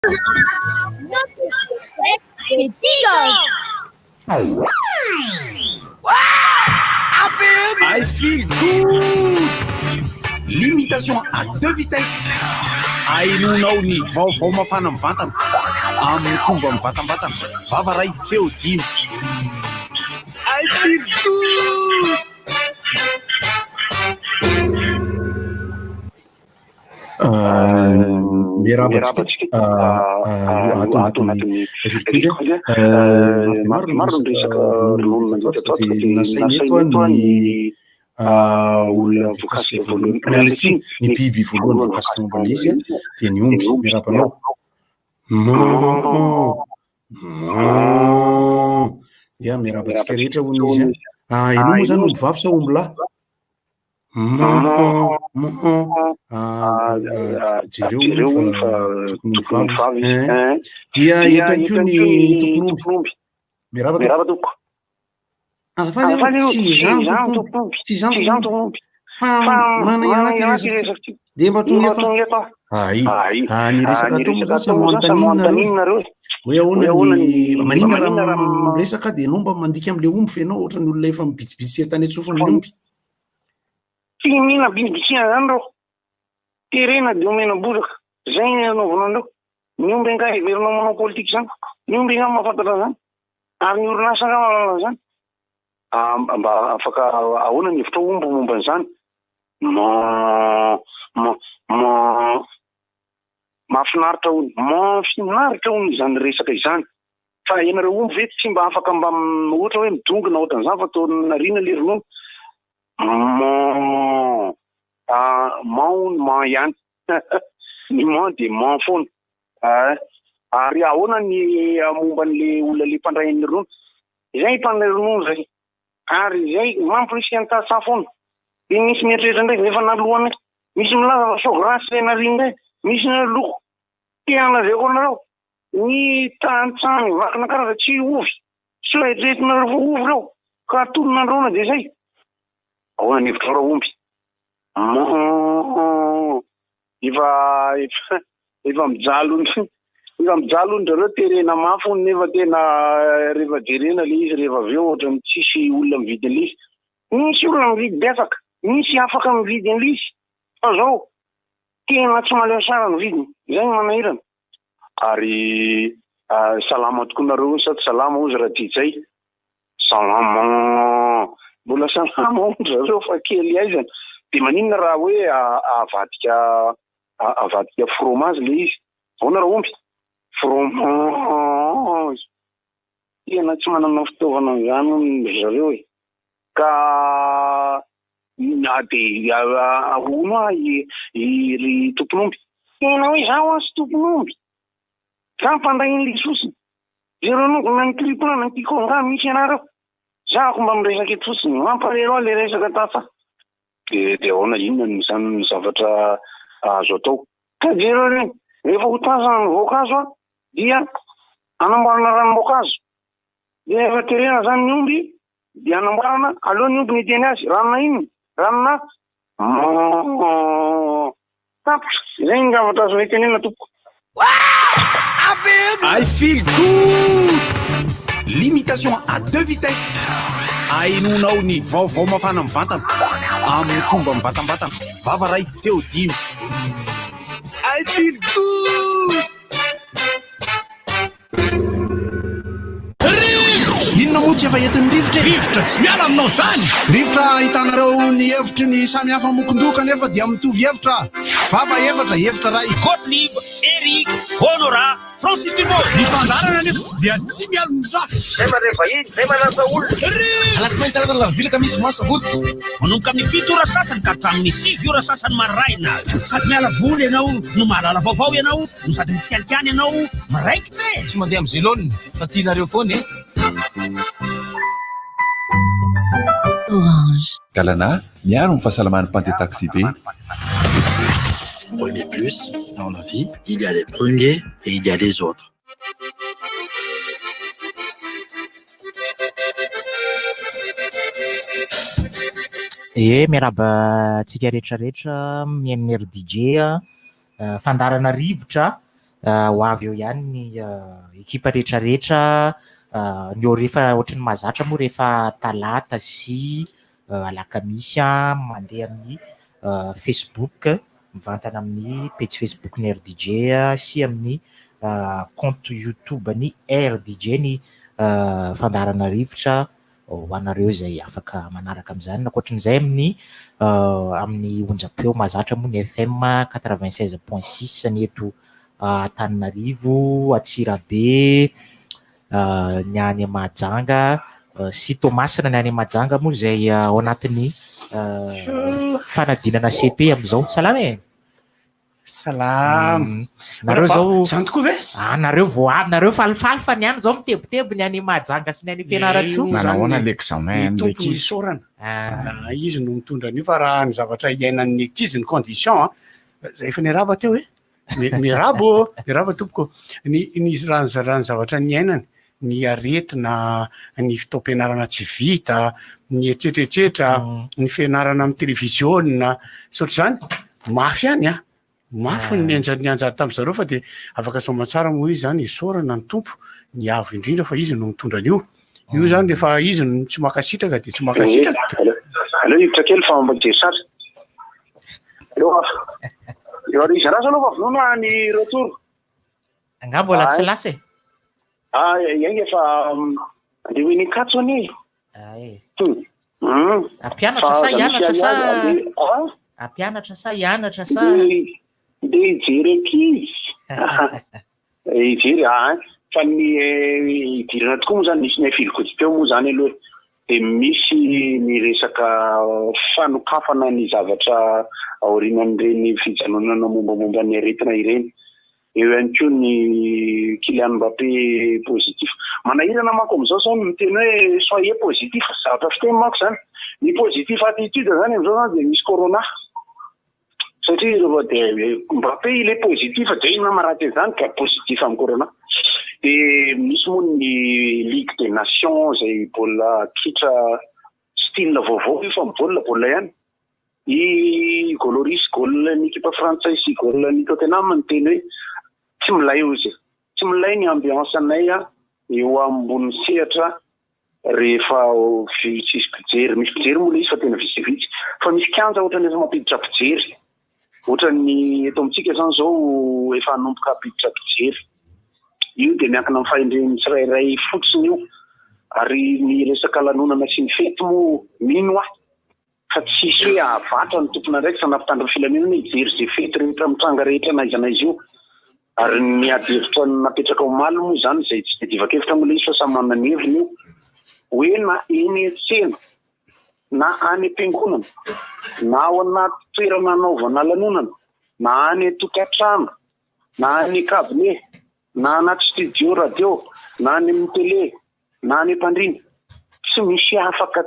C'est Tigre. I feel good. Limitation à deux vitesses. Ainonao ny vaovao mafana amin'ny vatana amin'ny fomba mivatambatana vava ray feo dimy. I feel good. Miarabatsika ato anatin'ny rikody maro ny resaka ronono mandeha dia nasainy eto ny olona voakasika voalohany mialatsiny ny biby voalohany voakasika momba ilay izy dia ny omby miarabanao dia miarabantsika rehetra hoy izy ianao moa zany omby vavy sa omby lahy jereo fa tokony omby vavy dia eto ihany koa ny tokony omby miarabatoko azafaly tsy izany tokony omby fa manana anaty resaky dia mba tonga eto ny resaka atao moa zany tsy manontanianareo hoe ahoana ny maninona raha resaka dia anao mba mandika amin'ilay omby fa ianao ohatra ny olona efa mibitsibitsy etany antsofony ny omby tsy mihina bibikina zany reo terena dia omena bozaka zay ny anaovana andreo ny omby nga heverinao manao politika zany ny omby nga mahafantatra zany ary ny orinasa nga mahalala zany mba afaka ahoana ny hevitra omby momba n'izany mahafinaritra hony mahafinaritra hony izany resaka izany fa ianareo omby ve tsy mba afaka mba ohatra hoe midongona ohatran'izany fa taonarina le ronono ma ihany ny ma dia ma foana ary ahoana ny momba n'le olona le mpandray ny ronono izay mpandray ronono zay ary izay mamporisy antasa foana dia misy mieritreritra ndraiky rehefa nalohana misy milaza fa sograsy le nariny ndray misy na loko tianazeko anareo ny tantsany vakina karaza tsy ovy sy rehetriretinareo fa ovy reo ka atononandrona dia zay ahoana ny hevitra rao omby efa mijalony zareo terena mafony nefa tena rehefa jerena le izy rehefa avy eo ohatra ny tsisy olona mividy an'le izy misy olona mividy betsaka misy afaka mividy an'le izy fa zao tena tsy maleo sara ny vidiny izay ny manahirana ary salama tokoa nareo sady salama ozy raha tia zay salama mbola salama ozy zareo fa kely aizany dia maninona raha hoe avadika fromage le izy ahoana raha omby fromage tena tsy manana fitaovana n'izany zareo e ka na dia ahono ry tompon'omby tena hoe zaho asy tompon'omby za mpandray n'le sosiny zereo noko nanitripona nantiako nga misy anareo zako mba miresaka eto fotsiny mamparero le resaka tafa dia ahoana inona ny zavatra azo atao ka jereo reny rehefa ho tazana ny voankazo a dia anamboarana ranom-boankazo dia rehefa terena zany ny omby dia anamboarana aloha ny omby ny teny azy ranona inona ranona tapotra izay ny zavatra azo tenena tompoko I feel good. Limitation à deux vitesses. Ainonao ny vaovao mafana mivantana amin'ny fomba mivatambatana vava ray feo dimy. I feel good. Inona moa tsy efa entin'ny rivotra tsy miala aminao zany rivotra hitanareo ny hevitry ny samy hafa mokondoka nefa dia mitovy hevitra vava hevitra ray Gottlieb, Eric, Honora, Francis Thibault mifandarana nefa dia tsy miala mizafy zay mandeha vahiny zay manasa olona alasinainy karazana lavilaka misy masaboty manomboka amin'ny 7 ora sasany ka hatramin'ny 6 ora sasany maraina sady miala voly ianao no mahalala vaovao ianao no sady mitsikalikany ianao maraikitra e tsy mandeha amin'ny zélone fa tianareo foana e Orange. Galana, miaro ny fahasalaman'ny Panté Taxi B. Prenez plus, dans la vie, il y a les premiers et il y a les autres. Miaraba antsika rehetrarehetra mian'ny ry DJ fandarana rivotra ho avy eo ihany ny ekipa rehetrarehetra ny eo rehefa ohatrany mahazatra moa rehefa talata sy alakamisy mandeha amin'ny Facebook mivantana amin'ny page Facebook ny RDJ sy amin'ny compte YouTube ny RDJ ny fandarana rivotra ho anareo izay afaka manaraka amin'izany. Ankoatran'izay amin'ny onjam-peo mahazatra moa ny FM 96.6 ny eto Antananarivo, Atsirabe, ny any Mahajanga sy Tomasina ny any Mahajanga moa izay ao anatin'ny fanadinana CP amin'izao. Salama e. Salama. Nareo zao zany tokoa ve? nareo vao avy nareo falifaly fa ny any zao mitebotebo ny any Mahajanga sy ny any Fianarantsoa. Nanahoana l'examen tompo isaorana. Izy no mitondra an'io fa raha ny zavatra iainan'ny ankizy ny condition zay efa niraba teo hoe miraba tompoko ny raha ny zavatra ny iainany ny aretina ny fitaom-pianarana tsy vita ny etsetretra ny fianarana amin'ny télévision sotr'izany mafy ihany mafy ny anjady tamin'izareo fa dia afaka somatsara moa izy zany isaorana ny tompo ny avo indrindra fa izy no mitondra an'io io zany rehefa izy no tsy makasitraka dia tsy makasitraka. Aleo hiditra kely fa mampajery satra. Eo izy rasa aloha fa vonoana ny retour. Nga mbola tsy lasa e. Iangy efa andeha hoe ny katso any. Ampianatra sa hianatra sa ampianatra sa hianatra sa ndeha hijery ankizy. Hijery fa ny idirana tokoa moa zany misy ny filokodimpeo moa zany aloha dia misy ny resaka fanokafana ny zavatra aorianan'ireny fijanonana mombamomba ny aretina ireny. Eo ihany koa ny Kylian Mbappé positif. Manahirana manko amin'izao zao miteny hoe soyez positif zavatra fiteny manko zany. Ny positif attitude zany amin'izao zany dia misy corona. Satria rehefa dia Mbappé il est positif dia inona maharatsy zany ka positif amin'ny corona. Dia misy moa ny Ligue des Nations izay baolina kitra style vaovao io fa baolina ihany. I Goloris, ny ekipa frantsay sy ny Tottenham ny teny hoe tsy milay ozy. Tsy milay ny ambiance anay eo ambony sehatra rehefa tsisy mpijery. Misy mpijery moa izy fa tena vitsivitsy. Fa misy kianja ohatrany efa mampiditra mpijery. Ohatrany eto amintsika zany zao efa hanomboka hampiditra mpijery. Io dia miankina amin'ny fahendren'ny tsirairay fotsiny io. Ary ny resaka lanonana sy ny fety moa mino fa tsisy hoe avatra ny tompona raiky fa nampitandro filaminana hijery izay fety rehetra mitranga rehetra na izy io. Ary ny adihevitra napetraka ao Omaly moa zany izay tsy dia divakevitra moa izy fa samy manana ny heviny io hoe na eny an-tsena na any am-piangonana na ao anaty toerana anaovana lanonana na any an-tokantrano na any cabinet na anaty studio radio na any amin'ny télé na any am-pandriana tsy misy afaka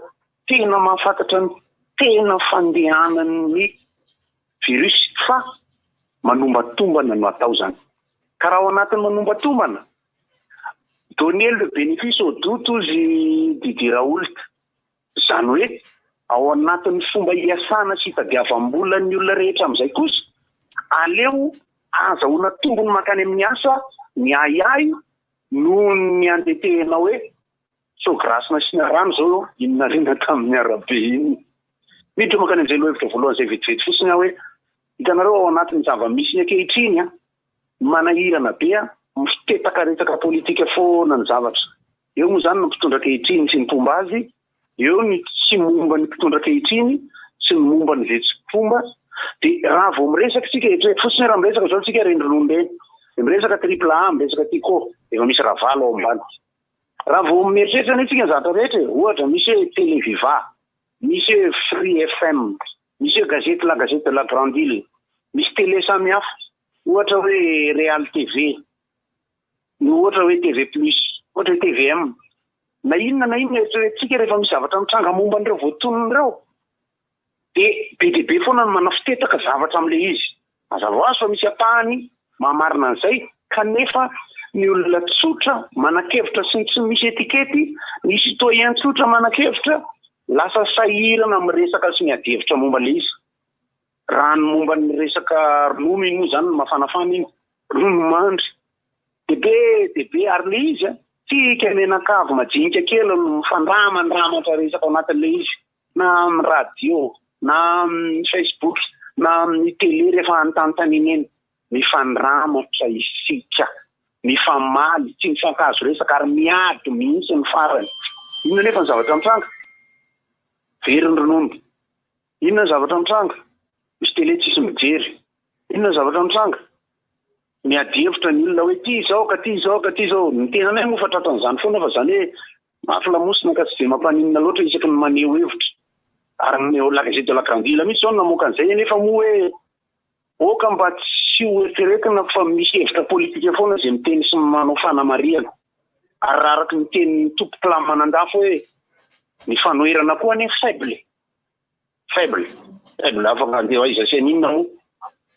tena mahafantatra ny tena fandehanan'ny virus fa manomba-tombana no atao zany. Ka raha ao anatin'ny manomba-tombana donner le bénéfice au doute ozy Didier Raoult. Zany hoe ao anatin'ny fomba iasana sy tadiavam-bola ny olona rehetra amin'izay kosa aleo azahoana tombony makany amin'ny asa ny ayay no ny andetehana hoe so grasina sy ny rano zao inona rena tamin'ny arabe iny. Miditra makany amin'izay lohevitra voalohany izay vetivety fotsiny hoe hitanareo ao anatin'ny zava-misy ny ankehitriny manahirana be mitetaka resaka politika foana ny zavatra. Eo moa zany ny mpitondra ankehitriny sy ny fomba azy, eo ny tsy momba ny mpitondra ankehitriny sy ny momba ny vetsim-pomba. Dia raha vao miresaka tsika fotsiny raha miresaka zao tsika rendron'olona miresaka triple A, miresaka tico efa misy ravalo ao ambany. Raha vao mieritreritra ny tsika ny zavatra rehetra ohatra misy hoe Téléviva, misy hoe Free FM, misy hoe gazette de la Grande Île, misy télé samihafa ohatra hoe Real TV, ohatra hoe TV Plus, ohatra hoe TVM. Na inona tsika rehefa misy zavatra mitranga momba an'ireo voatonon'ireo dia be dia be foana no manafitetaka zavatra amin'ilay izy. Mazava ho azy fa misy apahany mamarina an'izay kanefa ny olona tsotra manan-kevitra sy tsy misy etikety, ny citoyen tsotra manan-kevitra lasa sahirana amin'ny resaka sy ny adihevitra momba ilay izy. Raha ny momba ny resaka ronono iny moa zany mafanafana iny ronomandry debe ary le izy a tsika menakavo majinika kely no mifandramandramatra resaka ao anatin'le izy na amin'ny radio na amin'ny Facebook na amin'ny télé rehefa anontanytaniny eny mifandramatra isika mifamaly tsy mifankazo resaka ary miady mihitsy ny farany. Inona nefa ny zavatra mitranga? Veriny ronono. Inona ny zavatra mitranga? Misy télé tsisy mijery. Inona ny zavatra mitranga? Miadevitra ny olona hoe ty zao ka ty zao ka ty zao. Ny tenanay moa fa tratan'izany foana fa zany hoe mafilamosina ka tsy de mampaninona loatra isaky ny maneho hevitra. Ary ny La Gazette de la Grandille mihitsy zao namoaka an'izay nefa moa hoe oka mba tsy ho eritreretina fa misy hevitra politika foana izay miteny sy manao fanamariana. Ary araky ny teny tompo manandafo hoe ny fanoherana koa ny faible afaka andeha izy asiana inona moa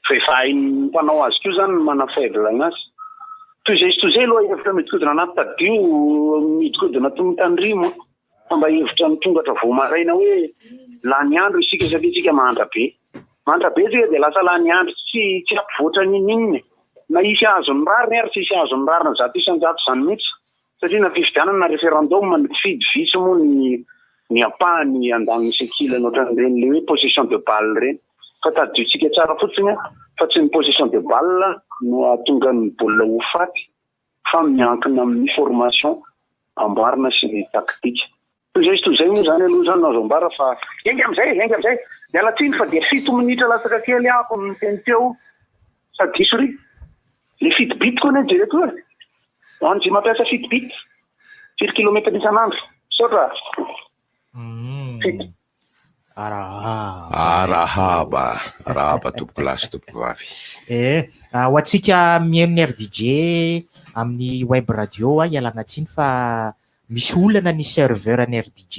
fa efa hain'ny mpanao azy koa zany mana faible anazy. Toy izay aloha hevitra midikodina anaty tadio midikodina tany-rimo fa mba hevitra mitongatra vao maraina hoe lany andro isika satria isika mandra be tsika dia lasa lany andro tsy ampivoatra nininy na isy azony rariny ary tsy isy azony rarina zato isan-jato zany mihitsy satria na fifidianana na référendum ny fidy visy moa ny ampahany andaniny sekilany ohatran'ireny le hoe possession de balle reny fa tadiotsika tsara fotsiny fa tsy ny possession de balle no atonga ny baolina ho faty fa miankina amin'ny formation amboarina sy ny taktika. Toy izay moa zany aloha zany nazo ambara fa engy amizay miala tsiny fa dia 7 minitra lasaka kely ako ny teny teo sady diso ry le fitbit koa ny jereto hoe anjy mampiasa fitbit 4 kilometra isan'andro sotra arahaba tompoko lasy tompoko vavy. Ho antsika mihaino ny RDJ amin'ny web radio ialana tsiny fa misy olana ny serveur ny RDJ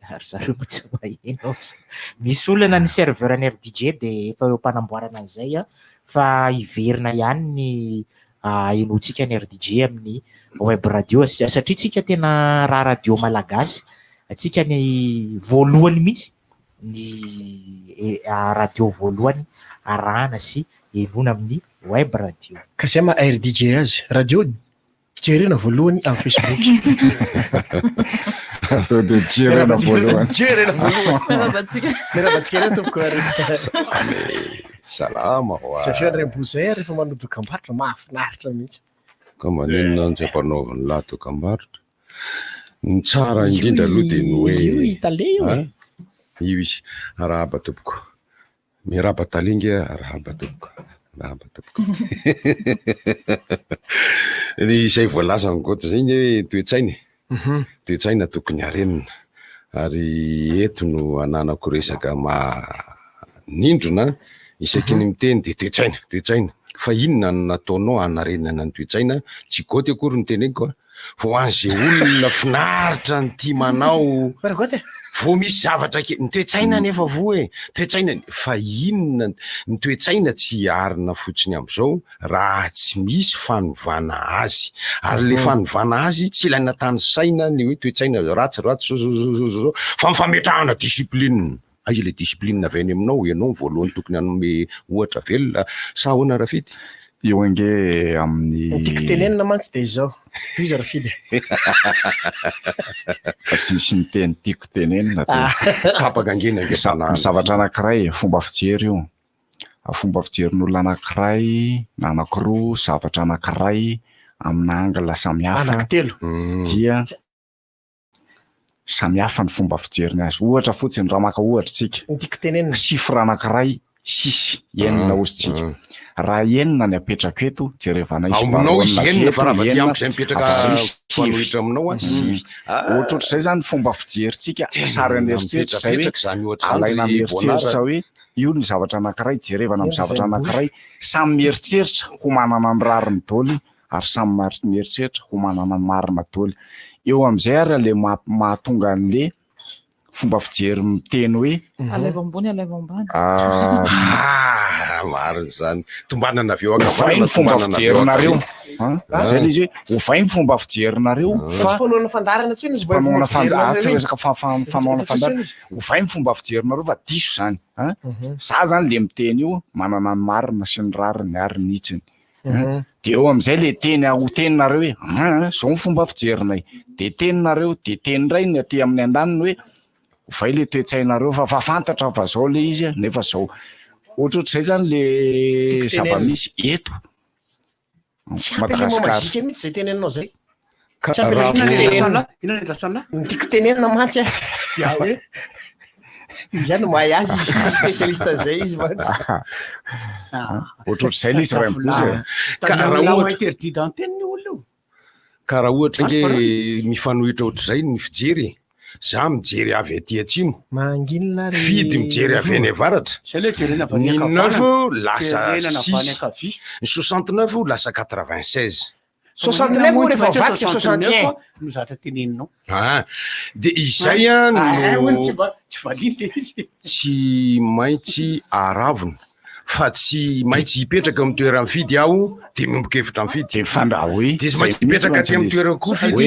ary zareo moa tsy maheno misy olana ny serveur ny RDJ dia efa eo mpanamboarana an'izay fa iverina ihany ny henoantsika ny RDJ amin'ny web radio satria tsika tena raha radio malagasy atsika ny voalohany mihitsy ny radio voalohany arahana sy enona amin'ny web radio. Kasi ama RDJ azy radio jerena voalohany amin'ny Facebook. Jerena voalohany. Merabatsika tompoko salama ho satria ny Bozay rehefa manao dokam-barotra mahafinaritra mihitsy. Ka manenona ny mpanao lahy dokam-barotra. Ny tsara indrindra aloha dia ny hoe io izy arahaba tompoko miraba talinga arahaba tompoko izay voalaza ngoatra zay hoe toetsaina tokony harenina ary eto no ananako resaka manindrona isaky ny miteny dia toetsaina fa inona no nataonao hanarenana ny toetsaina tsy goty akory ny teneniko fa ho an'izay olona finaritra ny tia manao vao misy zavatra ny toetsaina nefa toetsaina fa inona ny toetsaina tsy arina fotsiny amin'izao raha tsy misy fanovana azy ary le fanovana azy tsy ilaina tany saina ny hoe toetsaina ratsy zao fa mifametrahana discipline izy le discipline avy any aminao ianao voalohany tokony hanome ohatra velona sa ahoana Rafidy? Io ange amin'ny tiako tenenina mantsy dia izao izy Rafidy fa tsisy ny teny tiako tenenina tapagangena zavatra anankiray fomba fijery io fomba fijerin'olona anankiray na anankiroa zavatra anankiray amina angla samihafa anankitelo dia samihafa ny fomba fijeriny azy ohatra fotsiny raha maka ohatra tsika tiako tenenina sifra anankiray sisy enina ozintsika raha enina ny apetraka eto jerevana aminao izy enina fa raha vaty amiko izay mipetraka fanohitra aminao ohatrohatr'izay zany fomba fijerintsika sary aneritseritra zay hoe alaina mieritseritra hoe io ny zavatra anankiray jerevana amin'ny zavatra anankiray samy mieritseritra ho manana ny rariny daoly ary samy mieritseritra ho manana ny marina daoly eo amin'izay ary le mahatonga an'le fomba fijery miteny hoe alaiva ambony alaiva ambany mariny zany tombanana avy eo akavay ny fomba fijerinareo zay le izy hoe ovay ny fomba fijerinareo fa fanaona fandarana tsy izy fanaona fandarana ovay ny fomba fijerinareo fa diso zany za zany le miteny io manana ny marina sy ny rariny ary nitsiny de eo am'izay le teny ho teninareo hoe zao ny fomba fijerinay de teninareo de teny ray ny aty amin'ny andaniny hoe vai le toetsainareo fa fantatra fa zao le izy nefa zao ohatrohatr'izay zany le zava-misy eto Madagasikara mihitsy zay teneninao zay tiako tenenina mantsy ya hoe izany mahay azy spécialiste zay izy mantsy ohatrohatr'izay le izy ray interdit d'antenne olo ka raha ohatra nge mifanohitra ohatr'izay ny fijery za mijery avy aty atsimo manginona fidy mijery avy any avaratra ny 9 lasa 6 ny 69 lasa 96 69 rehefa vadika 61 no zatra teneninao de izay no tsy valiny izy tsy maintsy aravona fa tsy maintsy hipetraka amin'ny toerana mifidy aho de mimbokevitra mifidy fandrahoy de tsy maintsy hipetraka aty amin'ny toerana koa fidy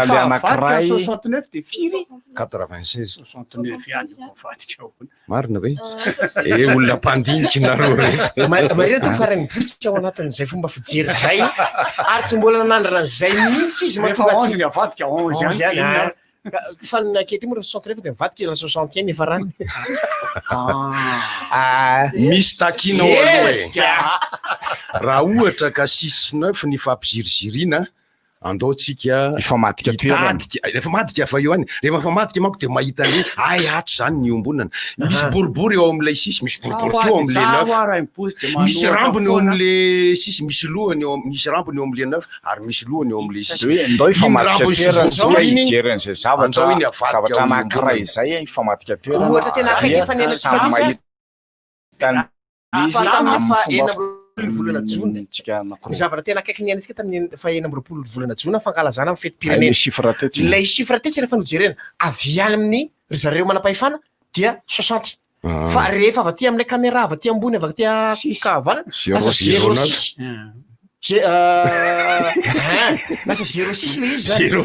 anankiray 69 de firy 96 69 ihany vadika marina ve olona mpandinika nareo reto mareto farany botsy ao anatin'izay fomba fijery zay ary tsy mbola nanandrana zay mihitsy izy mahatonga ny avadika 11 ihany fa nakety mo 69 de mivadika la 61 efa rany misy takinao aloha raha ohatra ka 69 ny fampizirizirina andao tsika efa madika toerana efa madika fa eo any rehefa fa madika manko de mahita ny ay ato zany ny ombonana misy boribory eo am'ilay 6 misy boribory koa am'le 9 misy rambony eo am'le 6 misy lohany eo misy rambony eo am'le 9 ary misy lohany eo am'le 6 hoe ndao efa madika toerana ijeren'izay zavatra anankiray izay efa madika toerana ohatra tena akaiky efa nena volana jona zavatra tena akaiky nianitsika tamin'ny fahaenina amby roapolo volana jona fankalazana amin'ny fety pirenena ilay chiffre tetsy rehefa nojerena avy any amin'ny ry zareo manam-pahefana dia 60 fa rehefa avy aty amin'ilay caméra avy aty ambony avy aty kavana lasa 06 lasa 06 le izy zany 09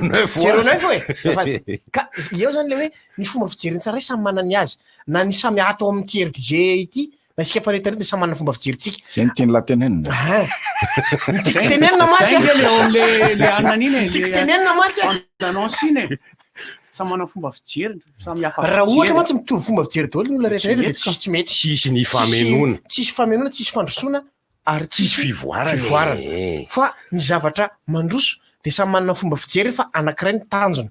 ka eo zany le hoe ny fomba fijeriny tsara samy manany azy na ny samy ato amin'ny TRDJ ity na isika mpanety de samy manana fomba fijeritsika zay ny teny latenenina tenenina matsy le ananiny tiako tenenina matsy annonce iny samy manana fomba fijery samy hafa raha ohatra matsy mitovy fomba fijery daholo ny olona rehetra de tsisy tsy mety tsisy ny famenona tsisy famenona tsisy fandrosoana ary tsisy fivoarana fa ny zavatra mandroso de samy manana fomba fijery fa anankiray ny tanjona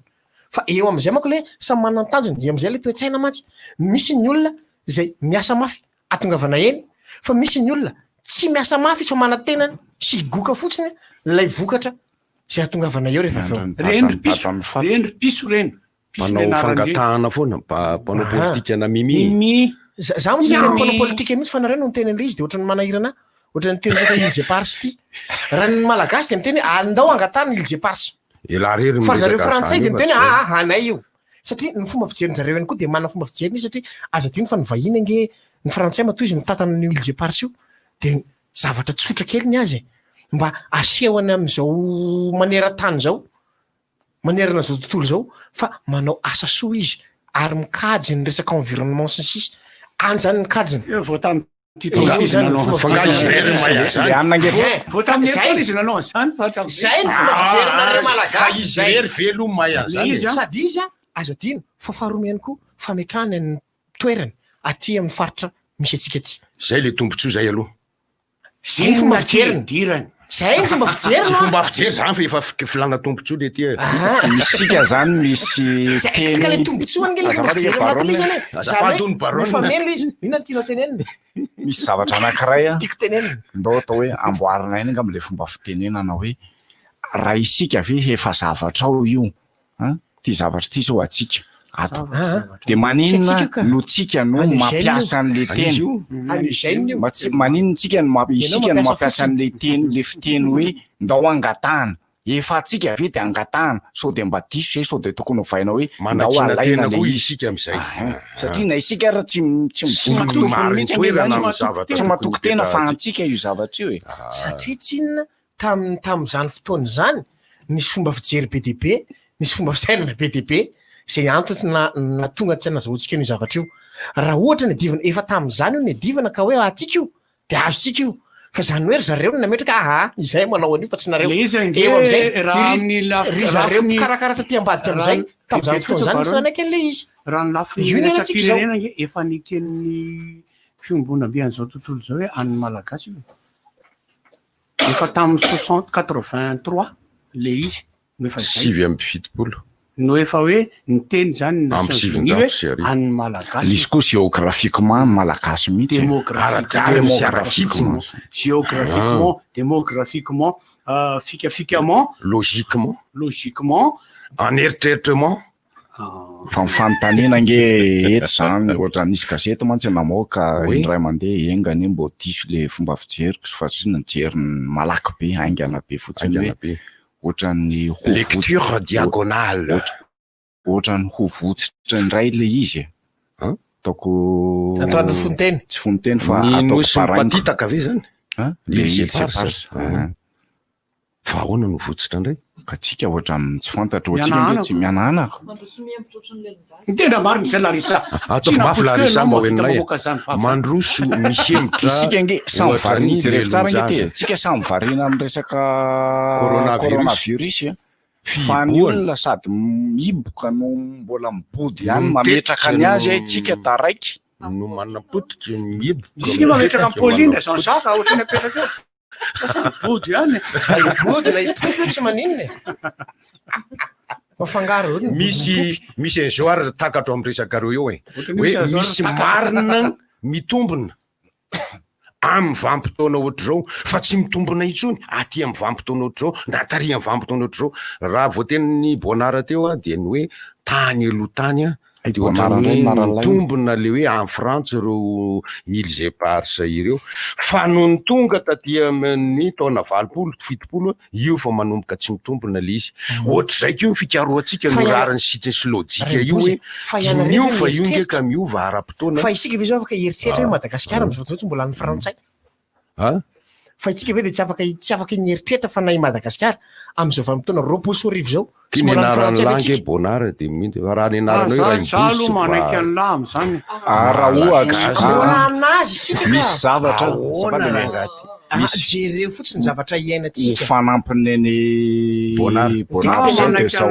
fa eo am'izay manko le samy manana ny tanjona de am'izay le toetsaina matsy misy ny olona zay miasa mafy atongavana eny fa misy ny olona tsy miasa mafy fa mana-tenany sy goka fotsiny lay vokatra zay atongavana eo rehefa rendry piso reny manao fangatahana foana mpanao politika na mimi za motsy mpanao politika mihitsy fa nareo no miteny an'le izy de ohatrany manahirana ohatrany tenisaka Ilze Pars ty raha ny malagasy de miteny andao angatahana Ilze Pars fa zareo frantsay de miteny anay io satria ny fomba fijeriny zareo ihany koa de manana fomba fijeriny satria aza tiny fa ny vahiny ange ny frantsay matoy izy mitatana ny Ilze Pars io de zavatra tsotra kely ny azy mba asehony am'izao maneran-tany zao manerana zao tontolo zao fa manao asa soa izy ary mikajy ny resaka environnement sy sisy anjany ny kajiny sady izy aza dino fa faharoa ihany koa fametrahany ny toerany aty amin'ny faritra misy atsika aty zay le tombontsoa zay aloha zay ny fomba fijeriny zay ny fomba fijery tsy fomba fijery zany fa efa filana tombontsoa le ty misika zany misy teny ka le tombontsoa ange azafady ony famelo izy inona tianao tenenina misy zavatra anankiray tiako tenenina ndao atao hoe amboarina iny angamba le fomba fitenenana hoe raha isika ve efa zavatra ao io ty zavatra ty zao atsika ato de maninona no tsika no mampiasa an'le teny maninona tsika isika no mampiasa an'le teny le fiteny hoe ndao angatahana efa atsika ve de angatahana sao de mba diso zay sao de tokony hovaina hoe ndao alaina le isika am'izay satria na isika raha tsy matoko tena fa antsika io zavatra io satria tsinona tam'zany fotoana zany nisy fomba fijery BDP nisy fomba fisainana BDP zay antony na tonga tsy nazahoantsika io zavatra io raha ohatra ny adivana efa tam'izany io ny adivana ka hoe atsika io de azo tsika io fa zany hoe ry zareo ny nametraka izay manao an'io fa tsy nareo Le izy ange eo am'zay raha amin'ny ry zareo karakara taty ambadika am'zay tam'zany fotoana zany tsy nanaiky an'le izy raha ny lafiny Io ny resaky antsika zao. pirenena nge efa niten'ny fiombonam-be an'izao tontolo zao hoe any malagasy io efa tamin'ny 60-83 le izy no efa zay 7 no efa hoe ny teny zany ny Amin'ny Nations Unies 700 hoe any malagasy Lisy koa géographiquement malagasy mihitsy démographiquement démographiquement fikafikament logiquement en eritreritrement fa mifanontaniana nge eto zany ohatra nisy gazety mantsy namoaka indray mandeha engany mbo diso le fomba fijeriko fa tsy nijery malaky be aingana be fotsiny hoe ohatra ny lecture diagonale ohatra ny hovotsitra indray le izy ataoko ataony fonteny tsy fonteny fa ny ataoko nosy patitaka ve zany le ilseparsa fa ahoana no votsitra indray ka tsika ohatra tsy fantatra ohatsika tsy miananako ny tena mariny zay Larissa ataoko mafy Larissa mahoenay mandroso mihemitra isika nge samy variny jerevy tsara nge te tsika samy variana amin'ny resaka coronavirus fa ny olona sady miboka no mbola mibody ihany mametraka ny azy tsika taraiky no manapotika miboka isika mametraka amin'ny Pauline sans saka ohatra ny apetraka body ihany body na ipoka tsy maninona mafangaro misy un joueur takatro amin'ny resakareo eo hoe misy marina mitombona amin'ny vanim-potoana ohatr'izao fa tsy mitombona intsony aty amin'ny vanim-potoana ohatr'izao na taria amin'ny vanim-potoana ohatr'izao raha voatenin'ny Bonara teo dia ny hoe tany aloha tany de ohatran'ny tombona le hoe en France reo îles éparses ireo fa no ny tonga taty amin'ny taona 70 io fa manomboka tsy mitombona le izy ohatr'izay ko io ny fikaroantsika no rariny sitsiny sy lojika io hoe io fa io nge ka miova ara-potoana fa isika ve zao afaka heritreritra hoe Madagasikara amin'izao mbola ny frantsay fa itsika ve dia tsy afaka nyheritreritra fa nay Madagasikara amin'izao vanim-potoana 20 zao tsy mbola ny frantsay langue Bonara dia mihitsy raha ny anarana hoe raha zalo manaiky an'lamy zany raha ohatra ahoana aminazy isika misy zavatra jereo fotsiny zavatra iainantsika fanampiny ny Bonara zao dia zao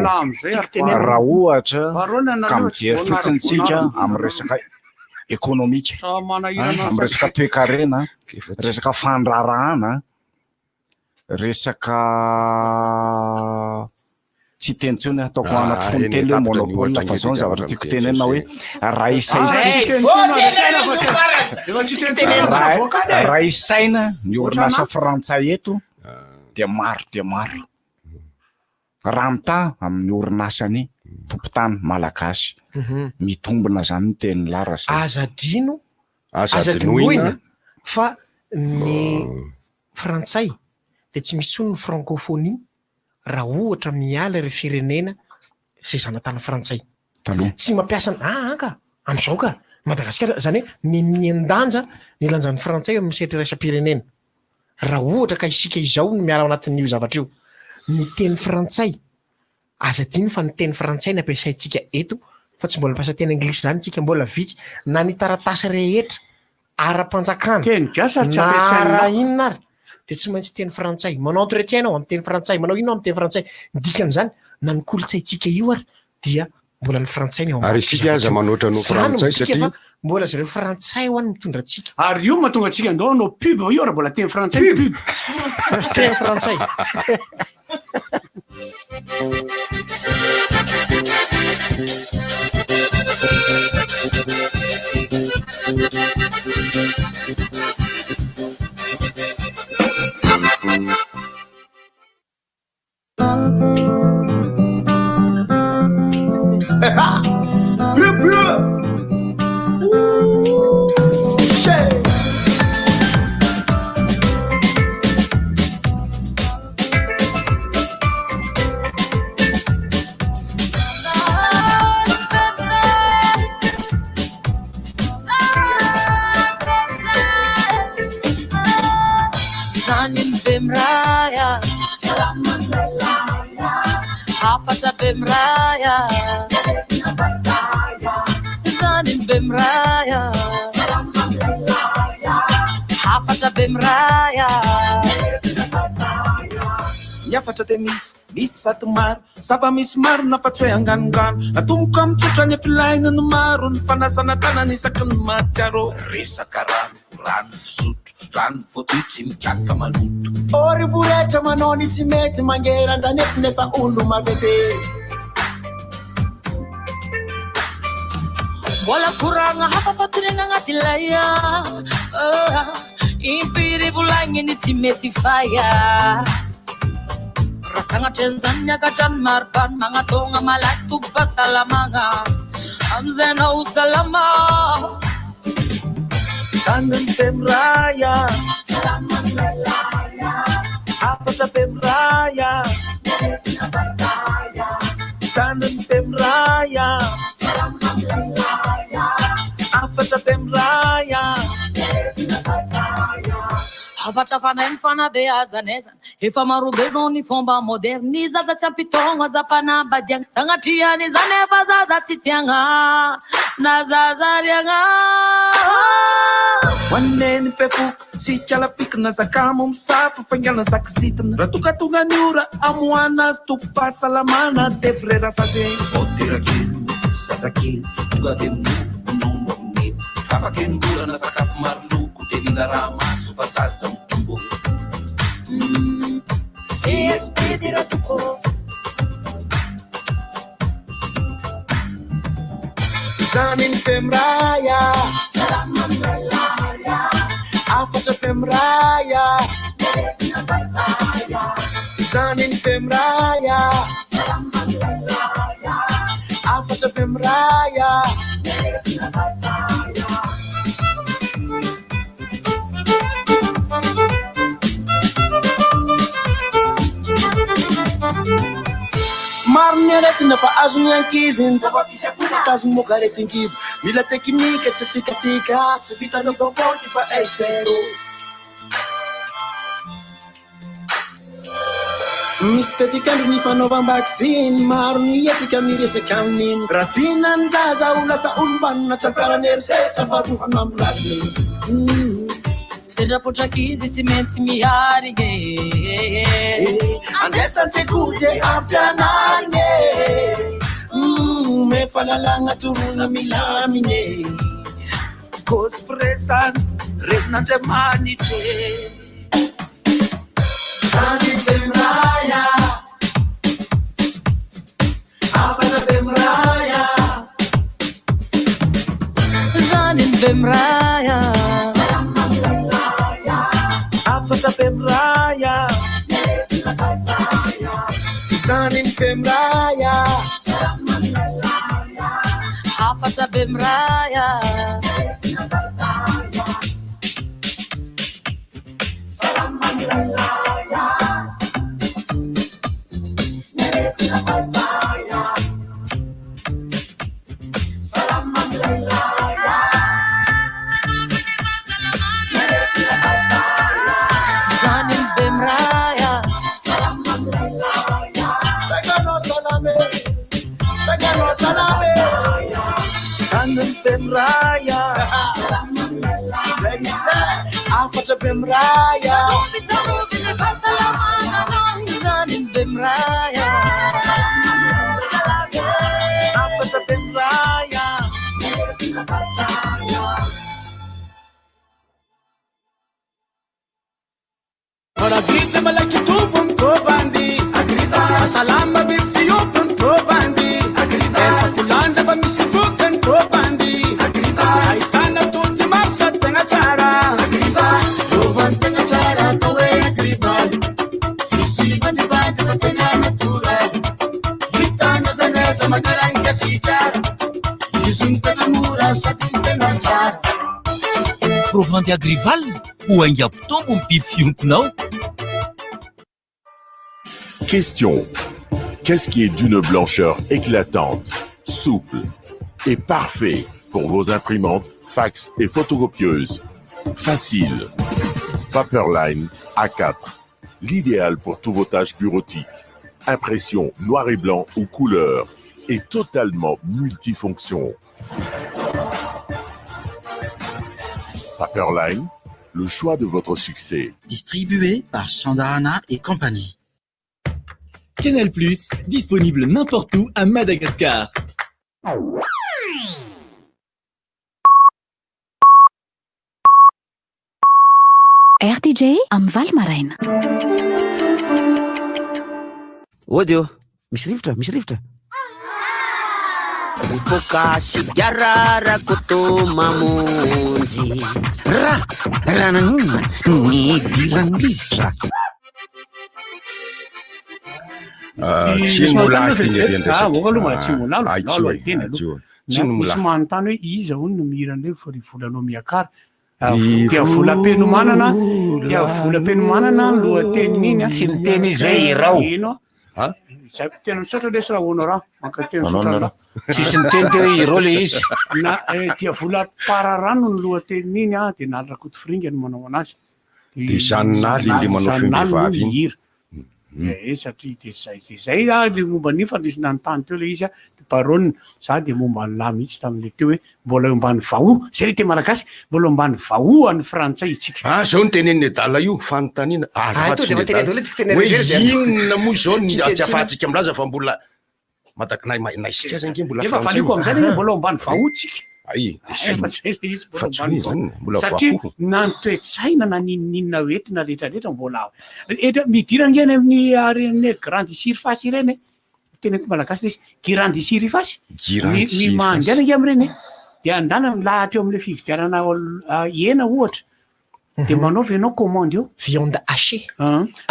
raha ohatra ka mijery fotsiny tsika amin'ny resaka ekonomika amin'ny resaka toe-karena resaka fandrarahana resaka tsy teny tsony ataoko anaty fonteny hoe monopole fa zao ny zavatra tiako tenena hoe raha isaina ny orinasa frantsay eto dia maro raha mita amin'ny orinasany tompotany malagasy mitombona zany ny teny lara azadinoina fa ny frantsay dia tsy misy tsony ny francophonie raha ohatra miala ireo firenena izay zanatany frantsay tsy mampiasa anka amin'izao ka Madagasikara zany hoe miandanja ny lanjan'ny frantsay amin'ny setra raisam-pirenena raha ohatra ka isika izao no miala ao anatin'io zavatra io ny teny frantsay azadino fa ny teny frantsay ny ampiasaintsika eto fa tsy mbola mampiasa teny anglisy zany tsika mbola vitsy na ny taratasy rehetra ara-panjakana na raha inona ary dia tsy maintsy teny frantsay manao entretien ao amin'ny teny frantsay manao inona amin'ny teny frantsay dikan'izany na ny kolontsaintsika io ary dia mbola ny frantsay ny ary isika aza manoatra no frantsay satria mbola zareo frantsay ho any mitondra atsika ary io mahatonga atsika andao no pub io raha mbola teny frantsay pub teny frantsay hafatra bemraya zanin bemraya hafatra afatra be miraya Niafatra de misy saty maro sava misy maro nafatso hoe anganongano natomboka mitsotra ny filaina no maro ny fanasana tanana isaky ny matyaro resaka rano fisotro rano voatotsy mikaka maloto orivoretra manao ny tsy mety mangeran-danety nefa olo mavete mbola koragna hafa fatorena agnaty laya impiry volagny ny tsy mety faya rasagnatren'zany miakatrany maripany magnatogna malaky tobo-pahasalamagna amizanao salama sanany be miraya afatra be miraya sanany be miraya afatra be miraya afatra fanay ny fanabeazanezana efa marobe zao ny fomba moderny zaza tsy ampitogno aza-panambadiagna sagnatriany zany efa zaza tsy tiagna na zaza riagna hoaneny pefoka sy kalapikina zakamo misafo faingalana zakisitina raha tongatonga ny ora amoana azy topo-pahasalamana de frera sazeny voaterakely zazakely tonga de minombo amin'ny afakenymborana sakafo maro loko de mila raha maso fa zaza mitombo CSP dira toko zanin pemraya afatra pemraya zanin pemraya afatra pemraya maro ny aretina fa azony ankiziny tazo moka aretin-kibo mila teknika sy fikatika tsy vitanao bambonty fa esero misy tetikandro ny fanaovam-bakisiny maro ny etsika miresaka amin'iny raha tinany zaza ho lasa olombanona tsy ampiarany erisetra fa rovana amilaliny sendrapotrakizy tsy maintsy miharigny andesan-tsekoly de ampianany me falalagna torona milaminy kozy firesany renin'andriamanitry zany bemraya afatra bemraya zany bemraya afatra bemraya zanin bemraya afatra bemraya zanin bemraya sanany bemraya afatra bemraya zanin bemraya afatra bemraya Maragita malaki tubong provandi agrita salama bit fiopon provandi agrita fakulanda fa misivukan provandi agrita aitana tutti marsa tanga cara agrita provan tanga cara tawe agrita sisi badibad fatena natural hitana zanesa magaranga sitar isunta namura sa tintena cara Provandy agrival ho aingam-pitombo ny biby fionkonao. Question. Qu'est-ce qui est d'une blancheur éclatante, souple et parfait pour vos imprimantes, fax et photocopieuses? Facile. Paperline A4. L'idéal pour tous vos tâches bureautiques. Impression noir et blanc ou couleur. Et totalement multifonction. Paperline, le choix de votre succès. Distribué par Chandarana et compagnie. Canal+, disponible n'importe où à Madagascar. RTJ amin'ny Valmaraina. Odio, misy rivotra. Mifoka sigara koto mamonjy. Raha nanonona ny diran'ny rivotra. Tsy molalo teny aloha tsy molalo tsy misy manontany hoe iza hono no mihiran'ireo fa ry volanao miakara tia volam-penomanana lohateny iny tsy miteny izy hoe irao ino tena misaotra lesy raha hoana raha maka tena misaotra raha tsisy miteny teo hoe irao le izy na tia volam-pararano ny lohateny iny a dia nalirakoto firinga no manao anazy dia zanynaly le manao fehivavy iny satria dia zay dia momba ny fa nisy nanontany teo le izy a parole za dia momba ny lahy mihitsy tamin'le teo hoe mbola eo ambany vao zay le te malagasy mbola ambany vao any frantsay itsika zao ny tenen'ny adala io fanontaniana hoe inona moa zao ny tsy afahantsika milaza fa mbola naisika zany mbola efa valiko am'izay mbola eo ambany vao tsika satria nantoetsaina na ninina oentina rehetrarehetra mbola midirana eny amin'ny grande surface ireny teneko malagasy le izy grande surface ny mandehanange am'ireny dia andana milahatra eo amin'le fividianana hena ohatra dia manaova ianao commande eo viande hachée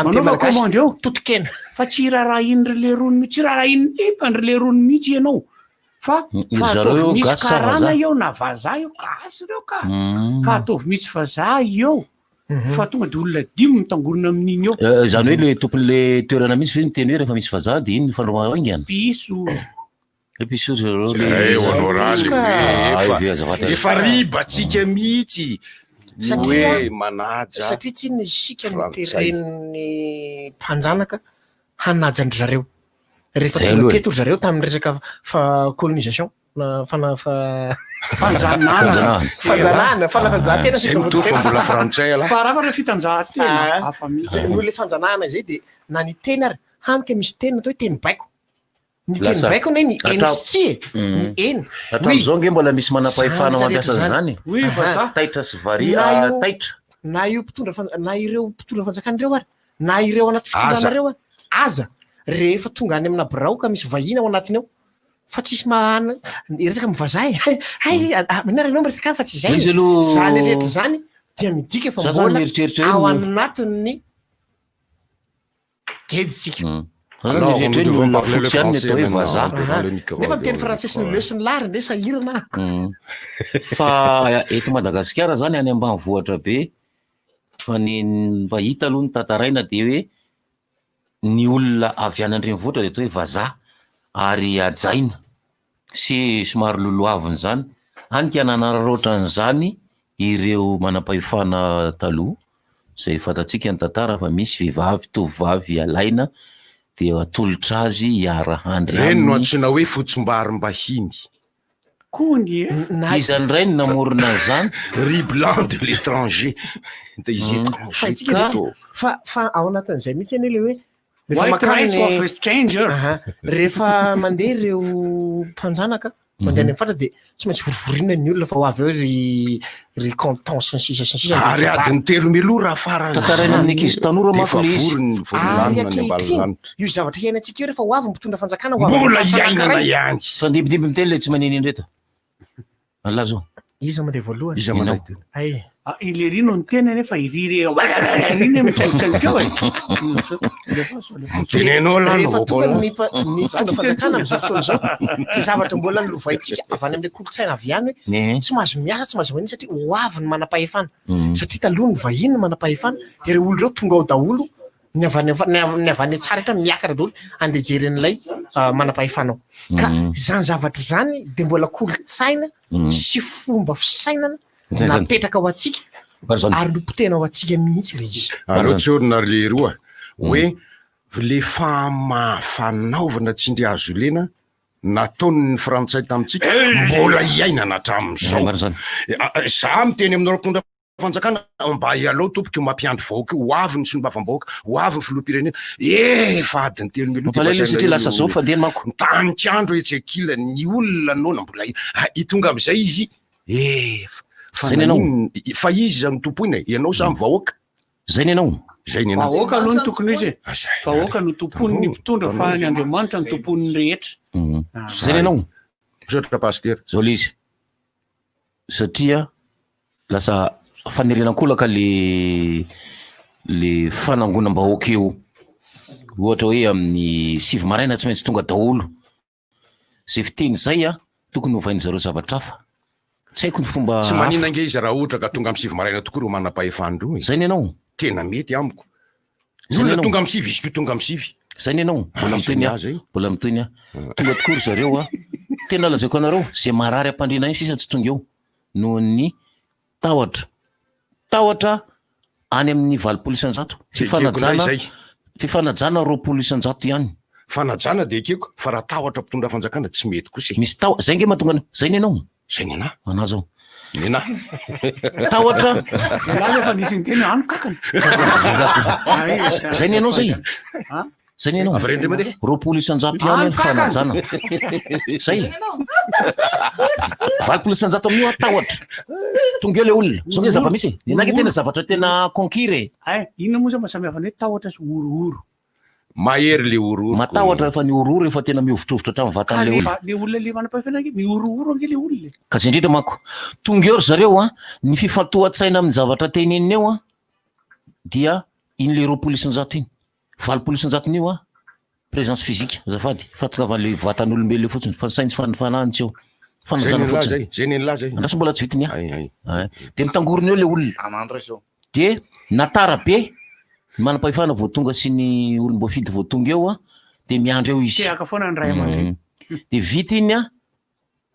manaova commande eo totokena fa tsy raharaha le rony tsy raharaha iny le rony mihitsy ianao fa ataovy misy karana eo na vazaha eo gasy reo ka fa ataovy misy vazaha eo fa tonga dia olona dimy mitangorona amin'iny eo zany hoe le tompon'le toerana misy ny teny hoe rehefa misy vazaha dia iny fandrahoana aingana piso efa ribatsika mihitsy hoe manaja satria tsy ny sika miteren'ny mpanjanaka hanajandry zareo rehefa tonga teto zareo tamin'ny resaka colonisation fanafanjahantena zay mitorfa mbola frantsay ala fa raha fa fitanjahantena hafa mihitsy noho le fanjanahana zay dia na ny teny ary hanika misy teny atao hoe teny baiko ny teny baiko ne ny ensy ny eny hatramin'izao nge mbola misy manam-pahefana mampiasa zany taitra sy vari taitra na io na ireo mpitondra fanjakan'ireo ary na ireo anaty fitondranareo ary aza rehefa tonga any amina braoka misy vahina ao anatiny ao fa tsisy mahana resaka mivazaha minaryanao miresaka fa tsy zay zany rehetra zany dia midika fa mbola ao anatin'ny geditsika nefa miteny frantsay sy ny le sy ny lary nde sahirana fa eto Madagasikara zany any ambanivohitra be fa ny mbahita aloha ny tantaraina dia hoe ny olona avy any andrenivohitra dia atao hoe vazaha ary ajaina sy somary loloaviny zany hanika nanararoatra n'izany ireo manam-pahefana taloha zay fantatsika ny tantara fa misy vehivavy tovovavy alaina dia atolotra azy hiara-handry reny no antsoina hoe fotsim-bary-mbahiny kony izany ray ny namorona zany riz blanc de l'étranger de izy fa ao anatin'izay mihitsy eny le hoe rehefa mandeha ireo mpanjanaka mandeha any fatra dia tsy maintsy vorivorina ny olona fa ho avy eo ry contense sisa ary adiny telo miloa raha farany tantaraina amin'ny ankizy tanora manko le izy io zavatra hiainantsika io rehefa ho avy mitondra fanjakana mbola hiainana ihany fa ndimidimby miteny le tsy maneny indreta alazao iza mandeha voalohany iza manay ile rino ny tena nefa irire riny mitsangitrangitra tenenao rehefa tonga ny mitondra fanjakana am'izao fotoana zao tsy zavatra mbola nilovaitsika avy any amin'le kolotsaina avy any hoe tsy mahazo miasa tsy mahazo vaniny satria ho avy ny manam-pahefana satria taloha ny vahiny ny manam-pahefana dia reo olo reo tonga ao daholo ny avany tsara etra miakatra daholo andeha jery an'ilay manam-pahefanao ka zany zavatra zany dia mbola kolotsaina sy fomba fisainana napetraka ao atsika ary nopotena ao atsika mihitsy le izy alohatsy orina le roa hoe le fanaovana tsindry azo lena nataony ny frantsay tamintsika mbola hiainana hatramin'izao za miteny aminareo mpitondra fanjakana mba ialao tompoky mampiandro vahoaka ho avy ny solombavam-bahoaka ho avy ny filoam-pirenena efa adiny telo mampalahelo satria lasa zao fandeha mako tany andro etsekila ny olona nona mbola itonga am'izay izy fa izy zany tompoina ianao samy vahoaka zay ny anao zay ny vahoaka aloha ny tokony izy vahoaka no tompon'ny ny mpitondra fa ny Andriamanitra ny tompon'ny rehetra zay ny anao misaotra pasteur zao le izy satria lasa fanerenan-kolaka le fanangonam-bahoaka eo ohatra hoe amin'ny 7 maraina tsy maintsy tonga daholo zay fiteny zay tokony hovainy zareo zavatra hafa tsy haiko ny fomba tsy manina nge izy raha ohatra ka tonga amin'ny 7 maraina tokoa ro manam-pahefandro zay ny anao tena mety amiko olona tonga amin'ny 7 izy ko tonga amin'ny 7 zay ny anao mbola miteny tonga tokory zareo tena lazaiko anareo zay marary ampandrina iny sisa tsy tonga eo noho ny tahotra any amin'ny 20% fifanajana 20% ihany fanajana de ekeko fa raha tahotra mpitondra fanjakana tsy mety kosa misy zay nge mahatonga zay ny anao zay ny ana ana zao nena tahotra efa nisy ny teny ano kakany zay ny anao zay zay ny anao 20% ihany fanajana zay 20% amin'io tahotra tonga eo le olona so nge zava-misy nenaky tena zavatra tena conquire inona moa zany mahasamihafa ny hoe tahotra sy orooro mahery le orooro matahotra fa ny orooro efa tena mihovitrovitra hatramin'ny vatan'le olona le olona le manam-pahefana nge miorooro ange le olona ka zay indrindra mako tonga eo zareo ny fifantohan-tsaina amin'ny zavatra teneniny eo dia iny le 20% iny 20% io présence physique zafady fatongavale vatan'olombelo fotsiny fa sainy fananitsy eo fanajana fotsiny zay ny laza andraso mbola tsy vitiny de mitangorony eo le olona de natara be manam-pahefana vao tonga sy ny olom-boafidy vao tonga eo de miandro eo izy tehaka foana ny ray aman-dreny de vita iny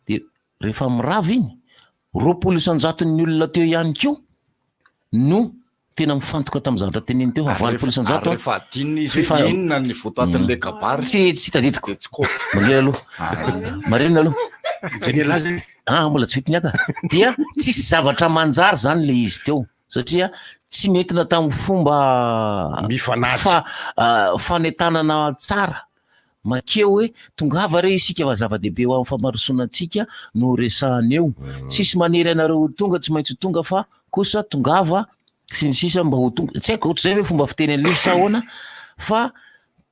de rehefa mirava iny 20% ny olona teo ihany keo no tena mifantoka tamin'ny zavatra teneny teo 20% rehefa adininy izy inona ny votoatin'le kabary tsy tadidiko marina aloha marina aloha zay ny laza mbola tsy vitiny aka dia tsisy zavatra manjary zany le izy teo satria tsy nentina tamin'ny fomba mifanatsy fanetanana tsara makeo hoe tongava re isika va zava-dehibe ho amin'ny famarosoanantsika no resahany eo tsisy manery anareo tonga tsy maintsy tonga fa kosa tongava sy ny sisa mba ho tonga tsy haiko ohatry zay hoe fomba fiteny an'le sa ahoana fa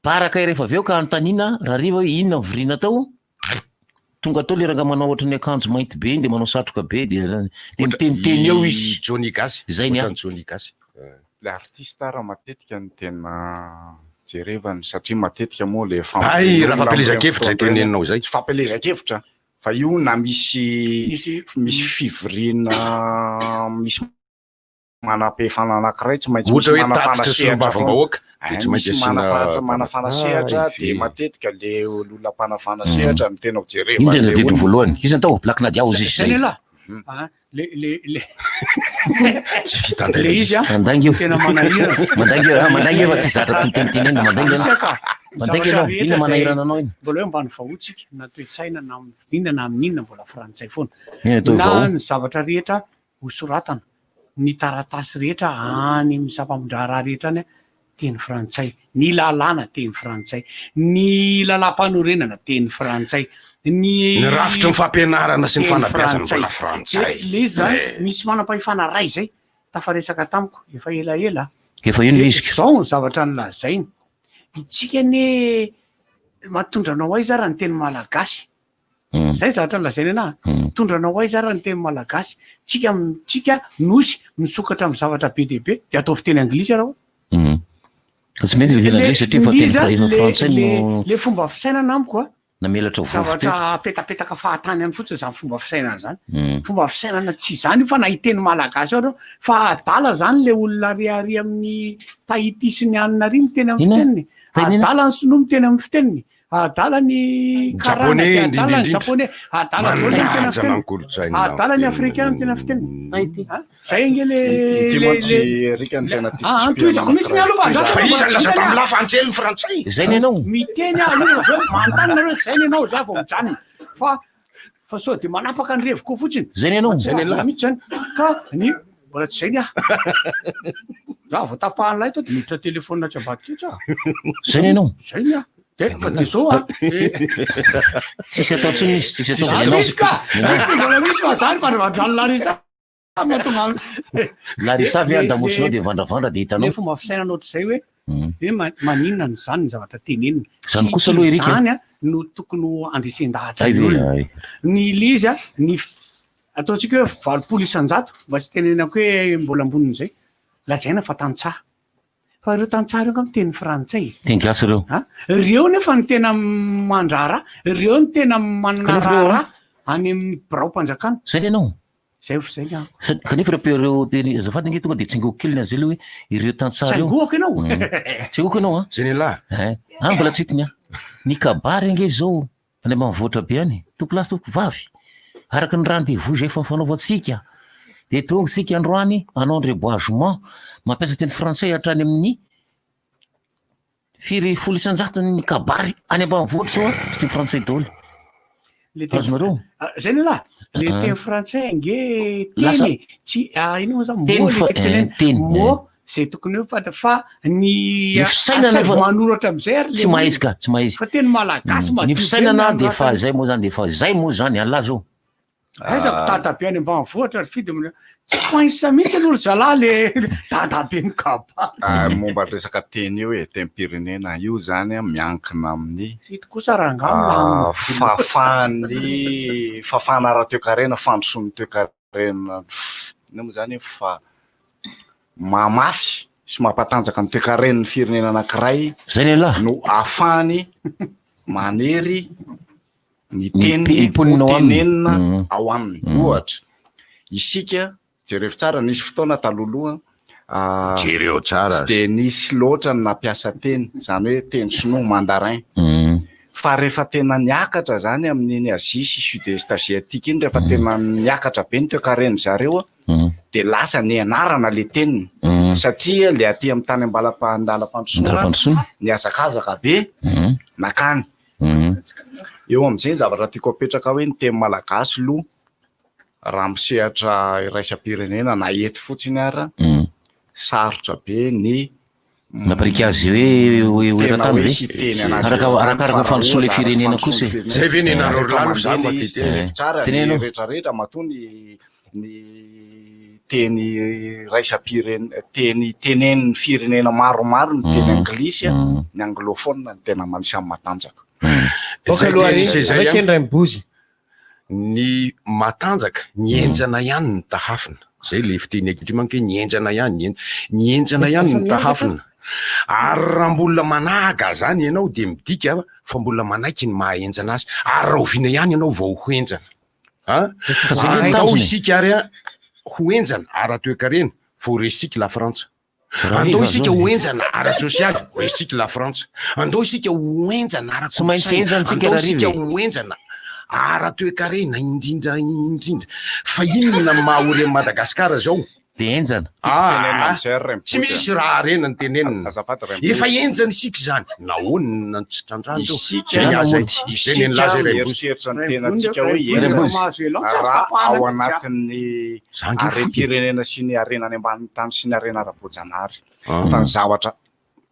baraka rehefa aveo ka antanina raha riva hoe inona mivirina tao tonga tao le ranga manao ohatry ny akanjo mainty be iny de manao satroka be de miteniteny eo izy Johnny Gasy zay ny Johnny Gasy le artiste raha matetika ny tena jerevany satria matetika moa le raha fampelezan-kevitra teneninao zay tsy fampelezan-kevitra fa io na misy fivirina misy manam-pehefana anankiray tsy maintsy ohatra hoe tatitra sy lombavam-bahoaka de tsy maintsy manafana sehatra de matetika le olona-panafana sehatra no tena jereva iny zay nadidiny voalohany izy ny tao Black Nadia izy zay le izy mandangy io tena manahirana mandangy efa tsy zatra titenitenena mandangy anao inona manahirana anao iny mbola hoe mba ny vahotsika na toe-tsaina na amin'ny fidinana na amin'inona mbola frantsay foana na ny zavatra rehetra hosoratana ny taratasy rehetra any amin'ny zava-mondraraha rehetra any teny frantsay ny lalàna teny frantsay ny lalam-panorenana teny frantsay ny rafitry ny fampianarana sy ny fanabeazana mbola frantsay le zany misy manam-pahefana ray zay tafaresaka tamiko efa elaela efa io le izy zao ny zavatra ny lazainy itsika ne matondranao aiza raha ny teny malagasy zay zavatra ny lazainy anahy tondranao aiza raha ny teny malagasy tsika nosy misokatra amin'ny zavatra be dehibe de atao fiteny anglisy raha tsy mety le teny anglisy satria fa teny frantsay no le fomba fisainana amiko namelatra zavatra petapetaka fahatany any fotsiny zany fomba fisainana zany fomba fisainana tsy zany fa nahiteny malagasy ao fa adala zany le olona ariary amin'ny Tahiti sy ny anina rimy teny amin'ny fiteniny adala ny sinoa miteny amin'ny fiteniny adala ny karana adala ny japonais adala adala ny africain miteny amin'ny fiteniny zay nge antoizako misy ny alovafanjely frantsay zay ny anao miteny mantanina zay ny anao zay vao mijanona fa sao de manapaka ny revo koa fotsiny zay ny anao mihitsy zany ka mbola tsy zay ny ah za vao tapahan'lay to de miditra telefônina tsy ambadika etsy zay ny anao zay ny ah de fa de zao ah tsisy atao tsiny izy tsisy misy ka misy fazany fa vandrano larisa mahatonga larisa avy andamosonao de vandravandra de hitanao le fomba fisainana ohatr'izay hoe maninona ny zany ny zavatra tenenina zany kosa aloha erika zany a no tokony andresen-dahatra ny olona ny lizy a ny ataontsika hoe 80 mba tsy tenenako hoe mbola ambonin'izay lazaina fa tantsaha fa ireo tantsaha reo ka miteny frantsay teny gasy reo reo nefa ny tena mandrara reo ny tena manana rara any amin'ny birao-mpanjakana zay ny anao zay ny ako kanefa reo teny azafady nge tonga de tsingoako kely ny azay le hoe ireo tantsaha reo tsingoako ianao tsingoako ianao a zay ny lahy mbola tsy hitiny a ny kabary nge zao any mamavoatra be any tokolasy toko vavy araka ny rendez-vous zay efa mifanaovantsika de tonga sika androany anao ny reboisement mampiasa teny frantsay hatrany amin'ny 100 ny kabary any ambanivoatra zao a teny frantsay daholo azonareo zay ny lahy le teny frantsay nge teny tsy ino zany teny zay tokony hoe fatra fa ny manoratra amizay tsy maizy ka tsy maizy fa teny malagasy ny fisainana de fa zay moa zany de fa zay moa zany an'lahy zao aizako dadabe any ambanivoatra fidy tsy mainsa mihitsy aloha zalahy le dadabe ny kaba momba resaka teny io e tem-pirenena io zany a miankina amin'ny fity kosa raha ngamba fafana ara-toekarena fandrosoan'ny toekarena ino moa zany fa mamafy sy mampatanjaka ny toekaren'ny firenena anankiray zay lehilahy no afahany manery ny teny tenenina ao aminy ohatra isika jereo tsara nisy fotoana taloloha jereo tsara tsy de nisy loatra ny nampiasa teny zany hoe teny sinoa mandarin fa rehefa tena niakatra zany amin'iny Azia sy sud-est asiatique iny rehefa tena niakatra be ny toekareny zareo de lasa ny anarana le teniny satria le aty amin'ny tany ambalam-pandala-pandrosoana niazakazaka be nakany eo am'izay zavatra tiako apetraka hoe ny teny malagasy lo raha misehatra iraisam-pirenena na eto fotsiny ara sarotra be ny naparika azy hoe oeratany ve arakaraka fandrosoa le firenena kosa zay ve nenarolano tsara rehetrarehetra mato ny teny raisam-pirenena teny tenen'ny firenena maromaro ny teny anglisy ny anglophone ny tena manisy amin'ny matanjaka ny matanjaka ny enjana ihany ny tahafina zay le fiteny akitry manko hoe ny enjana ihany ny enjana ihany ny tahafina ary raha mbola managa zany ianao de midika fa mbola manaiky ny mahaenjana azy ary raha oviana ihany ianao vao ho enjana atao isika ary ho enjana ara-toekarena vao resika la frantsa andao isika ho enjana ara-tsosialy resika la frantsa andao isika ho enjana ara-andao isika ho enjana ara-toekarena indrindra fa inona mahaory amin'ny Madagasikara zao de enjana tsy misy raha rena ny tenenina efa enjana isika zany nahoana tsy trandrano eritseritra ny tenatsika hoe ao anatin'ny are-pirenena sy ny arenany amban'ny tany sy ny arena ara-boajanahary fa ny zavatra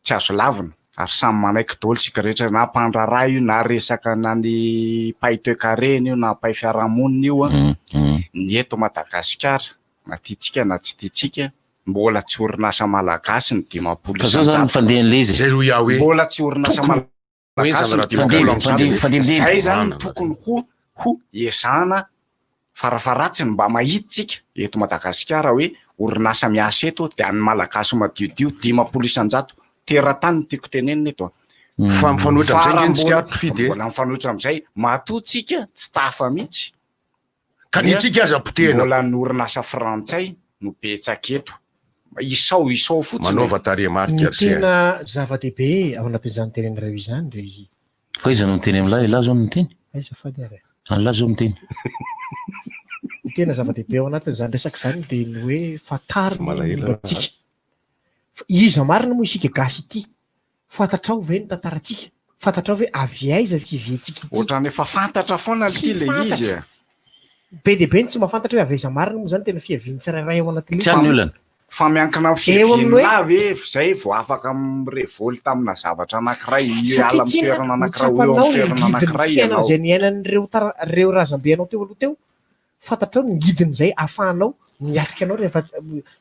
tsy azo lavina ary samy manaiky daholo sika rehetra na mpandraraha io na resaka na ny pay toekarena io na pay fiarahamonina io a ny eto Madagasikara na tiatsika na tsy tiatsika mbola tsy orinasa malagasy ny 50 mbola tsy orinasa malagasy zay zany tokony ho ezana farafaratsiny mba mahitsika eto Madagasikara hoe orinasa miasa eto de any malagasy madiodio 50 teratany tiako tenenina eto fa mifanohitra am'izay mbola mifanohitra am'izay matotsika tsy tafa mihitsy ka nitsika aza potena mbola ny orinasa frantsay no betsaka eto isao fotsiny manaova tarehimarika tena zava-dehibe ao anatin'izany tenenireo izany de fa iza no miteny am'lahy lahy zao no miteny azafady ary anylahy zao miteny tena zava-dehibe ao anatin'izany resaka zany de ny hoe fatarinatsika iza marina moa isika gasy ity fantatrao ve ny tantaratsika fantatrao ve avy aiza kiventsika ohatrany efa fantatra foana ty le izy be dia be ny tsy mahafantatra hoe aveza marina moa zany tena fiaviany tsirairay ao anaty tsy any olana fa miankina fiaviana ve zay vao afaka mirevoly tamina zavatra anankiray ala mitoerana anankiray eo amitoerana anankiray ianao zay niainan'ireo razambe anao teo aloha teo fantatrao ny ngidiny zay ahafahanao miatrika anao rehefa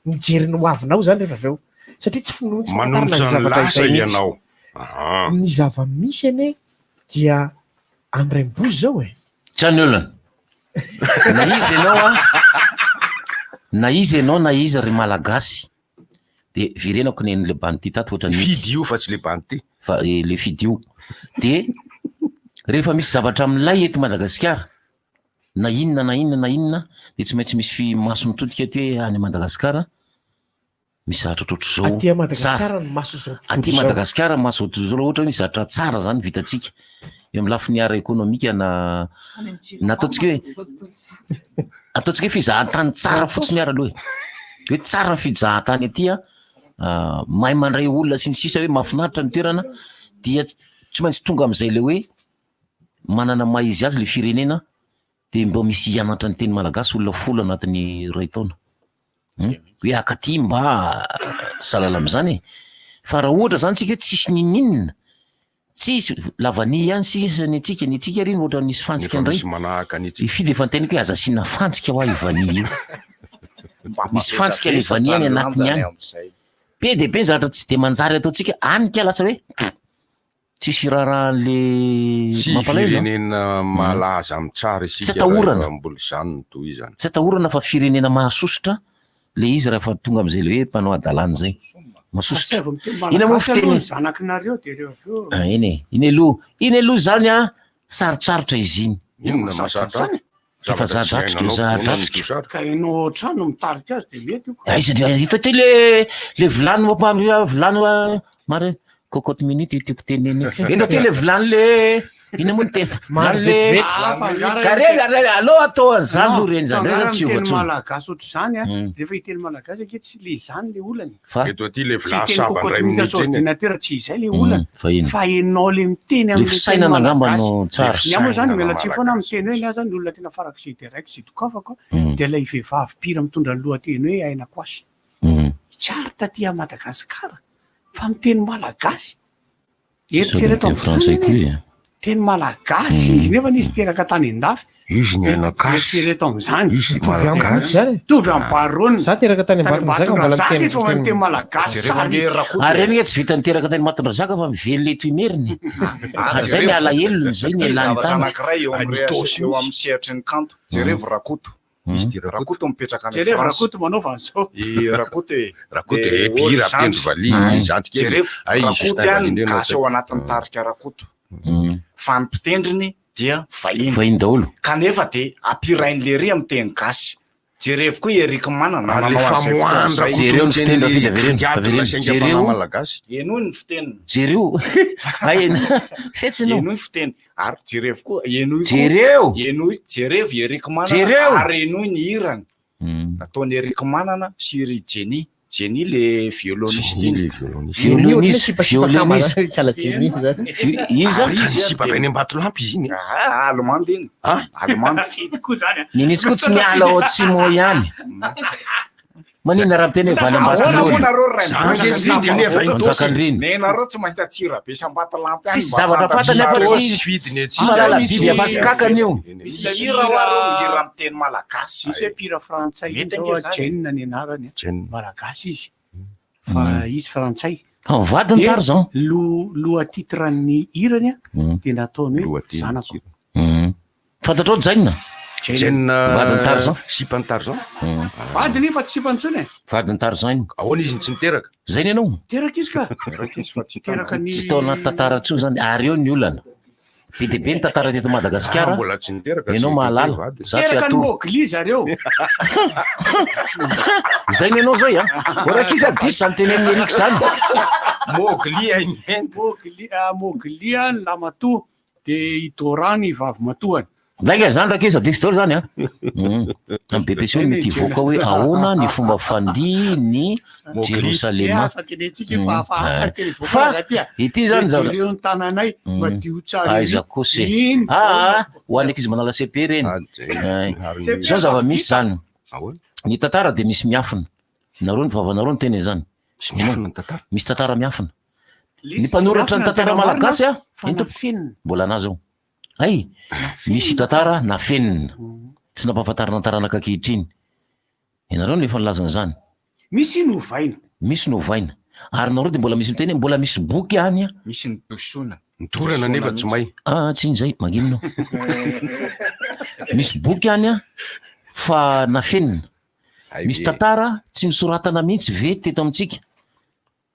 mijery ny hoavinao zany rehefa avy eo satria tsy finotsy manombotra ianao ny zava-misy ane dia andraim-bozy zao e tsy any olana na izy ianao na izy ry malagasy de virenako nen'le banty tato ohatra fidio fa tsy le banty fa le fidio de rehefa misy zavatra amilay eto Madagasikara na inona de tsy maintsy misy maso mitodika ty hoe any Madagasikara misy zavatra otrotro zao aty Madagasikara ny maso zao aty Madagasikara maso otrotro zao ohatra hoe misy zavatra tsara zany vitatsika eo amin'ny lafiny ara ekonomika na ataontsika hoe fizahan-tany tsara fotsiny ara aloha hoe tsara ny fizahan-tany aty mahay mandray olona sy ny sisa hoe mahafinaritra ny toerana dia tsy maintsy tonga am'izay le hoe manana maizy azy le firenena de mba misy hianatra ny teny malagasy olona folo anatin'ny ray taona hoe akaty mba salala am'zany fa raha ohatra zany tsika hoe tsisy nininina tsisy lavany ihany sisa ny atsika riny ohatra nisy fantsika ndray ifidy efa nyteniko hoe aza sina fantsika ho ivany io misy fantsika le vany any anatiny any be de be zavatra tsy de manjary ataotsika anika lasa hoe tsisy raharan'le firenena malaza amy tsara isika mbola zany no toy zany tsy atahorana fa firenena mahasosotra le izy rehefa tonga am'izay le hoe mpanao adalany zay masosotra ina moa fiteny zanakinareo de reo aveo iny aloha zany sarotsarotra izy iny inona masarotra efa zadratrika ka enao trano mitarika azy de mety ito ty le vilany vilany mare cocotte minute itiako teneny eno ty le vilany le ina moa ny tena aloha atao an'zany lo reny zany reny tsy teny malagasy ohatry zany rehefa hiteny malagasy ake tsy le zany le olany eto aty le vilasabandray ordinateur tsy izay le olany fa enao le miteny le fisainana angamba no tsara ny amo zany mela tsy foana miteny hoe zany olona tena farak'izay direct sy dokafako de lay vehivavy pira mitondra ny lohateny hoe aina koasy tsara taty Madagasikara fa miteny malagasy eritrereto am'zany teny malagasy izy nefa nisy teraka tany an-dafy izy ny anakasy eritrereto am'zany izy malagasy tovy am'barony za teraka tany Ambatondrazaka fa miteny malagasy ary reny tsy vita niteraka tany Ambatondrazaka fa mively eto imeriny zay miala elona zay ny elany tany anankiray eo amin'ny sehatry ny kanto jerevo rakoto izy ty rakoto mipetraka any France rakoto manaova an'zao rakoto epira tendro vali jerevo rakoto any gasy ao anatin'ny tarika rakoto fa ny mpitendriny dia vahiny daholo kanefa de ampirain'le ry amin'ny teny gasy jerevo koa Eric Manana jereo ny fitendra jereo malagasy eno ny fiteniny jereo fetsinao eno ny fiteny ary jerevo koa jerevo Eric Manana ary eno ny hirany nataony Eric Manana sy ry Jenny le violoniste sipa avy any Ambatolampy izy iny allemande iny fity koa zany ninitsy koa tsy miala ao Tsimo ihany manina raha miteny valy Ambatolampy nenareo tsy maintsy atsira be sy Ambatolampy sisy zavatra fantany afa tsy malala biby afa-tsy kakany io hira miteny malagasy misy hoe pira frantsay zao Jenna ny anarany malagasy izy fa izy frantsay vadiny Tarzan lohatitran'ny hirany de nataony hoe zanako fantatrao Jenna vadiny Tarzan sipany Tarzan vadiny fa tsy sipantsony vadiny Tarzan iny ahoana izy tsy niteraka zay ny anao teraka izy ka teraka ny tsy tao anaty tantara tsio zany ary eo ny olana be de be ny tantara teto Madagasikara enao mahalala za tsy atoro mogli zareo zay ny anao zay oraka izy adisy zany teny amin'ny Eric zany mogli ny lamatoa de idorany vavy matoany Laika zany raka izy adisy zany a amy BBC mety hivoaka hoe ahoana ny fomba fandihy ny Jerosalema fa ity zany aizako se ho an'eky izy manala CP reny zao zava-misy zany ny tantara de misy miafina nareo ny vavanareo ny teny zany misy tantara miafina ny mpanoratra ny tantara malagasy a mbola anazy ao ay misy tantara na fenina tsy nampahafantarana taranaka ankehitriny ianareo nefa nilazana zany misy novaina ary nareo de mbola misy miteny mbola misy boky any a misy nitosona nitorana nefa tsy may tsy inzay maginonao misy boky any a fa na fenina misy tantara tsy nisoratana mihitsy ve teto amintsika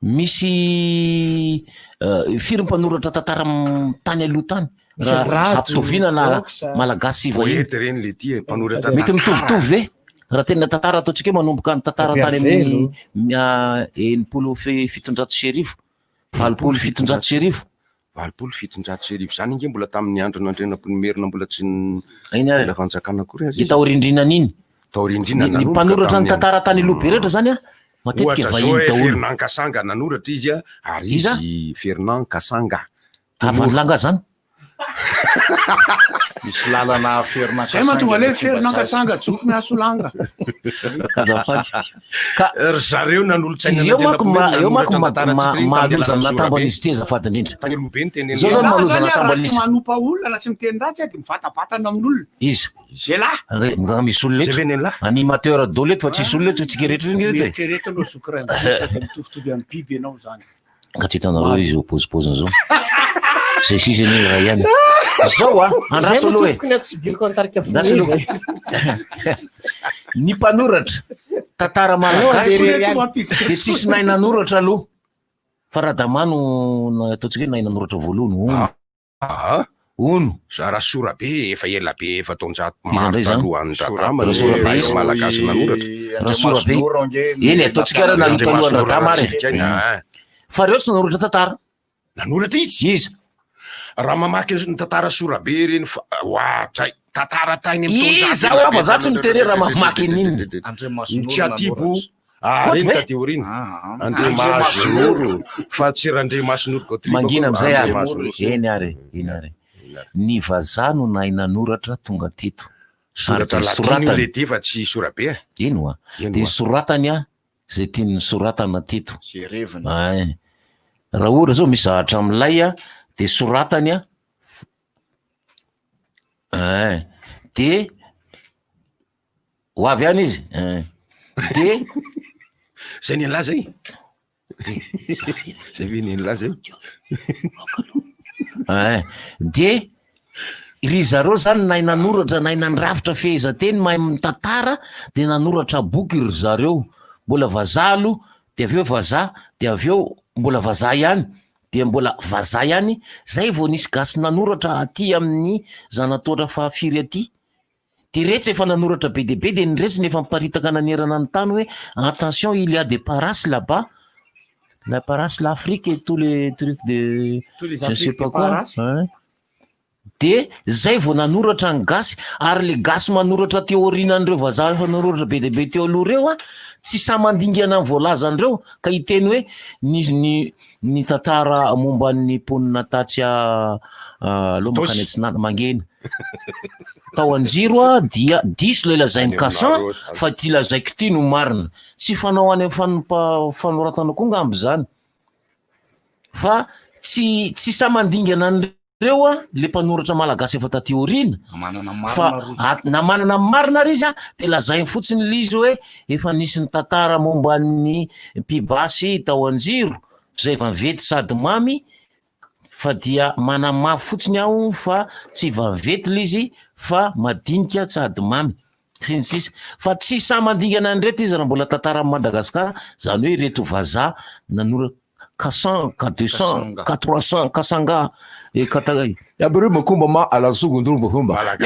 misy firy mpanoratra tantara tany aloha tany raha na malagasy vahiny mety mitovitovy ve raha tena tantara ataotsika hoe manomboka ny tantara tany amin'ny 770 770 zany inge mbola tamin'ny andro nandrenam-ponimerina mbola tsy ina fanjakana kory taorindrinana iny ny mpanoratra ny tantara tany aloha be rehetra zany a matetika vahiny daholo Fernand Kasanga nanoratra izy a ary izy Fernand Kasanga avanilanga zany misy lalana Fernand Kasanga. Zay mahatonga le Fernand Kasanga joky miaso langa. Ka zareo nanolotsaina eo mako mahaloza ny natamban'izy ty azafady indrindra. Zao zany mahaloza ny natamban'izy. Manompa olona na tsy miteny ratsy de mivatabatana amin'olona. Izy. Zelahy. Misy olona animateur dolo eto fa tsisy olona eto tsikeretra reny eto. Tsikeretra no sokran. Mitovitovy amin'ny biby ianao zany. Ka tsy hitanareo izy opozipoziny zao. Zay sisy ny raha ihany. Zao andraso aloha e. Ny mpanoratra tantara malagasy de tsisy nay nanoratra aloha. Fa Radamano ataotsika hoe nay nanoratra voalohany ono. Raha Sorabe efa ela be efa taonjato maro talohan'ny Radama malagasy nanoratra. Raha Sorabe eny ataotsika raha naloka alohan'ny Radama ary. Fa reo tsy nanoratra tantara. Nanoratra izy. Raha mamaky ny tantara Sorabe reny fa ohatray tantara tany am'taonjato. Iza za tsy mitery raha mamaky an'iny. Tsiatibo reny tateoriny. Andriamasinoro fa tsy Randriamasinoro Gottlieb. Mangina am'izay ary. Eny ary. Ny vazaha no nahay nanoratra tonga teto. Soratra latiny le ty fa tsy Sorabe. Ino de soratany a zay tiany soratana teto. Raha ohatra zao misy zahatra am'lay a de soratany a de ho avy any izy de zay ny an'la zay zay ve ny an'la zay de ry zareo zany nay nanoratra nay nandrafitra fehezanteny mahay mitantara de nanoratra boky ry zareo mbola vazalo de aveo vazaha de aveo mbola vazaha ihany de mbola vazaha ihany zay vao nisy gasy nanoratra aty amin'ny zanatoatra fahafiry aty de retsy efa nanoratra be de be de niretsy nefa miparitaka nanerana ny tany hoe attention il y a des paraces là-bas la parace l'Afrique et tous les trucs de je ne sais pas quoi de zay vao nanoratra ny gasy ary le gasy manoratra teorina an'ireo vazaha efa nanoratra be de be teo aloha reo a tsy samandingana ny voalaza an'ireo ka hiteny hoe ny tantara momba ny ponina tatsy lomakany antsinana mangena tao anjiro a dia diso le lazainy Cassan fa ty lazaiko ty no marina tsy fanao any fanoratana koa ngamby zany fa tsy samandingana an'ireo a le mpanoratra malagasy efa tateorina fa na manana marina ry izy a de lazainy fotsiny lizy hoe efa nisy ny tantara momba ny mpibasy tao anjiro zay vanvety sady mamy fa dia manamafy fotsiny aho fa tsy vanvety lizy fa madinika sady mamy sinsisy fa tsy samandingana an'reto izy raha mbola tantara Madagasikara zany hoe reto vazaha nanora Cassan, K200, K300, Kasanga et Katagai. Ya bere makumba ma ala sugundru mahumba.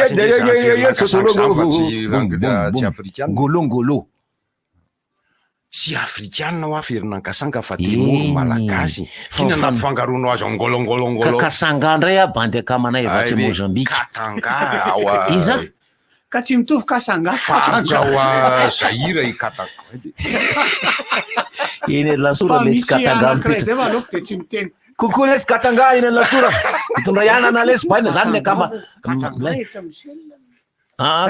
Ya golongolo. tsy afrikanina ho aferinana kasanga fa temoro malagasy kina nampifangaroanao azy angolongolongolo kasanga ndray a bandy akamanay evatsy Mozambique katanga ao iza ka tsy mitovy kasanga faritra ao Zaira i katanga eny lasora lesy katanga zay valoko de tsy miteny kokoa lesy katanga eny lasora mitondra ianana lesy baina zany ny akamba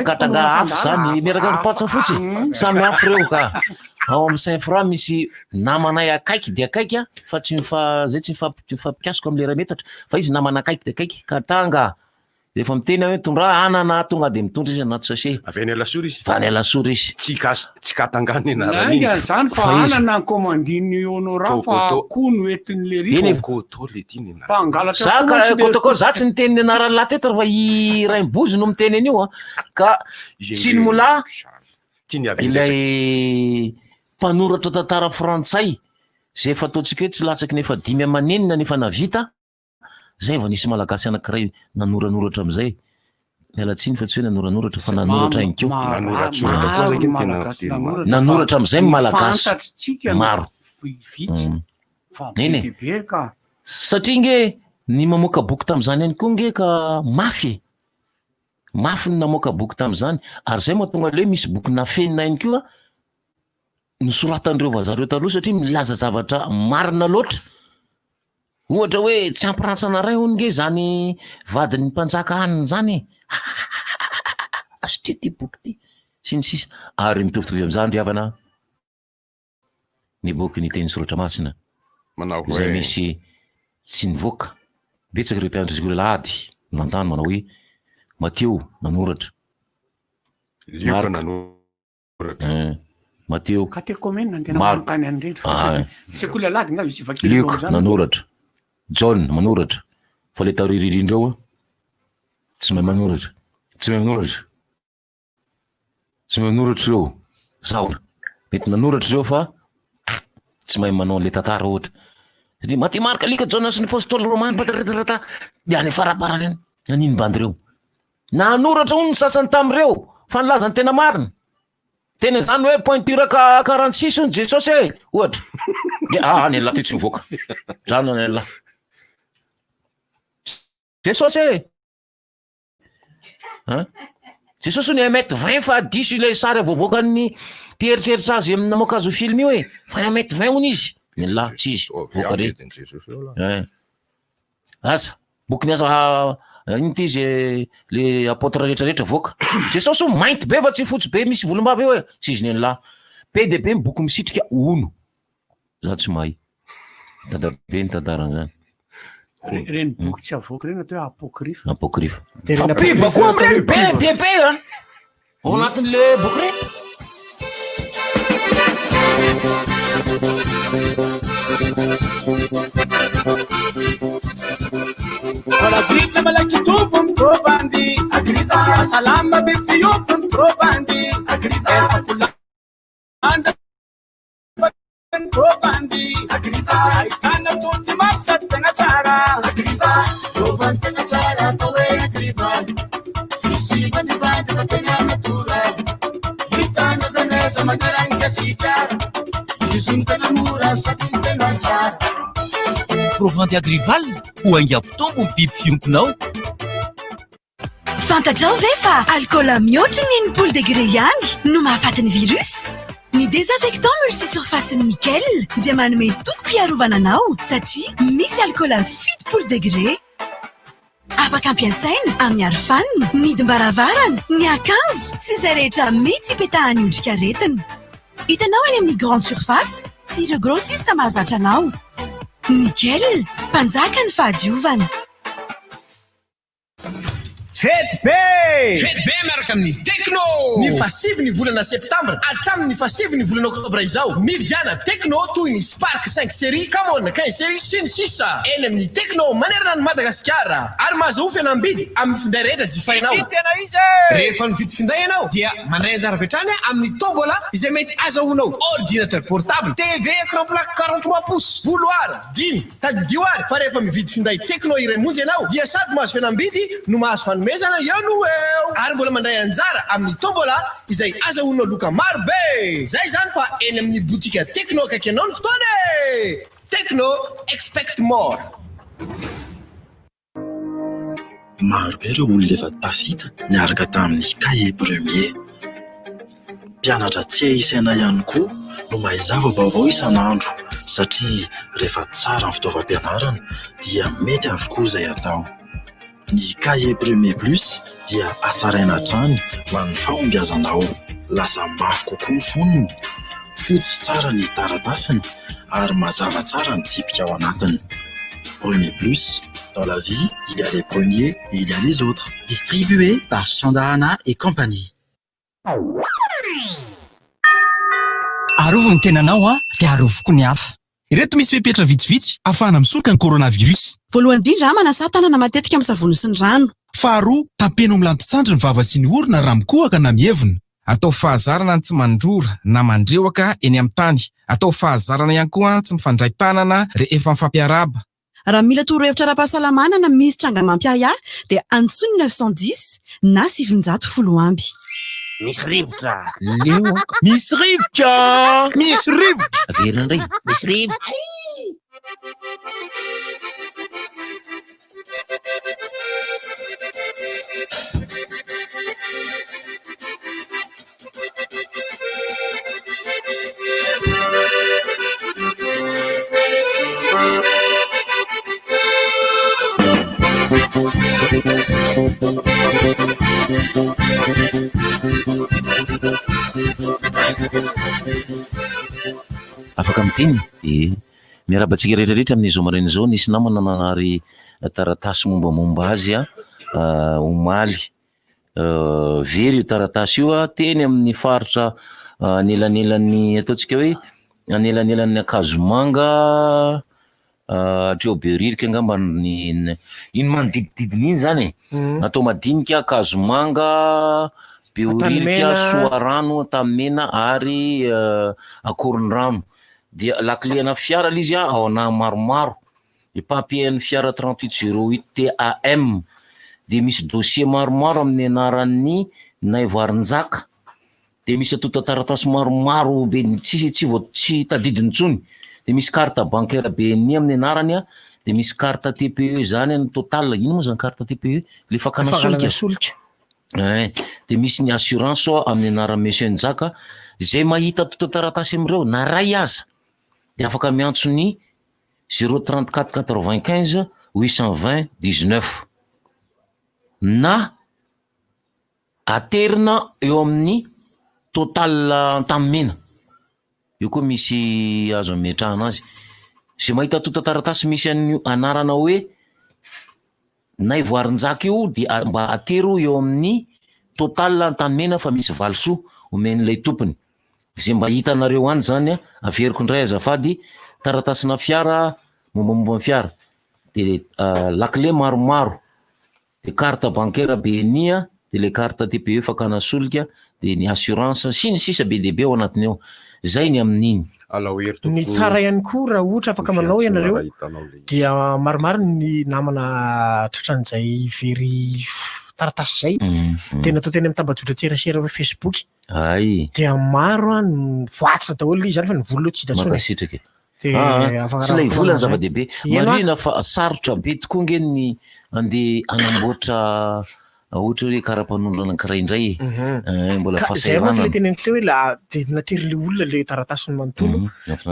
katanga afo zany miaraka amin'ny patsa fotsy samy afo reo ka ao amin'ny Saint-Franc misy namanay akaiky de akaiky a fa tsy zay tsy mifampikasoko amin'ny lera metatra fa izy namana akaiky de akaiky katanga rehefa miteny hoe tondra anana tonga de mitondra izy anaty sachet avy any Lasora izy fa any Lasora izy tsy katangany anarany zany fa anana commandiny honora fa kono etin'le rivo koto le tiny zaka kotoko za tsy niteny anarany laha teto fa i Raimbozy no miteny an'io ka tsy mola ilay mpanoratra tantara frantsay zay efa ataontsika hoe tsy latsaky nefa 5 amanenina nefa navita zay vao nisy malagasy anankiray nanoranoratra am'izay mialatsiny fa tsy hoe nanoranoratra fa nanoratra ihany keo nanoratra am'izay malagasy maro eny satria nge ny mamoaka boky tam'izany ihany koa nge ka mafy ny namoaka boky tam'izany ary zay mahatonga le misy boky nafenina ihany koa nosoratandreo vazareo taloha satria milaza zavatra marina loatra ohatra hoe tsy ampirantsana ray hono nge zany vadin'ny mpanjaka haniny zany asitria ty boky ty sy ny sisa ary mitovitovy am'izany ry havana ny boky ny teny soratra masina zay misy tsy nivoaka betsaka ireo mpianatra izy lady nandany manao hoe Mateo nanoratra Mateo katekomena ndena mankany andreny sekoly alady nga misy Luc nanoratra John manoratra fa le taririndreo tsy mahay manoratra reo Saola mety nanoratra reo fa tsy mahay manao le tantara ohatra satria Matteo Marc Luc John sy ny apôstôly Romainy batarata de any faraparany eny naniny bandreo nanoratra hono ny sasany tam'ireo fa nilazany tena marina tena zany hoe pointure ka 46 ny Jesosy ohatra de any la ty tsy mivoaka zany any la Jesosy Jesosy ny 1m20 fa 10 ilay sary voavoakany mpieritreritra azy amin'ny namoaka azo film io fa 1m20 hono izy ny la tsy izy voaka re asa boky niaza inty izy le apôtre rehetrarehetra voaka Jesosy mainty be fa tsy fotsy be misy volombava eo tsy izy ny la be de be boky misitrika ono za tsy mahay tadabe ny tantarany zany reny boky tsy avoaka reny atao apôkrifa fa biba koa amreny be de be ao anatin'le boky reny Agrita malaky tompony provandy agrita salama be fiopony provandy agrita efakolanda provandy agrita ahitana toty maro sady tena tsara agrita provandy tena tsara atao hoe agrita tsisy vandivandy fa tena natoraly hitana zaneza magnaragny gasitra izy ny tena mora sady tena tsara Provandy Agrival ho aingam-pitombo ny biby fionkonao. Fantatrao ve fa alcool mihoatra ny enimpolo degré ihany no mahafaty ny virus? Ny désinfectant multisurface nickel dia manome tokom-piarovana anao satria misy alcool fitopolo degré. Afaka ampiasaina amin'ny arofanina, ny hidim-baravarana, ny akanjo sy izay rehetra mety hipetahany hodrika aretina. Hitanao eny amin'ny grande surface sy ireo grossiste mahazatra anao. Nickel, mpanjaka ny fahadiovana. Fety be miaraka amin'ny Tecno. Ny fasivy ny volana septambra hatramin'ny ny fasivy ny volana oktobra izao. Mividiana Tecno toy ny Spark 5 série, Camon 15 série sy ny sisa. Eny amin'ny Tecno manerana ny Madagasikara. Ary mahazoa fihenam-bidy amin'ny finday rehetra jifainao. Rehefa mividy finday ianao dia mandray anjara vetrany amin'ny tombola izay mety azahoanao ordinateur portable, TV écran plaque 43 pouces, bouloir, dimy, tadidioary. Fa rehefa mividy finday Tecno iray monjy ianao dia sady mahazo fihenam-bidy no mahazo fanomezana ihany eo ary mbola mandray anjara amin'ny tombola izay azahoana loka maro be zay zany fa eny amin'ny botika Techno akaiky anao ny fotoana Techno expect more. Maro be ireo olona efa tafita niaraka tamin'ny cahier premier. Mpianatra tsy isaina ihany koa no mahay zava-baovao isan'andro satria rehefa tsara ny fitaovam-pianarana dia mety avokoa izay atao. Ny cahier premier plus dia asaraina hatrany ho an'ny fahombiazanao. Lasa mafy kokoa ny fonony, fotsy tsara ny taratasiny ary mazava tsara ny tsipika ao anatiny. Premier plus, dans la vie, il y a les premiers et il y a les autres. Distribué par Chandahana et compagnie. Arovo ny tenanao dia arovoko ny hafa. Ireto misy fepetra vitsivitsy ahafahana misoroka ny coronavirus. Voalohany indrindra manasa tanana matetika amin'ny savony sy ny rano. Faharoa, tapeno milanto-tsandry ny vava sy ny orona raha mikohaka na mievina. Atao fahazarana ny tsy mandrora na mandrewaka eny amin'ny tany. Atao fahazarana ihany koa tsy mifandray tanana rehefa mifampiaraba. Raha mila torohevitra ara-pahasalamana na misy tranga mampiaya dia antsony 910 na 710 amby. Misy rivotra. Leo misy rivotra. Misy rivotra. Averina indray. Misy rivotra. Afaka miteny miarabantsika rehetrarehetra amin'izao maraina izao nisy namana nanary taratasy mombamomba azy omaly very io taratasy io teny amin'ny faritra anelanelan'ny ataontsika hoe anelanelan'ny Akazomanga atreo Beririka angamba iny manodidididiny iny zany atao madinika Akazomanga Beoririka Soarano Tamena ary Akorondrano dia lakilena fiara lizy ao ana maromaro de papier-ny fiara 3808 TAM de misy dossier maromaro amin'ny anaran'ny Naivoarinjaka de misy atota taratasy maromaro be tsy tadidiny tsony de misy carte bancaire BNI amin'ny anarany de misy carte TPE zany ny total ino moa zany carte TPE le fakana solika de misy ny assurance amin'ny anaran'ny Monsieur Njaka zay mahita atota taratasy amreo na ray aza de afaka miantso ny 034 95 820 19 na aterina eo amin'ny total Antamina io koa misy azo ametrahana azy zay mahita atota taratasy misy anarana hoe Naivoarinjaka io dia mba atero eo amin'ny total Antamina fa misy valisoa omen'ilay tompony zay mba hitanareo any zany averiko indray azafady taratasina fiara mombamomba fiara de lakile maromaro de carte bancaire BNI de le carte TPE fakana solika de ny assurance sy ny sisa be dehibe ao anatiny ao zay ny amin'iny ny tsara ihany koa raha ohatra afaka manao ianareo dia maromaro ny namana tratran'izay very taratasy zay tena atao teny amin'ny tambazotra tserasera hoe Facebook dia maro ny voatitra daholo izy zany fa ny vola tsy makasitraka tsy lay volany zava-dehibe marina fa sarotra be tokoa nge ny andeha anamboatra ohatra hoe karapanondro anankiray indray mbola zay moa le teneniko teo hoe de natery le olona le taratasiny manontolo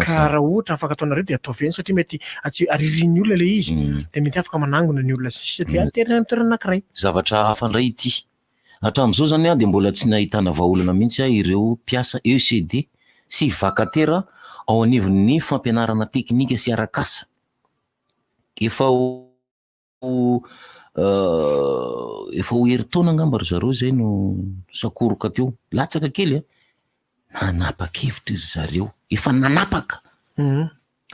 ka raha ohatra afaka ataonareo de atao veny satria mety aririn'ny olona le izy de mety afaka manangona ny olona sisa de aterina amin'ny toerana anankiray zavatra hafa indray ity hatramin'izao zany de mbola tsy nahitana vahaolana mihitsy ireo mpiasa ECD sy vakatera ao anivon'ny fampianarana teknika sy arakasa efa ho herintaona angamba ry zareo zay no sakoroka teo latsaka kely nanapa-kevitra izy zareo efa nanapaka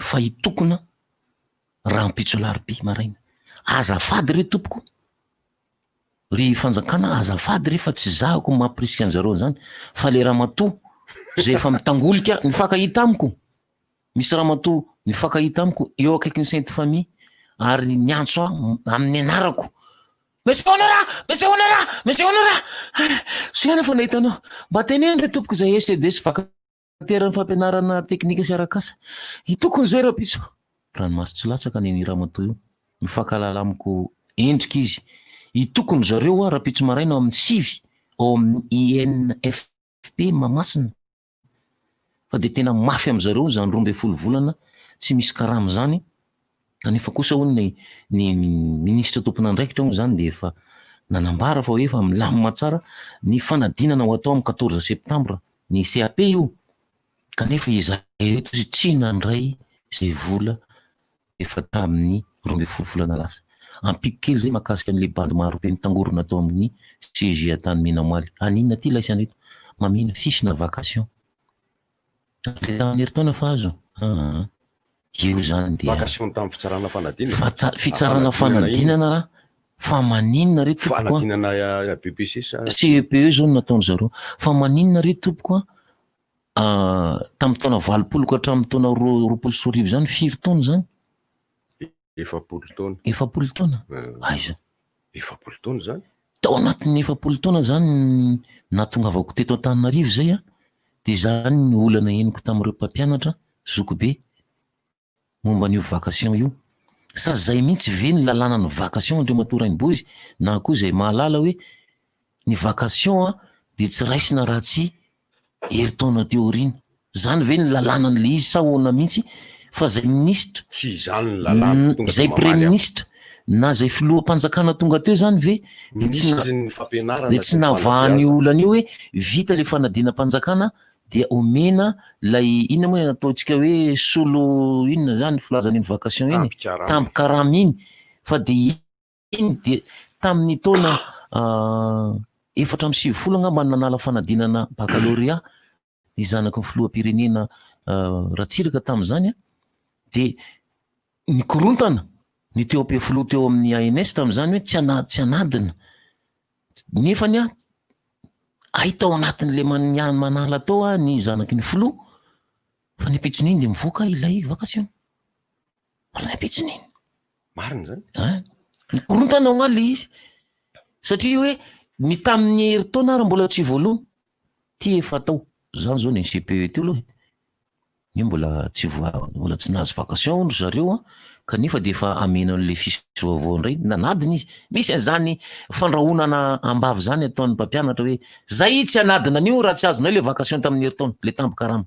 fa hitokona raha mpitso laroby maraina azafady re tompoko ry fanjakana azafady re fa tsy zahako mampirisika an'zareo zany fa le ramatoa zay efa mitangolika ny fakahita amiko misy ramatoa ny fakahita amiko eo akaiky ny Sainte Famille ary niantso amin'ny anarako Monsieur honneur siana fa nahitanao mba teneny re tompoko zay SED sy vakaterany fampianarana teknika sy arakasa itokony zay rapitso ranomaso tsy latsaka ny ramatoa io mifankalala amiko endrika izy itokony zareo a rapitso maraina ao amin'ny sivy ao amin'ny INFP Mamasina fa de tena mafy am'zareo zany 12 volana tsy misy karama zany kanefa kosa hoy ny ministra tompon'andraikitra moa zany de efa nanambara fa hoe efa milamina tsara ny fanadinana ho atao amin'ny 14 septambra ny CAP io kanefa izay eto izy tsy nandray zay vola efa tamin'ny 12 volana lasa ampiko kely zay makasika an'le bandy maro be mitangorona atao amin'ny CG tany Menamoaly aninona ty laisany eto mamina fisina vacation le tamin'ny herintaona fa azo io zany dia vacation tamin'ny fitsarana fanadinana fitsarana fanadinana raha fa maninona re tompoko fanadinana BBC sa CEPE zao nataony zareo fa maninona re tompoko tamin'ny taona 20 ka hatramin'ny taona 24 zany 5 taona zany 70 taona 70 taona aiza 70 taona zany tao anatin'ny 70 taona zany natongavako teto Antananarivo zay de zany ny olana eniko tamin'ireo mpampianatra zokobe momba n'io vacation io sa zay mihitsy ve ny lalàna ny vacation andreo Matoraimbozy na koa zay mahalala hoe ny vacation de tsy raisina raha tsy heritaona teorina zany ve ny lalàna n'le izy sa hoana mihitsy fa zay ministra tsy zany ny lalàna tonga zay préministre na zay filoham-panjakana tonga teo zany ve de tsy navahany olana io hoe vita le fanadinam-panjakana dia omena lay inona moa ataontsika hoe solo inona zany filazan'iny vacation iny tamby karama iny fa de iny de tamin'ny taona 4 angamba nanala fanadinana baccalauréat ny zanaky ny filoham-pirenena Ratsiraka tamin'izany de nikorontana ny teo ampe filoha teo amin'ny ANS tamin'izany hoe tsy anadina nefany ay tao anatin'le manala tao ny zanaky ny filoha fa ny apitsin'iny de mivoaka ilay vacation ny apitsin'iny marina zany nikorontana ngale izy satria hoe ny tamin'ny heritaona ary mbola tsy voaloha ty efa tao zany zao ny CPE ty aloha io mbola tsy nahazo vacation ro zareo kanefa de efa amena an'le fisy vaovao ndray nanadina izy misy an'izany fandrahonana ambavy zany ataon'ny mpampianatra hoe zay tsy anadina an'io raha tsy azonay le vacation tamin'ny heritaona le tambo karama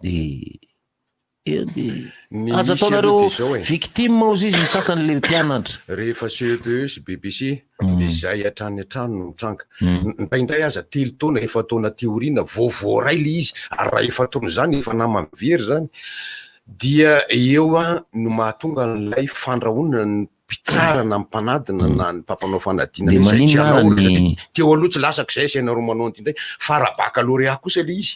de aza ataonareo victime ozy izy ny sasan'le mpianatra rehefa CEPE sy BBC de zay atrany mitranga indraindray aza telo taona efa taona teorina vaovao ray le izy ary raha efa taona zany efa namamivery zany dia eo no mahatonga n'lay fandrahonana ny mpitsarana mpanadina na ny mpampanao fanadinana zay tsy anaolo teo aloha tsy lasaka zay sainareo manao ty ndray fa raha baccalauréat kosa le izy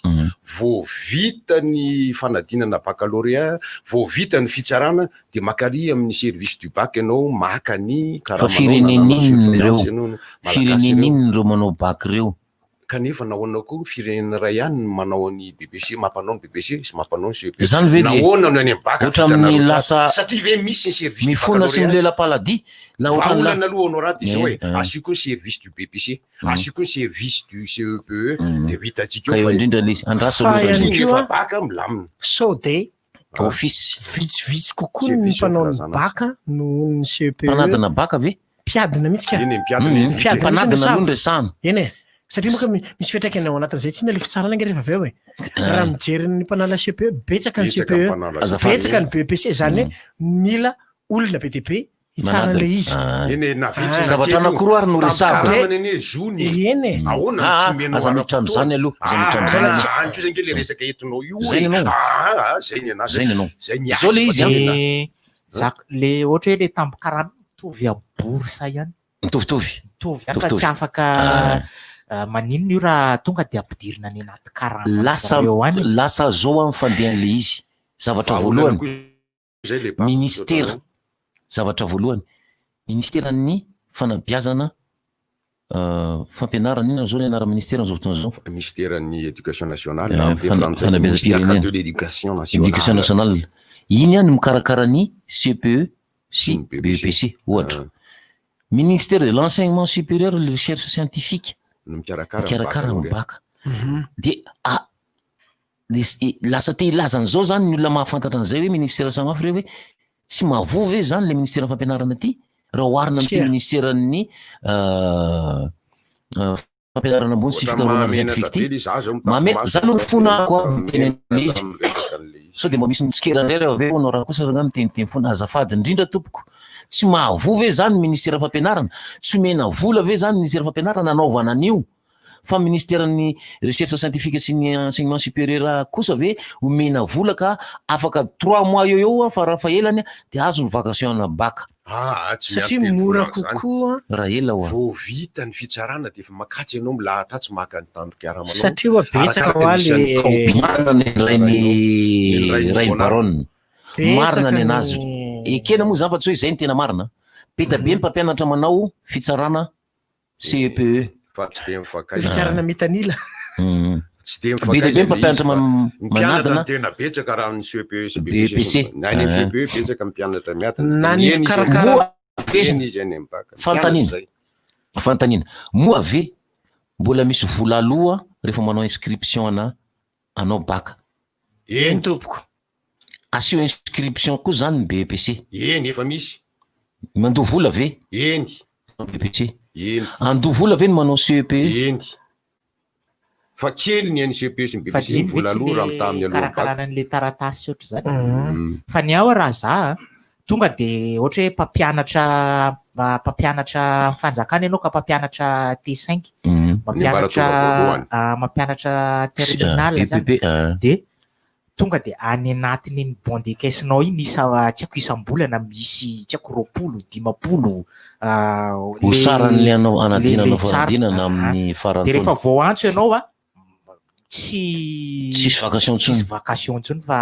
vao vita ny fanadinana baccalauréat vao vita ny fitsarana de makary amin'ny service du bac ianao maka ny fa fireneniny reo manao bac reo kanefa nahoana koa firenena ray ihany manao ny BBC mampanao ny BBC sy mampanao ny CEP zany ve nahoana no any amin'ny bac ohatran'ny lasa satria ve misy ny service mifona sy ny lela paladi la ohatran'ny aloha honorable de zao hoe asiko ny service du BBC asiko ny service du CEPE de hitantsika eo indrindra le andrasa efa bac milamina sode office vitsivitsy kokoa ny mpanao ny bac no ny CEPE mpanadina bac ve mpiadina mihitsy ka mpanadina aloha resahana eny satria moka misy fiatraikany ao anatin'izay tsy na le fitsarana anga rehefa avy eo raha mijery ny mpanala CPE betsaka ny CPE betsaka ny BEPC zany hoe mila olona BTP hitsarana le izy zavatra anakoroa ary no resahako eny aza miditra am'izany aloha aza miditra am'izany zao le izy le ohatra hoe le tambo karama mitovy aborsa ihany mitovitovy tsy afaka maninona io raha tonga de ampidirina ny anaty karama lasa zao amin'ny fandehan'le izy zavatra voalohany ministera zavatra voalohany ministeran'ny fanabeazana fampianarana ina zao ny anara ministera zao fotoana zao ministeran'ny éducation nationale de l'éducation nationale iny any mikarakara ny CPE sy BEPC ohatra ministère de l'enseignement supérieur le recherche scientifique mikarakara mibaka de lasa te ilazany zao zany ny olona mahafantatra an'izay hoe ministère samafa reo hoe tsy mavo ve zany le ministère fampianarana ty raha oharina amty ministèren'ny fampianarana ambony sy fikaroana scientifique ty mame za aloha fonako tenenle izy sao de mba misy nitsikeranray reo ave anao raha kosa ragna miteniteny fona azafady indrindra tompoko tsy mahavo ve zany ministère fampianarana tsy omena vola ve zany ministère fampianarana anaovana an'io fa ministèren'ny recherche scientifique sy ny enseignement supérieur kosa ve omena vola ka afaka 3 mois eo fa raha fa elany de azo ny vacation na baka satria mora kokoa raha ela vao vita ny fitsarana de efa makatsy ianao milahatra tsy maka ny tandrokaramanao satria betsaka rainy baronne marina ny anazy ekena moa zany fa tsy hoe zay ny tena marina peta be ny mpampianatra manao fitsarana CEPE fa tsy de mifakay fitsarana metanila tsy de mifakay be mpampianatra manadina tena betsaka raha ny CEPE sy BPC na ny CEPE betsaka mpianatra miadana na ny fikarakara izy any ambaka fantanina moa ave mbola misy vola aloha rehefa manao inscription anao baka eny tompoko asio inscription koa zany ny BPC eny efa misy mandoa vola ve eny BPC andoa vola ve ny manao CEPE eny fa kely ny any CEPE sy BPC vola aloha raha mitamin'ny aloha karakarana an'le taratasy ohatry zany fa ny ao raha za tonga de ohatra hoe mpampianatra fanjakana ianao ka mpampianatra T5 mampianatra terminal zany de tonga de any anatiny bon de caisse-nao iny isa tsy haiko isam-bolana misy tsy haiko 20-50 osaran'le anao anadinana faradinana amin'ny farany de rehefa vao antso ianao tsisy vacation ntsony fa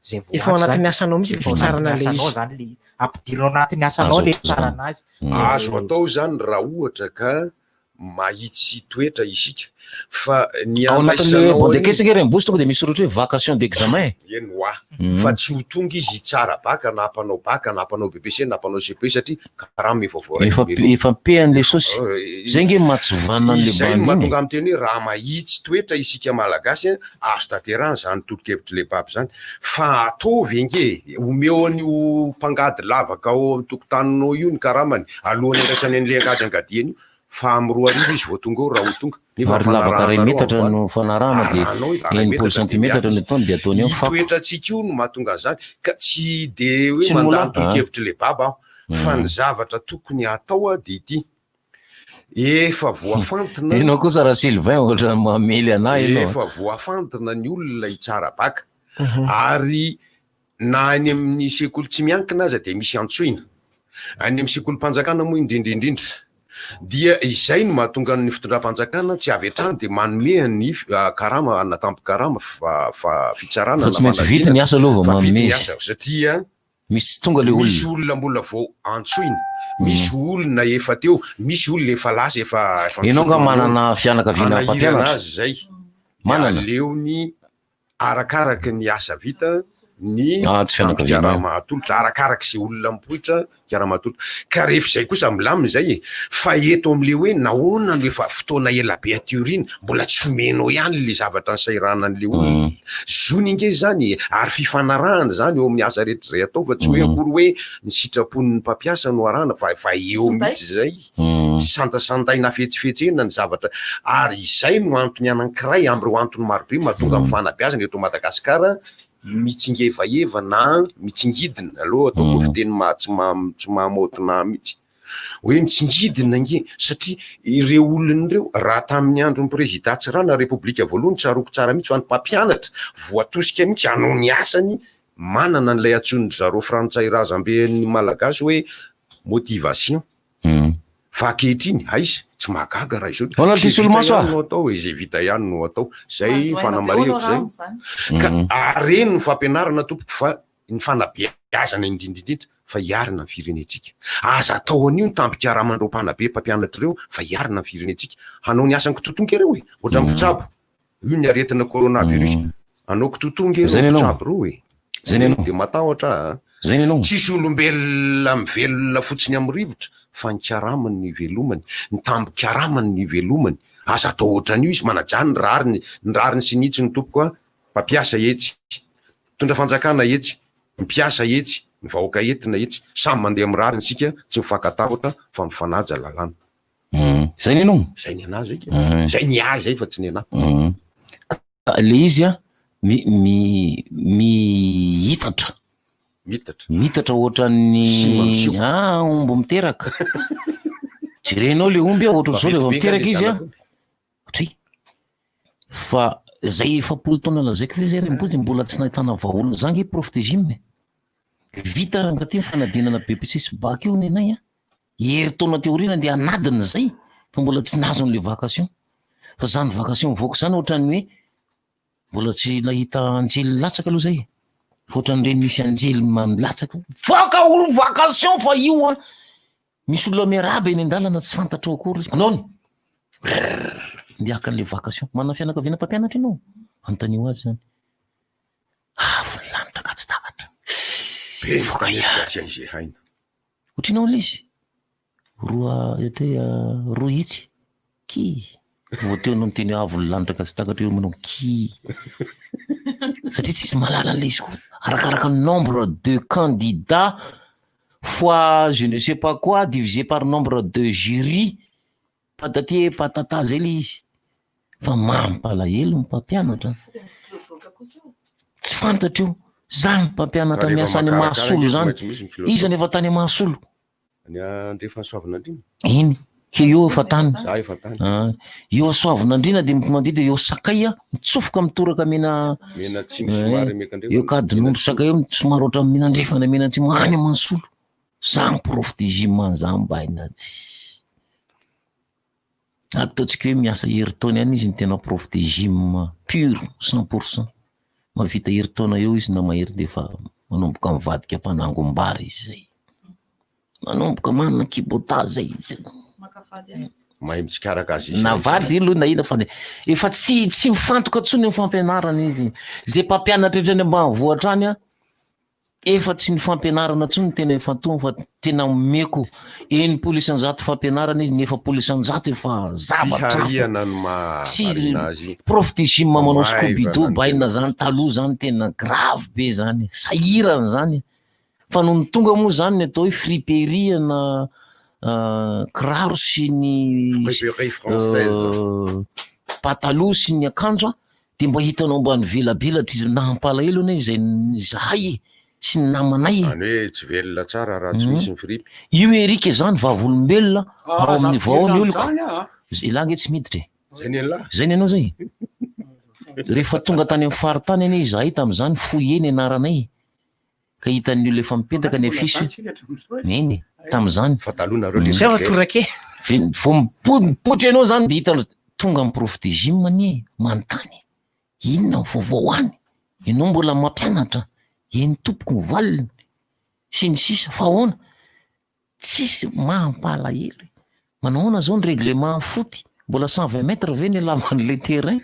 zay efa anatin'ny asanao misy fitsarana le izy zany le ampidirinao anatin'ny asanao le tsarana azy azo atao zany raha ohatra ka mahitsy toetra isika fa ny ao anatin'le bon de caisse nge rembosi tonga de misy soratra hoe vacation d'examen eny oa fa tsy ho tonga izy tsara baka na ampanao BPC na ampanao CP satria karaha efa pean'le sosy zay nge mahatsivana an'le zay mahatonga amy teny hoe raha mahitsy toetra isika malagasy azo tanterahany zany tolokevitry le pape zany fa atovy nge omeo an'io mpangady lavaka ao amy tokotaninao io ny karamany alohany andraisany an'le angady fa amy 2 arivo izy vao tonga ao raha ho tonga vary lavaka ray metatra no fanarahana de 1 centimetatra ny taony de ataony eo toetratsika io no mahatonga an'izany ka tsy de hoe mandany tolokevitry le baba aho fa ny zavatra tokony atao de ity efa voafantina enao kosa raha Sylvain ohatra mamely anahy enao efa voafantina ny olona hitsara baka ary na any amin'ny sekoly tsy miankina aza de misy antsoina any amin'ny sekolim-panjakana moa indrindrindrindra dia izay no mahatonga ny fitondram-panjakana tsy avy hatrany de manome ny karama anatampo-karama fa fitsarana tsy maintsy vita ny asa aloha vao manome satria misy tonga le olona misy olona mbola vao antsoina misy olona efa teo misy olona efa lasa efa enao nga manana fianakaviana mpampianatra azy zay manana leony arakaraky ny asa vita ny fiaramahatolotra arakaraky se olona mipoitra fiaramahatolotra ka rehefa zay kosa milaminy zay fa eto am'le hoe nahoana le fa fotoana ela be ateorina mbola tsy omenao ihany le zavatra ny sairanan'le olona zony inge zany ary fifanarahana zany eo amin'ny asa rehetra zay atao fa tsy hoe akory hoe ny sitrapon'ny mpampiasa no arahana fa eo mihitsy zay tsy santasantaina fetsifetsena ny zavatra ary izay no antony anankiray am'ireo antony marobe mahatonga amin'ny fanabeazana eto Madagasikara mitsingevaeva na mitsingidina aloha ataoko fiteny tsy mahamotona mihitsy hoe mitsingidina nge satria ireo olona ireo raha tamin'ny andron'ny président Tsirana Repoblika voalohany tsaroko tsara mihitsy fa ny mpampianatra voatosika mihitsy anao ny asany manana n'ilay atsony zareo frantsay razambe ny malagasy hoe motivation fa ankehitriny aiza tsy mahagaga raha izy no atao izay vita ihany no atao zay fanamareko zay ka areny ny fampianarana tompoko fa ny fanabeazana indrindrindrindra fa hiarina ny firenetsika aza atao an'io ny tampikaraman'ireo mpanabe mpampianatra ireo fa hiarina ny firenetsika hanao ny asany kitotonga ireo e ohatra mpitsabo io ny aretina coronavirus anao kitotonga ireo mpitsabo reo e de matahotra tsisy olombelona mivelona fotsiny amin'ny rivotra fa ny karamany ny velomany, ny tambo-karamany ny velomany. Asa atao ohatran'io izy manajany ny rariny sy nitsy ny tompoko a, mpampiasa etsy, mitondra fanjakana etsy, mpiasa etsy, ny vahoaka entina etsy, samy mandeha amin'ny rariny sika, tsy mifankatahotra fa mifanaja lalàna. Zay ny anao? Zay ny anazy zay ny ahy zay fa tsy ny anahy. Le izy a mitatra ohatran'ny omby miteraka. Jerenao le omby ohatra zao rehefa miteraka izy a fa zay 7 taona lazaiko fa zay rembozy mbola tsy nahitana vahaolona zangy profetisme vita rangaty fanadinana BPC bakeo ny anay a herintaona teorina de anadiny zay fa mbola tsy nazo n'le vacation fa zany vacation voako zany ohatrany hoe mbola tsy nahita anjely latsaka aloha zay ohatran'ireny misy anjely manlatsaka voaka olo vacation fa io a misy olona miaraba eny an-dalana tsy fantatra akory anao ndiakan'le vacation manana fianakaviana mpampianatra ianao antanio azy zany avy lanitra ka tsy takatra zay haina ohatrinao l'izy roa itsy ki voateo no miteny avy lanitra ka tsy takatra io manao ki satria tsisy malala le izy koa arakaraka nombre de candidats fois je ne sais pas quoi divisé par nombre de jury patati patata zay le izy fa mampalahelo mpampianatra tsy fantatra io zany mpampianatra miasa any mahasolo zany izy nefa tany mahasolo iny ke eo efa tany eo asoavinandrina de mandida eo sakay a mitsofoka mitoraka mena eo kadin'ondro sakay eo somary oatra minandrefana menantsy many mahasolo zany prof de gym zany baina tsy ataotsika hoe miasa heritaona ihany izy ny tena prof de gym pur 100%. Mavita heritaona eo izy na mahery de fa manomboka mivadika mpanangombary izy zay. Manomboka manana kibota zay izy. Mahay mitsikaraka azy izy. Navady aloha na ina fa efa tsy mifantoka tsony ny fampianarana izy. Zay mpampianatra etrany ambanivohitra any a efa tsy ny fampianarana tsony tena efa tony fa tena meko 9% fampianarana izy 9% efa zavatra tsy prof de gym manao scobido baina zany taloha zany tena grave be zany sahirana zany fa no tonga moa zany ny atao hoe friperie na kiraro sy ny pataloha sy ny akanjo de mba hitanao mbany velabelatra izy nahampalahelo ane zay zahay sy ny namanay hoe tsy velona tsara raha tsy misy mifripy io erika zany vavolombelona ao amin'ny vahoany oloko ilange tsy miditra zay ny anao zay rehefa tonga tany amin'ny faritany ane zahay tam'zany foyeny anaranay ka hitan'ny olo efa mipetaka ny afisy eny tam'zany vo mipotry anao zany de hita tonga amin'ny prof de gym ny manontany inona vaovao any ianao mbola mampianatra eny tompoko ny valiny sy ny sisa fa ahoana tsisy mampalahelo manao ahoana zao ny règlement foty mbola 120 mètres ve ny lavan'le terrain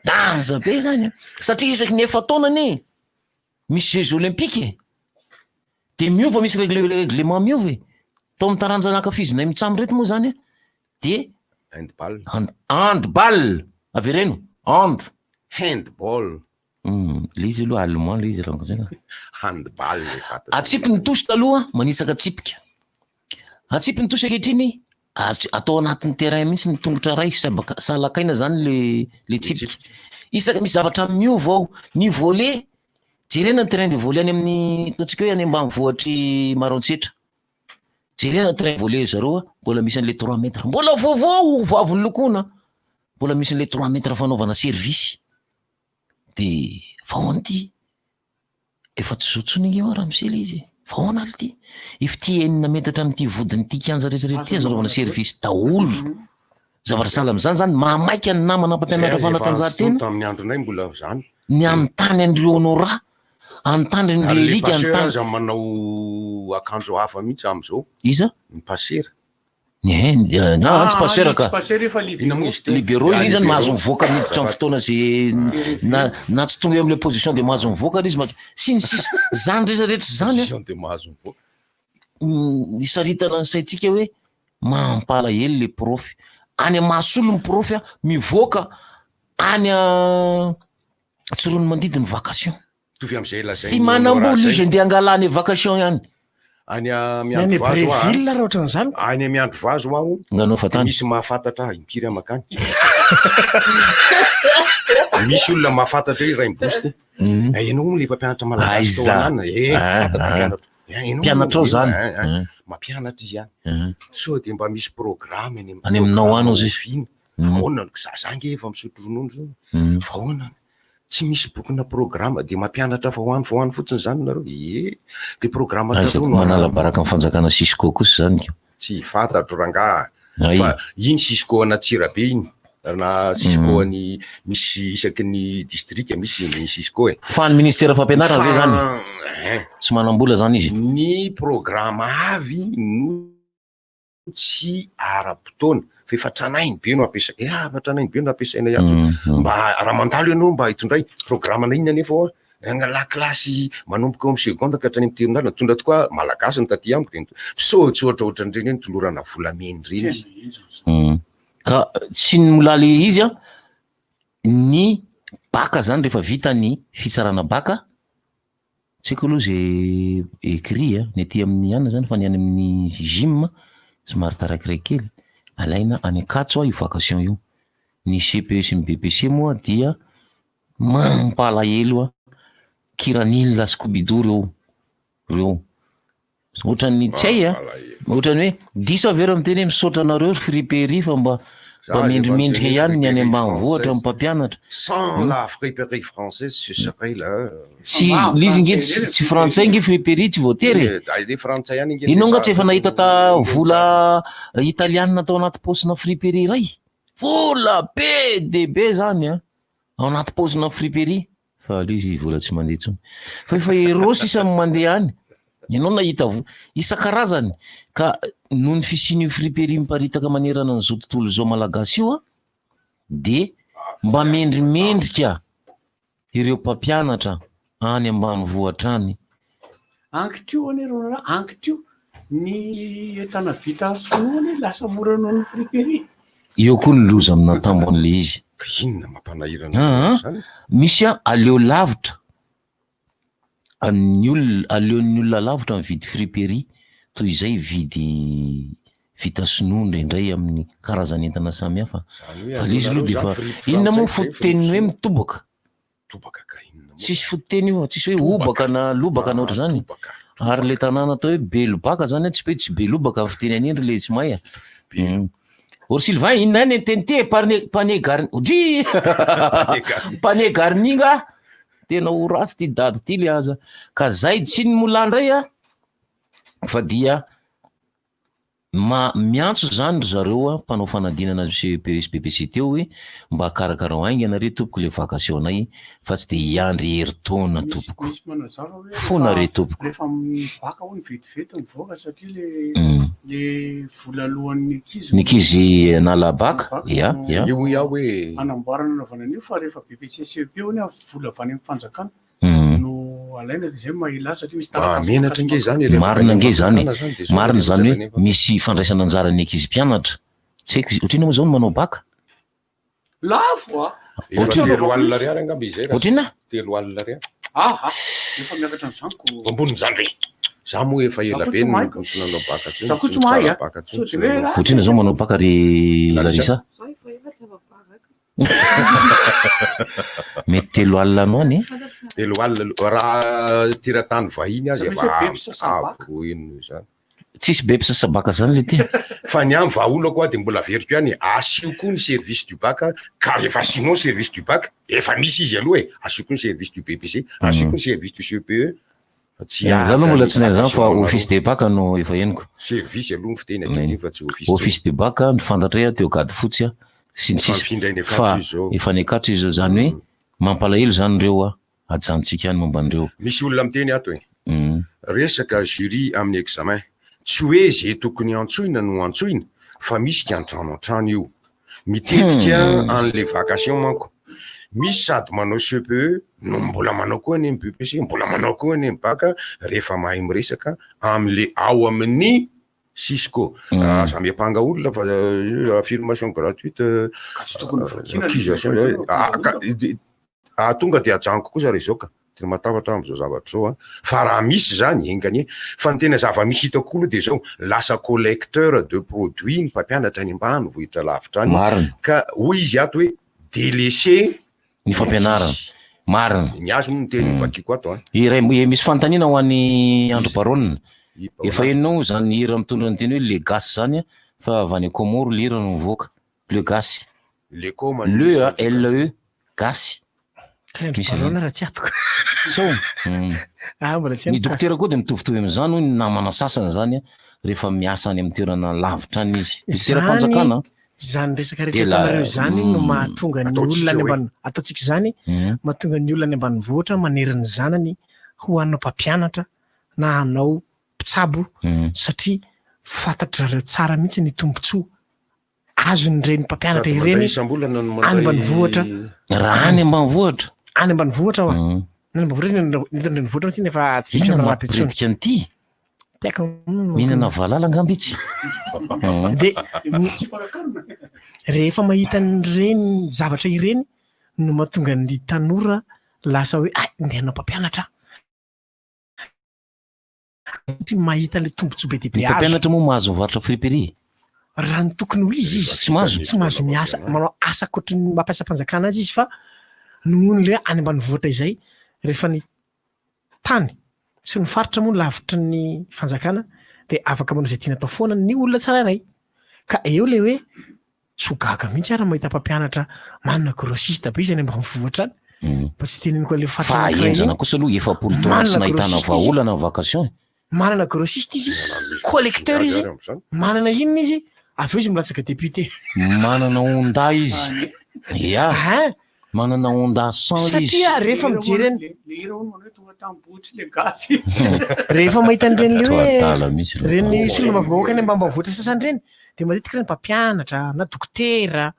danza be zany satria isaky ny efa taona ane misy jeux olympique de miova misy règlement miova tao amin'ny taranja anakafizinay mitsamo reto moa zany de handball avereno handball le izy aloha allemand le izy raha zay handball atsipy ny tosy taloha manisaka tsipika atsipy ny tosy akehitriny atao anatin'ny terrain mihitsy ny tongotra ray salakaina zany le tsipika isaka misy zavatra miova ao ny volet jerena ny terrain de volet any amin'ny ataontsika hoe any ambanivohitry Maroantsetra jerena terrain volet zareo mbola misy an'le 3 mètres mbola vaovao vavy lokona mbola misy an'le 3 mètres fanaovana service de vahoana ty efa tsy zotsony io raha misely izy vahoana ali ty efa ty 9 metatra am'ty vodiny ty kianja rehetrarehetra ty azarovana service daholo zavatra sala am'zany zany mamaika ny namana mpampianatra fanatanjahantena tamin'ny andronay mbola zany ny anontany andreo honora anontany ny lelika anontany manao akanjo hafa mihitsy am'zao iza ny pasera na tsy pasera ka libéraux iny zany mahazo mivoaka miditra amin'ny fotoana zay na tsy tonga eo am'le position de mahazo mivoaka izy sy ny sisa zany rehetrarehetra zany de mahazo mivoaka isaritana ny saintsika hoe mampalahelo le profy any masolo ny profy a mivoaka any tsirony mandidiny vacation sy manambola izy nde angalany vacation ihany any Breville raha ohatran'izany any amiandro vazo aho nanao fatany misy mahafantatra impiry amakany misy olona mahafantatra hoe ray miboste ianao le mpampianatra malagasy mpianatra ao zany mampianatra izy ihany so de mba misy programme any aminao any izy ahoana zange efa misotro ronono zao fa ahoana tsy misy bokina programme de mampianatra fa hoany fotsiny zany nareo le programme aizako manala baraka amin'ny fanjakana Cisco kosa zany tsy fantatro rangaha fa iny Cisco ana Tsirabe iny na Cisco any misy isaky ny district misy ny Cisco fa ny ministère fampianarana ve zany tsy manambola zany izy ny programme avy no tsy ara-potoana fa efa tranainy be no ampiasaina tranainy be no ampiasaina ihany mba raha mandalo ianao mba hitondray programme iny anefa la klasy manomboka amin'ny seconde ka hatrany amin'ny terminale tondra tokoa malagasy ny taty amiko de so tsy ohatraohatran'ireny hoe tolorana volameny reny izy ka tsy ny molaly izy a ny baka zany rehefa vita ny fitsarana baka tsy haiko aloha zay écrit ny aty amin'ny ana zany fa ny any amin'ny gym somary tarakiraiky kely alaina any akatso io vacation io ny CPE sy ny BPC moa dia mampalahelo kiranila Scooby-Doo reo ohatran'ny tsay ohatran'ny hoe diso avy ero amiteny hoe misaotra anareo friperie fa mba mendrimendrika ihany ny any ambanivohatra ny mpampianatra sans la friperie française ce serait là tsy lizy nge tsy frantsay nge friperie tsy voatery frantsay ihany inao nga tsy efa nahita ta vola italianina tao anaty posina friperie ray vola be de be zany ao anaty posina friperie fa lizy vola tsy mandeha tsony fa efa erosy isany mandeha any ianao nahita isan-karazany ka noho ny fisian'io friperie miparitaka manerana ny zao tontolo zao malagasy io de mba mendrimendrika ireo mpampianatra any ambanivohitra any ankitio anerona ankitio ny entana vita sonoany lasa mora noho ny friperie eo koa ny loza amina tambo an'le izy inona mampanahirana zany misy aleo lavitra aleon'ny olona lavitra mividy friperie toy izay vidy vita sonoa indraindray amin'ny karazany entana samy hafa fa lizy aloha de fa inona moa fototeniny hoe mitobaka tsisy fototeny io tsisy hoe obaka na lobaka na ohatra zany ary le tanàna atao hoe belobaka zany tsy hoe tsy belobaka amin'ny fiteny an'endry le tsy mahay or Sylvain inona ny tente panier garni odry panier garninga tena ho rasy ty dady ty le aza ka zay tsy ny molandray fa dia miantso zany zareo mpanao fanadinana BPC teo hoe mba karakarao aingy anare tompoko le vacation anay fa tsy de iandry heritaona tompoko fona re tompoko rehefa mibaka ho ny vetivety mivoaka satria le vola alohan'ny nikizy nalabaka io iaho hoe anamboarana naovana an'io fa rehefa BPC CEP ony vola avany amin'ny fanjakana no alaina de zay mahila satria misy menatra nge zany marina nge zany marina zany hoe misy fandraisana anjara ny ankizy mpianatra tsy haiko ohatrina moa zao no manao baka lafo telo alina ariary angamba izy ohatrina telo alina ariary efa miakatra n'izaniko ambony zany re za moa efa ela be nanao baka ohatrina zao manao baka ry Larissa mety telo alina anao any telo alina raha tiratany vahiny azy avo ino zany tsisy be mpisasabaka zany le ty fa ny any vahaolo koa de mbola veriko ihany asio koa ny service du bac ka rehefa asianao service du bac efa misy izy aloha asio koa ny service du BPC asio koa ny service du CPE zany mbola tsy nahy zany fa office de bac no efa henoko service aloha ny fiteny akeky fa tsy office de bac ny fantatra teo gady fotsy sy ny sisy fa efa ny akatro izy zany hoe mampalahelo zany reo ajanontsika any momba an'ireo misy olona miteny ato resaka jury amin'ny examen tsy hoe zay tokony antsoina no antsoina fa misy ka antrano antrano io mitetika an'le vacation manko misy sady manao CPE no mbola manao koa any BEPC, mbola manao koa any baka rehefa mahay miresaka am'le ao amin'ny Cisco. Samy-apanga olona fa affirmation gratuite accusation tonga de ajango kosa rezoka tena matavatra am'izao zavatra zao fa raha misy zany engany fa ny tena zava-misy hitako aloha de zao lasa collecteur de produits ny mpampianatra any ambany vohitra lavitra any ka hoy izy ato hoe délaissé ny fampianarana marina ny azo moa ny teny vakiko ato iray misy fanontaniana ho an'ny Andro Baronina efa enao zany hira mitondra ny teny hoe le gasy zany fa avy any Komoro lira no mivoaka le gasy le koma LE gasy misy raha tsy atoko ny dokotera koa de mitovitovy am'izany hoy ny namana sasany zany rehefa miasa any amin'ny toerana lavitra any izy dokotera mpanjakana zany resaka rehetratanareo zany no mahatonga ny olona any ambany ataontsika zany mahatonga ny olona any ambanivohitra maneriny zanany ho anao mpampianatra na hanao mpitsabo satria fantatrareo tsara mihitsy ny tombotsoa azony reny mpampianatra ireny any ambanivohitra raha any ambanivohitra any ambanivohitra ao any ambanivohitra nyvohitra tsy nefa tsy mampiretika an'ity mihinana valala ngambitsy de rehefa mahita nyreny zavatra ireny no mahatonga ny tanora lasa hoe ndeha hanao mpampianatra mahita le tombotsoa be deabe azo mpampianatra moa mahazo mivarotra friperie raha ny tokony ho izy tsy mahazo miasa manao asa koatry ny mampiasa mpanjakana azy izy fa nohony le any ambanivohitra izay rehefa ny tany tsy ny faritra moa lavitry ny fanjakana de afaka manao zay tiana atao foana ny olona tsarairay ka eo le hoe tsy ho gaga mihitsy ara mahita mpampianatra manana grossiste be izy any ambanivohitra any fa tsy teneny koa le fa enjana kosa aloha efapolo taona tsy nahitana vahaolana ny vacation manana grossiste izy collecteur izy manana inona izy aveo izy milatsaka député manana onda izy ya manana onda 100 izy satria rehefa mijereny rehefa mahita an'ireny le hoe reny solona mavahoaka any ambanivohitra sasany reny de matetika reny mpampianatra na dokotera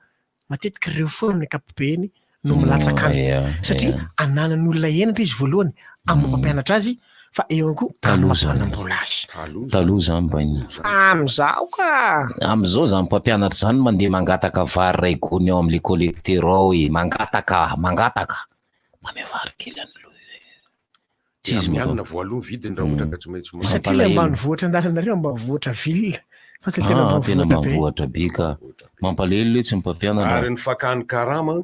matetika reo foana amin'ny ankapobeny no milatsaka any satria ananan'olona enatra izy voalohany amin'ny mpampianatra azy fa eo any koa amampanambola azy taloha zany bainy am'izao ka am'izao zany mpampianatra zany mandeha mangataka vary ray gony ao am'le collecteur ao mangataka mame vary kely any mianana voalohany vidiny raha ohatra ka tsy maintsy satria le ambanivohitra andalanareo ambanivohitra ville fa tsy tena ambanivohitra be ka mampalelo le tsy mpampianatra ary ny fakany karama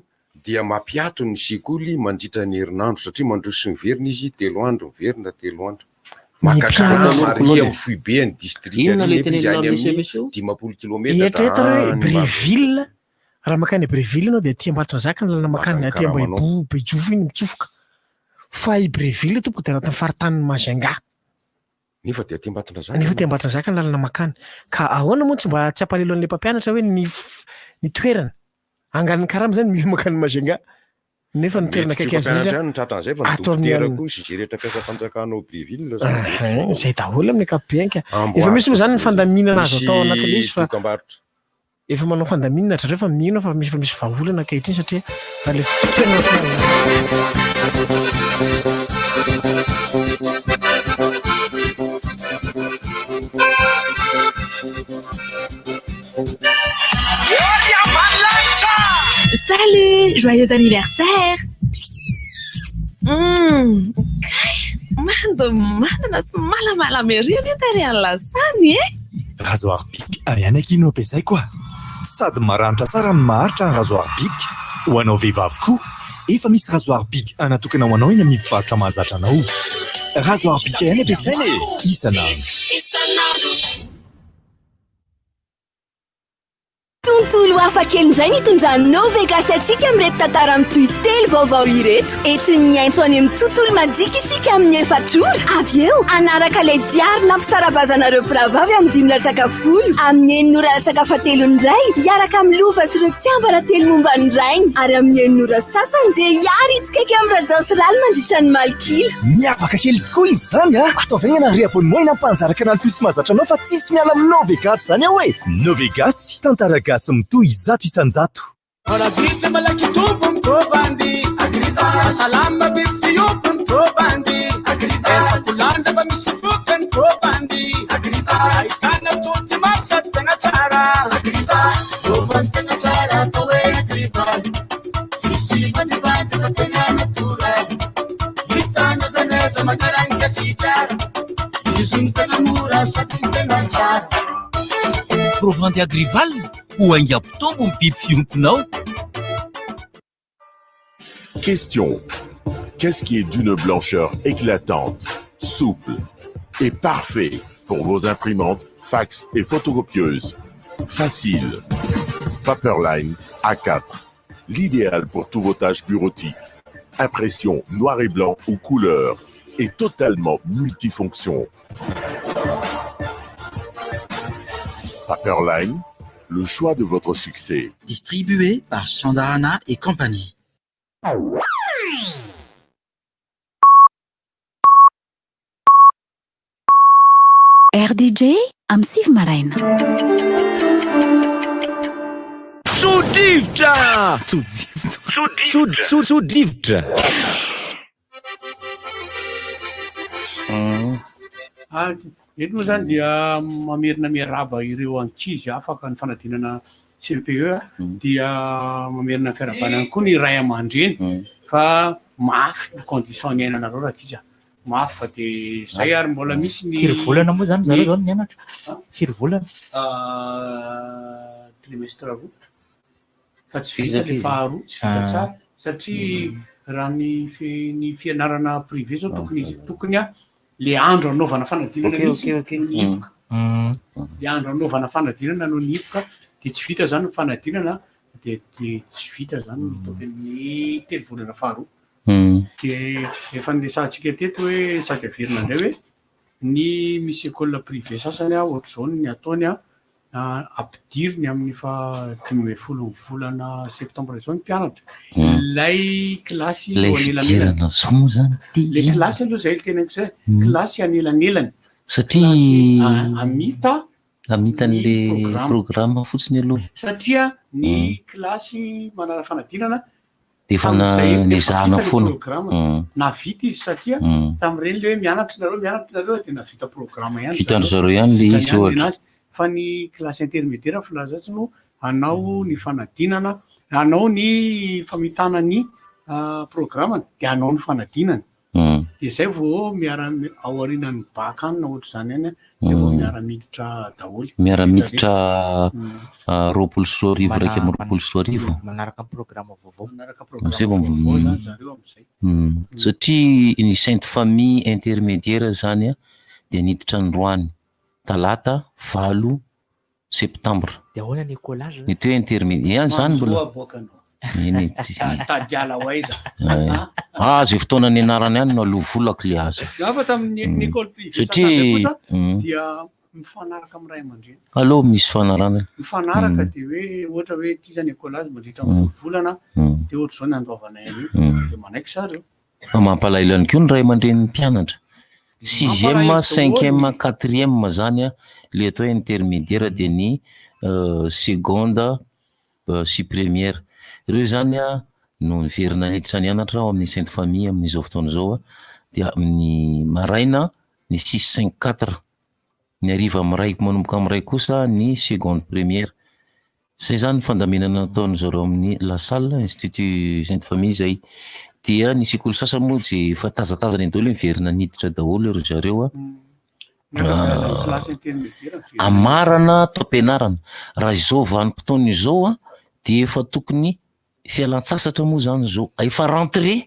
dia mampiato ny sekoly mandritra ny herinandro satria mandroso ny verina izy 3 andro miverina 3 andro makakaramaria amin'ny foibeny district 10 kilometra ehetra Breville raha makany Breville anao de aty Ambatondrazaka ny lalana makany aty Ambohibo Bejovo iny mitsofoka fa i Breville tompoko de anatin'ny faritany Majunga nefa de aty Ambatondrazaka nefa aty Ambatondrazaka ny lalana makany ka ahoana moa tsy mba tsy ampalelo an'le mpampianatra hoe ny toerana angalin'ny karama zany mila makany Majunga nefa ny toerana kaiky azy zay daholo amin'ny ankapobeny efa misy moa zany ny fandaminana azo atao anatin'le izy fa efa manao fandaminana zareo fa mino fa misy vahaolana ankehitriny satria le Salut, joyeux anniversaire. Mandana sy malamalama ery any antary any lasany Rasoir Bic any akino ampiasay koa sady maranitra tsara ny maharitra ny Rasoir Bic ho anao vehivavy koa efa misy Rasoir Bic anatokana ho anao eny amin'ny mpivarotra mahazatra anao Rasoir Bic any ampiasaina isanandro tontolo hafa kely indray nitondranao Vegas atsika amin'reto tantara mitohy telo vaovao ireto entin'ny aintso any amin'ny tontolo madiaka isika amin'ny efatr'ora avy eo anaraka ilay diary nampisarabazanareo mpiravavy amin'ny 10:10 amin'ny 9:10 indray hiaraka amin'ny lova sy ireo tsy ambaratelo momba ny rainy ary amin'ny 9 sasany dia hiary itokaiky amin'ny rajansy rally mandritra ny malkila miavaka kely tokoa izy zany ataovana riaponomoina mpanjara kanal plus mahazatra anao fa tsisy miala aminao Vegas zany aho hoe no Vegas tantara gasy mitohy 100 isanjato Arabita malakitubum provandi Asalama bifiyubum provandi Efa kulanda va misifukan provandi Aitana tuti masat tena cara Provan tena cara towe agrival Sisi bandivante va tena natural Itana zaneza magaranga sitar Yuzun tena mura satin tena cara Provandy agrival ho aingampitombo ny biby fionkonao. Question. Qu'est-ce qui est d'une blancheur éclatante, souple et parfait pour vos imprimantes, fax et photocopieuses? Facile. Paperline A4. L'idéal pour tous vos tâches bureautiques. Impression noir et blanc ou couleur et totalement multifonction. Paperline, le choix de votre succès. Distribué par Chandarana et compagnie. RDJ am Siv Maraina. Tsodrivotra! Tsodrivotra! Eto moa zany dia mamerina miaraba ireo ankizy afaka ny fanadinana CPE dia mamerina fiarabanana koa ny ray aman-dreny fa mafy ny condition ny ainanareo raha izy mafy fa dia zay ary mbola misy ny firy volana moa zany zareo zao mianatra firy volana trimestre roa fa tsy vita le faharoa tsy vita tsara satria raha ny fianarana privé zao tokony le andro anaovana fanadinana nipoka le andro anaovana fanadinana no nipoka dia tsy vita zany ny fanadinana dia tsy vita zany ny telo volana faharoa dia efa niresantsika teto hoe saky averina indray hoe ny misy école privé sasany ohatra zao ny ataony ampidiriny amin'ny fa 12 volana septembre zao ny mpianatra ilay kilasy lay fidirana zao moa zany le kilasy aloha zay tenako zay kilasy anelanelany satria amitan'le programme fotsiny aloha satria ny kilasy manara fanadinana dia efa nezahana foana navita izy satria tamin'ireny le hoe mianatra nareo dia navita programme ihany vitan'zareo ihany le izy ohatra fa ny kilasy intermédiaire filazatsy no anao ny fanadinana anao ny famitana ny programme dia anao ny fanadinana dia zay vao miara ao aorianany baka any na ohatra zany any zay vao miara-miditra daholy miara-miditra 24 raiky amin'ny 24 manaraka programme vaovao zany zareo amizay satria ny sainte famille intermédiaire zany dia niditra ny roany talata 9 septembre dia ahoana ny écolage ny teo intermédiaire zany mbola tadiala ho aiza zay fotoana ny anarany ihany no alovolako le aza fa tamin'ny école privé kosa dia mifanaraka amin'ny ray aman-dreny aloha misy fanarana mifanaraka dia hoe ohatra hoe ity zany écolage mandritra amin'ny volana dia ohatra zao ny andoavana eny dia manaiky zareo fa mampalailany koa ny ray aman-dreny mpianatra 6e 5e 4e zany le atao intermédiaire dia ny seconde sy première ireo zany no niverina niditra ny anatra ao amin'ny sainte famille amin'izao fotoana zao dia amin'ny maraina ny 654 ny ariva am'raiky manomboka am'ray kosa ny seconde première zay zany fandaminana ataony zareo amin'ny la salle institut sainte famille zay dia ny sekoly sasany moa tsy fa tazatazana ny daholo miverina niditra daholo ero zareo amarana taom-pianarana raha izao vanim-potoana izao dia efa tokony fialan-tsasatra moa zany zao efa rentrée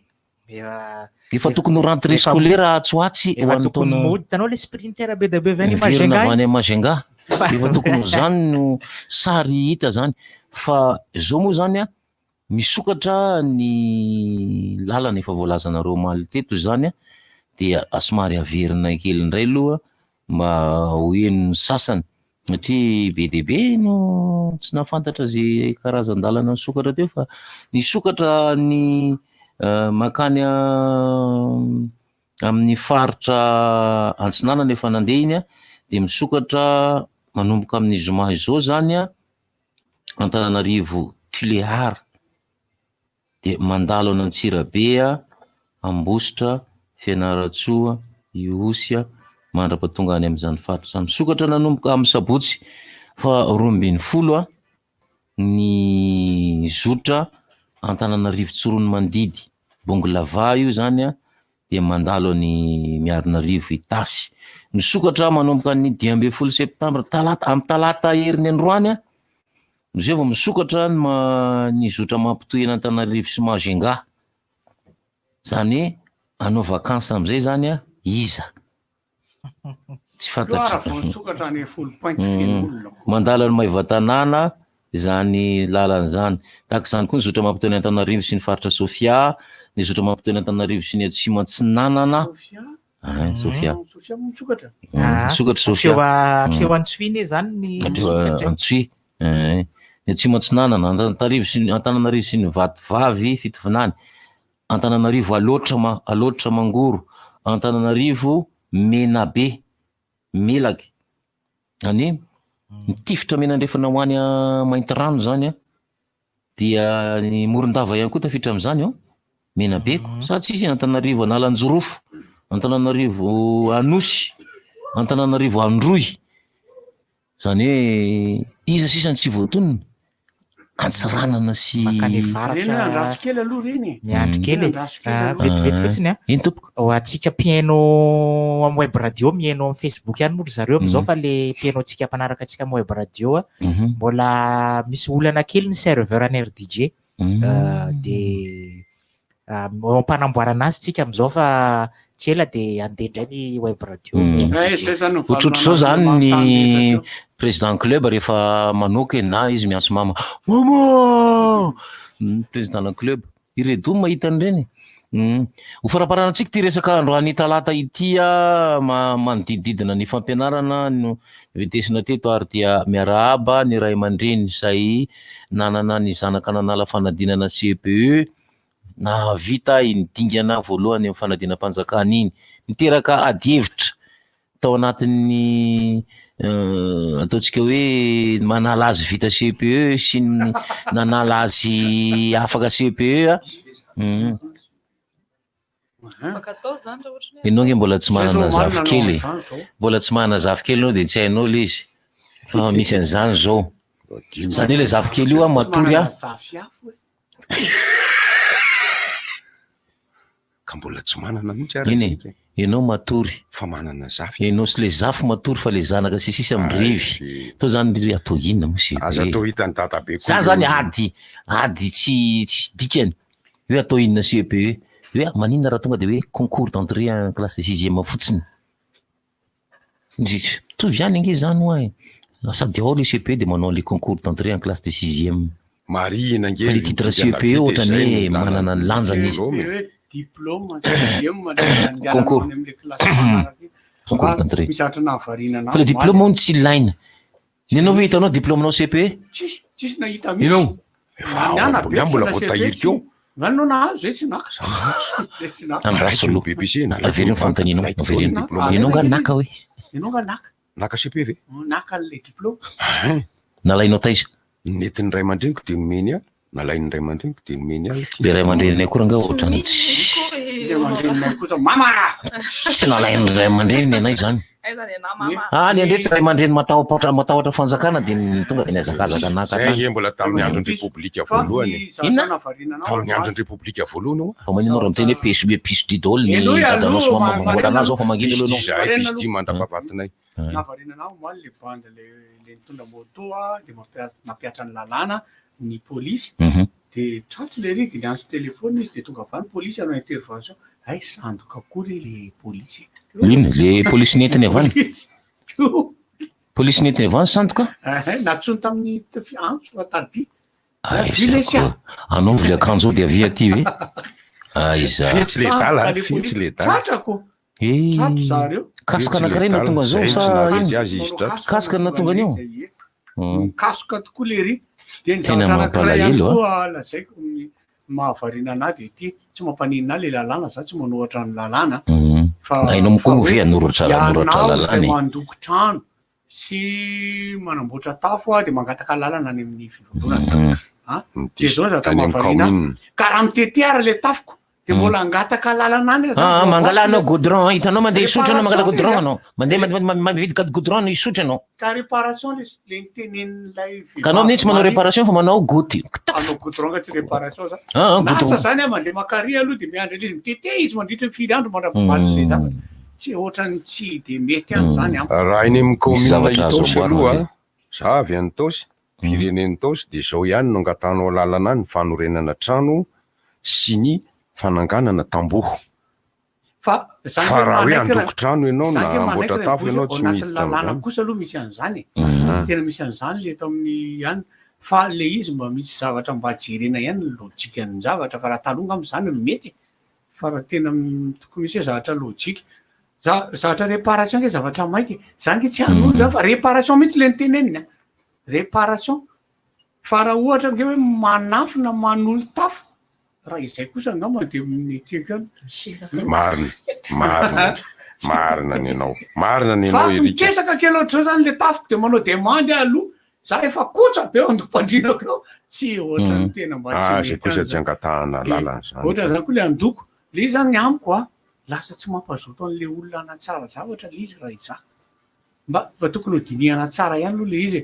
efa tokony ho rentrée scolaire atsoatsy ho an'ny taona tanao le sprinter be da be miverina avany Majunga efa tokony zany no sary hita zany fa zao moa zany misokatra ny lalana efa voalazanareo maly teto zany dia somary averina kely indray aloha mba hoen'ny sasany satria be dia be no tsy nafantatra zay karazan-dalana nisokatra teo fa nisokatra ny makany amin'ny faritra Antsinanana efa nandeha iny dia misokatra manomboka amin'ny zoma izao zany Antananarivo Tuléar de mandalo an'Antsirabea, Ambositra, Fianaratsoa, Iosy, mandrapatonga any amin'izany faritra zany. Misokatra nanomboka amin'ny Sabotsy fa 12 ny zotra Antananarivo Tsorony Mandidy, Bonglava io zany a, de mandalo ny Miarinarivo Itasy. Misokatra manomboka ny 12 septambra amin'ny talata herin'ny androany a, zay vao misokatra ny zotra mampitohy Antananarivo sy Majunga. Zany anao vakansa am'izay zany a, iza tsy fantatry. Mandalo ny Maivatanana zany lalan'izany. Tahaka izany koa ny zotra mampitohy Antananarivo sy ny faritra Sofia, ny zotra mampitohy Antananarivo sy ny Atsimo Antsinanana. Sofia. Misokatra. Misokatra Sofia. Atreo Antsoiny zany ny Antsoy. Ny Atsimo Antsinanana, Antananarivo sy ny Vatovavy Fitovinany, Antananarivo Alotra Mangoro, Antananarivo Menabe Melaky. Any ny tifitra menandrefana ho any Mainty Rano zany a, dia ny Morondava ihany koa tafitra amin'izany ao, Menabeko. Sady tsisy Antananarivo Analanjorofo, Antananarivo Anosy, Antananarivo Androy. Zany hoe iza sisa ny tsy voatonona, Antsiranana sy Andrasokely aloha reny. Miandry kely vetivety fotsiny a. Ino tompoko? Atsika piano amin'ny web radio mihaino amin'ny Facebook ihany moa zareo amizao fa le piano atsika mpanaraka atsika amin'ny web radio a, mbola misy olana kely ny serveur any RDJ de mpanamboarana azy tsika amizao fa tsy ela de andendray ny web radio. Ohatrohatro zao zany ny président club rehefa manoky na izy miantso mama président club iredo mahita an'ireny. Ho faraparanantsika ty resaka androany talata ity a, manodidididina ny fampianarana no vetesina teto ary dia miarahaba ny ray aman-dreny izay nanana ny zanaka nanala fanadinana CPE na vita indingana voalohany amin'ny fanadinam-panjakana iny, miteraka adihevitra tao anatin'ny ataontsika hoe manala azy vita CPE sy nanala azy afaka CPE a. Ianao nge mbola tsy manana zafikely, mbola tsy manana zafikely anao de tsy hainao le izy fa misy an'izany zao. Zany hoe le zafikely io a matory a. Ka mbola tsy manana mihitsy ary. Iny ianao matory fa manana zafy. Ianao sy le zafy matory fa le zanaka sisisy am'rivy. Tô zany hoe atao inona mosy. Aza atao hitany databe koa. Za zany ady tsy dikany. Hoe atao inona CPE. Hoe maninona raha tonga de hoe concours d'entrée en classe de 6e fotsiny. Tovy ihany ange zany hoay. Sady ao le CPE de manao le concours d'entrée en classe de 6e. Marina nge. Le titre CPE ohatrany hoe manana ny lanjany izy. Diplôme concours d'entrée. Fa le diplôme on tsy ilaina. Ny anao ve hitanao diplôme nao CPE? Tsisy nahita mihitsy. Efa mbola voatahiry keo. Nanao nahazo zay tsy naka. Andraso lo BBC na averiny fantaninao, averiny diplôme. Ianao nga naka hoe. Ianao nga naka. Naka CPE ve? Naka le diplôme. Nalainao taiza? Nentin'ny ray aman-dreniko de nomeny ahy. Nalain'ny ray aman-dreniko de nomeny ahy. Le ray aman-dreniny akora nga ohatrany tsy nalain'ny ray aman-dreniny anay zany. Ny andretsy ray aman-dreny matahotra fanjakana de tonga de niazakazaka naka. Zay mbola tamin'ny andron'ny Repoblika voalohany. Tamin'ny andron'ny Repoblika voalohany. Fa maninao raha miteny hoe piso be piso didôly ny dadanao sy mama mambola anazy ao fa mangidy aloha anao. Zahay piso dy mandrapavatinay. Navarinanao moa le bande le mitondra moto de mampiatra ny lalàna ny polisy de tratsy le rigy de anso telefony izy de tonga avy ny polisy anao intervention. Ay sandoka akory le polisy. Lino le polisy nentiny avany. Polisy nentiny avany sandoka? Natsony tamin'ny antso atarby. Anao vile akanjo de avy aty ve? Aiza. Fetsy le dala, fetsy le dala. Tratrako. Tratrako zareo. Kasika anankiray na tonga zao sa kasika na tonga anio? Kasoka tokoa le ry. De ny zavatra anankiray ihany koa lazaiko mahavarina anahy de ity tsy mampaninina le lalàna za tsy manohatra ny lalàna. Ainao koa moa ve anoratra lalàna. Mandoko trano sy manamboatra tafo a de mangataka lalana any amin'ny fivondronana de zao zatra mahavariana ka raha mitete le tafoko de mbola angataka lalana any mangalanao goudron hitanao mandeha isotra anao mangala goudron anao mandeha mavidiky goudron no isotra anao ka réparation le nitenen'ilay ka anao tsy manao réparation fa manao goty anao goudron ka tsy réparation lasa zany a mandeha makary aloha de miandry le izy mitete izy mandritra ny firy andro mandrapivaly le zavatra tsy ohatrany tsy de mety any zany raha iny amin'ny commune Itosy aloha za avy any Tosy fireneny Tosy de zao ihany no angatanao lalana any fanorenana trano sy ny fananganana tamboho fa raha hoe andoko trano ianao na amboatra tafo ianao tsy miditra lalana kosa aloha misy an'izany tena misy an'izany le eto amin'ny any fa le izy mba misy zavatra mba jerena ihany lojika ny zavatra fa raha talonga am'izany no mety fa raha tena tokony misy zavatra lojika zavatra réparation ke zavatra maiky zany ke tsy hanolo zany fa réparation mihitsy le nitenenina réparation fa raha ohatra nke hoe manafina manolo tafo raha izay kosa angamba de metieko any marina ny anao fa mitresaka kely ohatr'izao zany le tafoko de manao demande aloha za efa kotra be andom-pandrinako ao tsy ohatra ny tena mba zay kosa tsy angatahana lalana zany ohatra zany koa le andoko le izy zany amiko a lasa tsy mampazoto an'le olona anatsara zavatra le izy raha iza mba tokony ho dinihana tsara ihany aloha le izy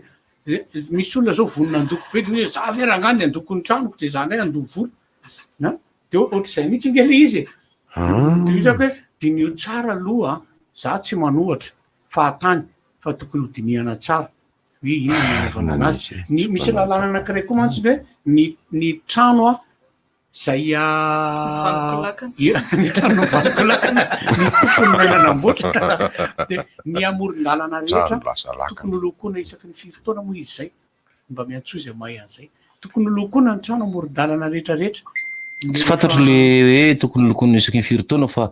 misy olona zao vonona andoko be de hoe za ve rangany andoko ny tranoko de zany andovo vola na de ohatr'izay mihitsy nge le izy de izako hoe dinio tsara aloha za tsy manohatra fahatany fa tokony ho dinihana tsara hoe ino nanaovana anazy misy lalàna anankiray koa mantsy hoe ny trano a zay ny trano valikolakana ny tokony nanamboatra de ny amoron-dalana rehetra tokony holokoana isaky ny firy-taona moa izy zay mba miantsozy mahay an'izay tokony holokoana ny trano amoron-dalana rehetrarehetra tsy fantatro le hoe tokony lokon'ny isaky ny firy taona fa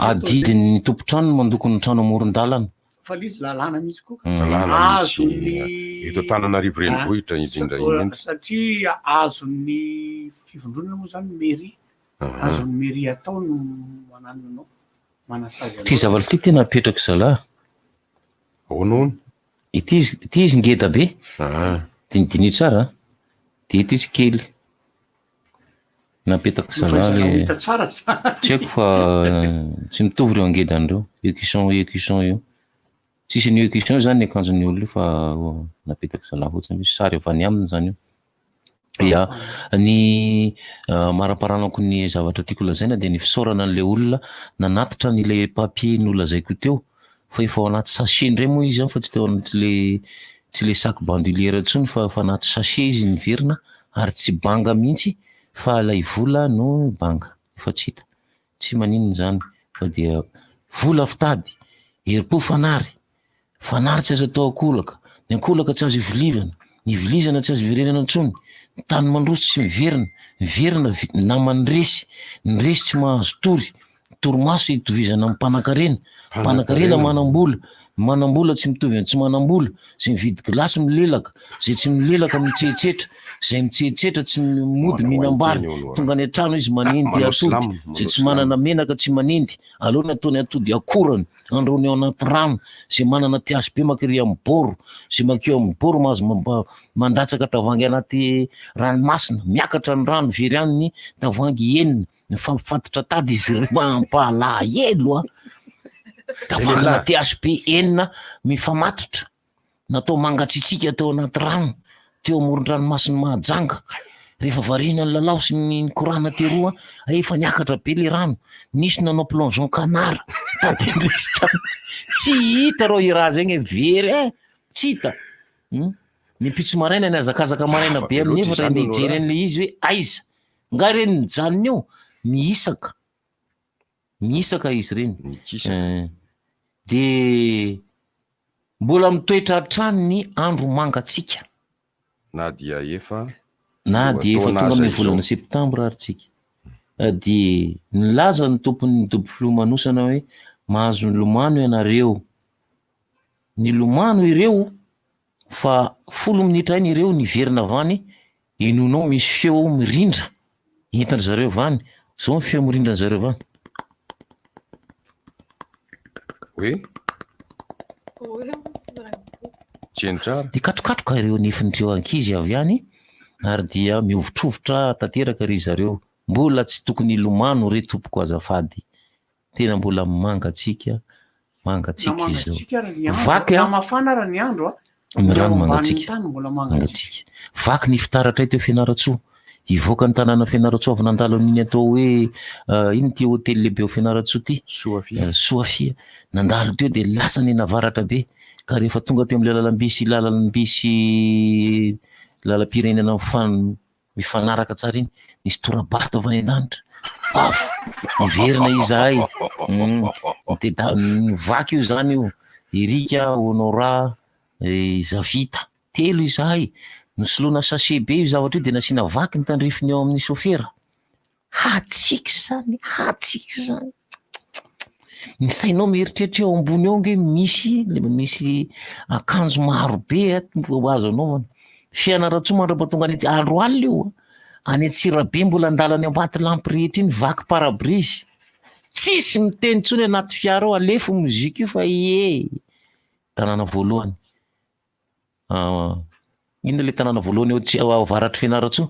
adidiny tompo-trano no mandoko ny trano amoron-dalana fa lizy lalàna mihitsy koa azony eto Antananarivo renivohitra indrindra indrindra satria azon'ny fivondronana moa zany mairie azon'ny mairie atao no mananonao manasazy ty zavatra ty tena apetraka zalahy ahoana ity izy ngeda be dinidini tsara de ito izy kely napetaka zalahy tsy haiko fa tsy mitovy reo angedan'ireo écusson io tsisy ny écusson zany ny akanjon'ny olona fa napetaka zalahy fotsiny misy sary avy any aminy zany io ya ny maraparanako ny zavatra tiako lazaina de ny fisaorana an'le olona nanatitra n'ile papier ny olona zaiko teo fa efa ao anaty sachet ndray moa izy fa tsy teo anaty tsy le sac bandoulière ntsony fa anaty sachet izy niverina ary tsy banga mihitsy fa lay vola no banga efa tsy hita tsy maninona zany fa dia vola fitady heripo fanary tsy azo atao akolaka ny akolaka tsy azo ivilivana ny vilizana tsy azo virenana ntsony ny tany mandroso tsy miverina namany resy ny resy tsy mahazo torimaso itovizana amin'ny mpanakarena manambola tsy mitovy tsy manambola zay mividy gilasy milelaka zay tsy milelaka mitsetsetra zay mitsetsetra tsy mody mihinam-bary tonga any an-trano izy manendy atody zay tsy manana menaka tsy manendy aloha nataony atody akorany androny ao anaty rano zay manana tiasy be makery amin'ny boro zay makeo amin'ny boro mahazo mandatsaka tavoangy anaty ranomasina miakatra ny rano very any ny tavoangy enina ny fampifatotra tady izy mampalahelo tavoangy anaty asy be enina mifamatotra natao mangatsitsika teo anaty rano teo amoron-dranomasiny mahajanga rehefa varina ny lalao sy ny korana teroa efa niakatra be le rano nisy nanao plongeon canard tsy hita reo iraha zegny very tsy hita ny pitso maraina ny azakazaka maraina be amin'ny efatra ny hijery an'le izy hoe aiza nga reny mijanony eo miisaka izy reny de mbola mitoetra trano ny andro mangatsika na dia efa tonga amin'ny volana septambra ary tsika de nilaza ny tompony dobo filomanosana hoe mahazo ny lomano ianareo ny lomano ireo fa 10 minitra iny ireo niverina avany inonao misy feo mirindra entany zareo vany zao ny feo mirindra ny zareo vany hoe de katrokatroka ireo nifindreo ankizy avy any ary dia miovitrovotra tanteraka ry zareo, mbola tsy tokony ilomano re tompoko azafady, tena mbola mangatsika izao vaky mafana raha ny andro ny rano mangatsika vaky ny fitaratra teo Fianaratsoa, ivoaka ny tanàna Fianaratsoa avy nandalo an'iny atao hoe iny ty hôtely lehibe ao Fianaratsoa ty Soafia nandalo teo de lasa ny navaratra be, ka rehefa tonga teo am'le lalam-bisy lalam-pirenena mifanaraka tsara iny, nisy torabato avy any an-danitra bafo miverina izahay vaky io zany io, Erika, Honora, Zavita, telo izahay nosoloana sachet be io zavatra io de nasiana vaky ny tandrifiny eo amin'ny sofera. Hatsiky zany ny sainao mieritreritra eo ambony eo nge misy akanjo maro be azo anaovana. Fianaratsoa mandrapatonga any andro alina io any Antsirabe mbola andalany ambaty lampy rehetra iny vaky parabrise, tsisy miteny tsony anaty fiara ao, alefo mozika io fa tanàna voalohany ino le tanàna voalohany eo avaratry Fianaratsoa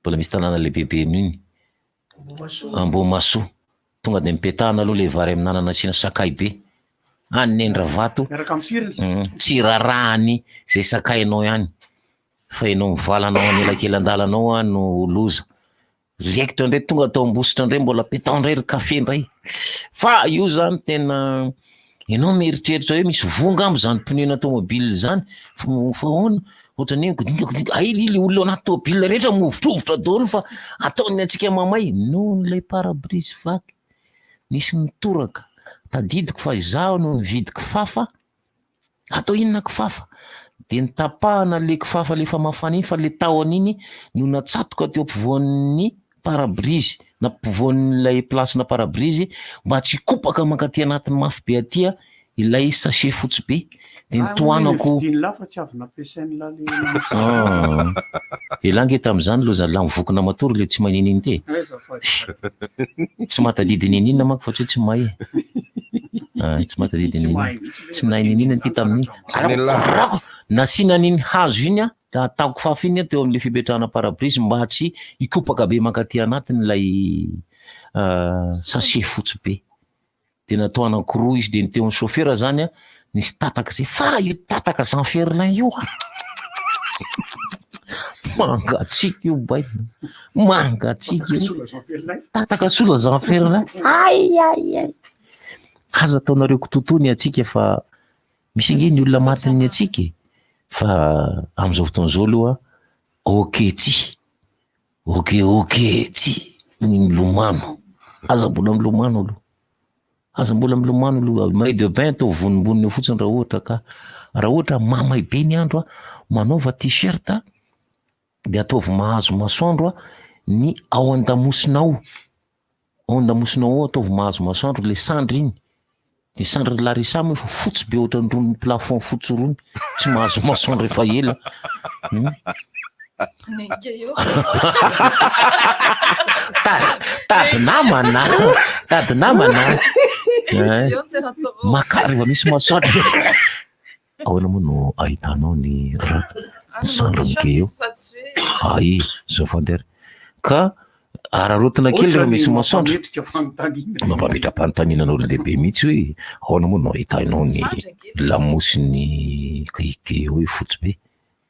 mbola misy tanàna lehibehibe iny Ambomasoa, tonga de mipetahana aloha le vary amin'anana asina sakay be any nendra vato tsy rarahany zay sakainao ihany fa enao mivalanao any elakelan-dalanao no loza rekitra ndray tonga atao ambositra ndray mbola petao ndray ry kafe ndray, fa io zany tena enao mieritreritra hoe misy vongambo zany pneu-na tomobile zany fa hoana ohatrany le olona anaty tomobile rehetra movitrovotra daholo fa ataony antsika mamay noho n'ilay parabrise vaky nisy nitoraka tadidiko fa izaho no nividy kifafa, atao inona kifafa de nitapahana le kifafa lefa mafana iny fa le tahony iny no natsatoka teo ampovoan'ny parabrise na ampovoan'ilay plasena parabrise mba tsy kopaka mankaty anatin'ny mafy be atia ilay sachet fotsy be de nitoanako elange tam'izany loha zany la mivokona matory le tsy mainininy te tsy matadidin'inina manko fa tsy mahay tsy matadidin'inina tsy nahininina ty tamin'iny nasiana n'iny hazo iny ataoko fafa iny teo am'le fipetrahana parabrise mba tsy ikopaka be mankaty anatiny lay sachet fotsy be de natao anankiroa izy de niteo ny chauffeur zany nisy tataka zay fa io tataka Jean-Ferlin io mangatsika io bay mangatsika io tataka sola Jean-Ferlin aza ataonareo kitontony atsika fa misy ngeny olona matiny atsika fa am'izao fotoana zao aloha oketsy ny milomano aza mbola milomano aloha may de bain atao vonimboniny eo fotsiny raha ohatra mamay be ny andro manaova t-shirt de ataovy mahazo masoandro ny ao an-damosinao ataovy mahazo masoandro le sandry iny de sandry Larissa moa fa fotsy be ohatra ny ron'ny plafond fotsy rony tsy mahazo masoandro efa ela tady namana makary va misy masoandro ahoana moa no ahitanao ny sandrony ke eo zafadery ka ararotina kely raha misy masoandro mampametra-panotaninan'olo lehibe mihitsy hoe ahoana moa no ahitanao ny lamosiny ke eo fotsy be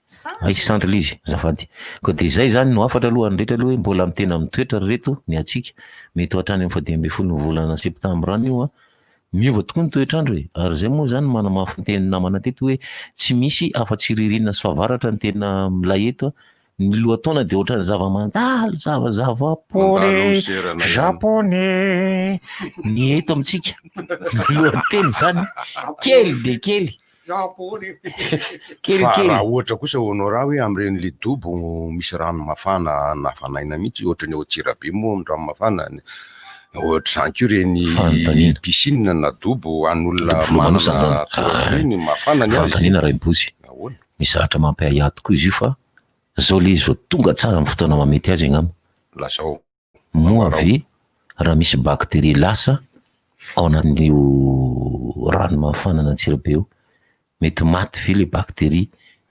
sandry lizy zafady ko de zay zany no afatra aloha andretra aloha hoe mbola mitena mitoetra reto ny atsika mety hatrany amin'ny 12 ny volana septambra any io miova tokoa ny toetrandro ary zay moa zany manamafy ny teny namana teto hoe tsy misy afa-tsy ririnina sy fahavaratra ny tena milay eto ny lohataona de ohatrany zava-mandalo zava-pole japonais ny eto amitsika lohateny zany kely de kely fa raha ohatra kosa Honora hoe am'ireny le dobo misy rano mafana nafanaina mihitsy ohatra ny Antsirabe moa rano mafana ohatra zany kio reny piscine na dobo an'olona manana mafana ny fantanina ray bozy misy zahatra mampiahiahy tokoa izy io fa zao le izy vao tonga tsara amin'ny fotoana mamety azy angamba lasao moa avy raha misy bakteria lasa ao anatin'io rano mafana na Antsirabe io mety maty ve le bakteria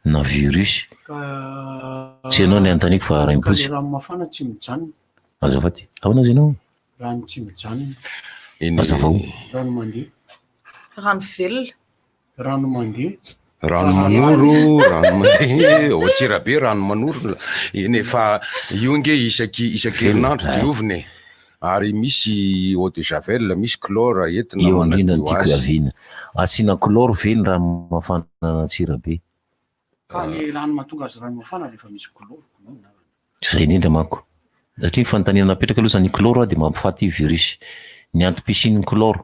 na virus. Tsy ianao ny antaniko fa raha impozy. Le rano mafana tsy mijanona. Azafady. Ahoana izy ianao? Rano tsy mijanona. Mazava o. Rano mandeha. Rano velona. Rano mandeha. Rano manoro, rano mandeha, ao Antsirabe rano manoro. Eny fa io nge isan-kerinandro dioviny. Ary misy eau de javel, misy chlore entina eo andrina ny tiako aviana. Asiana chlore ve ny rano mafana na Antsirabe? Ka le rano mahatonga azy rano mafana rehefa misy chlore. Zay indrindra manko. Satria fanontaniana napetraka aloha zany chlore dia mampifaty virus. Ny antom-pisiny chlore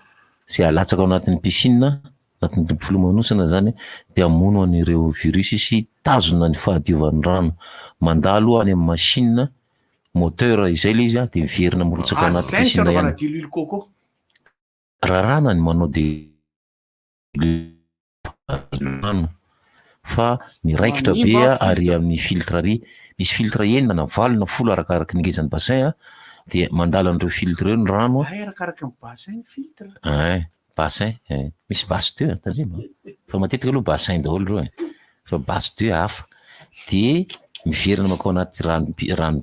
sy alatsaka ao anatin'ny piscine, anatin'ny tombo filomanosana zany, dia amono an'ireo virus sy tazona ny fahadiovan'ny rano. Mandalo any amin'ny machine moteur izay le izy dia miverina mirotsaka anaty piscine ihany. Rarana ny manao rano fa miraikitra be ary amin'ny filtre misy filtre enina na valo na folo arakaraka ny ngezan'ny bassin dia mandalo an'ireo filtre eo ny rano. Arakaraka ny bassin filtre. Bassin misy basse deux tandrema fa matetika aloha bassin daholo reo fa basse deux hafa dia miverina manko anaty rano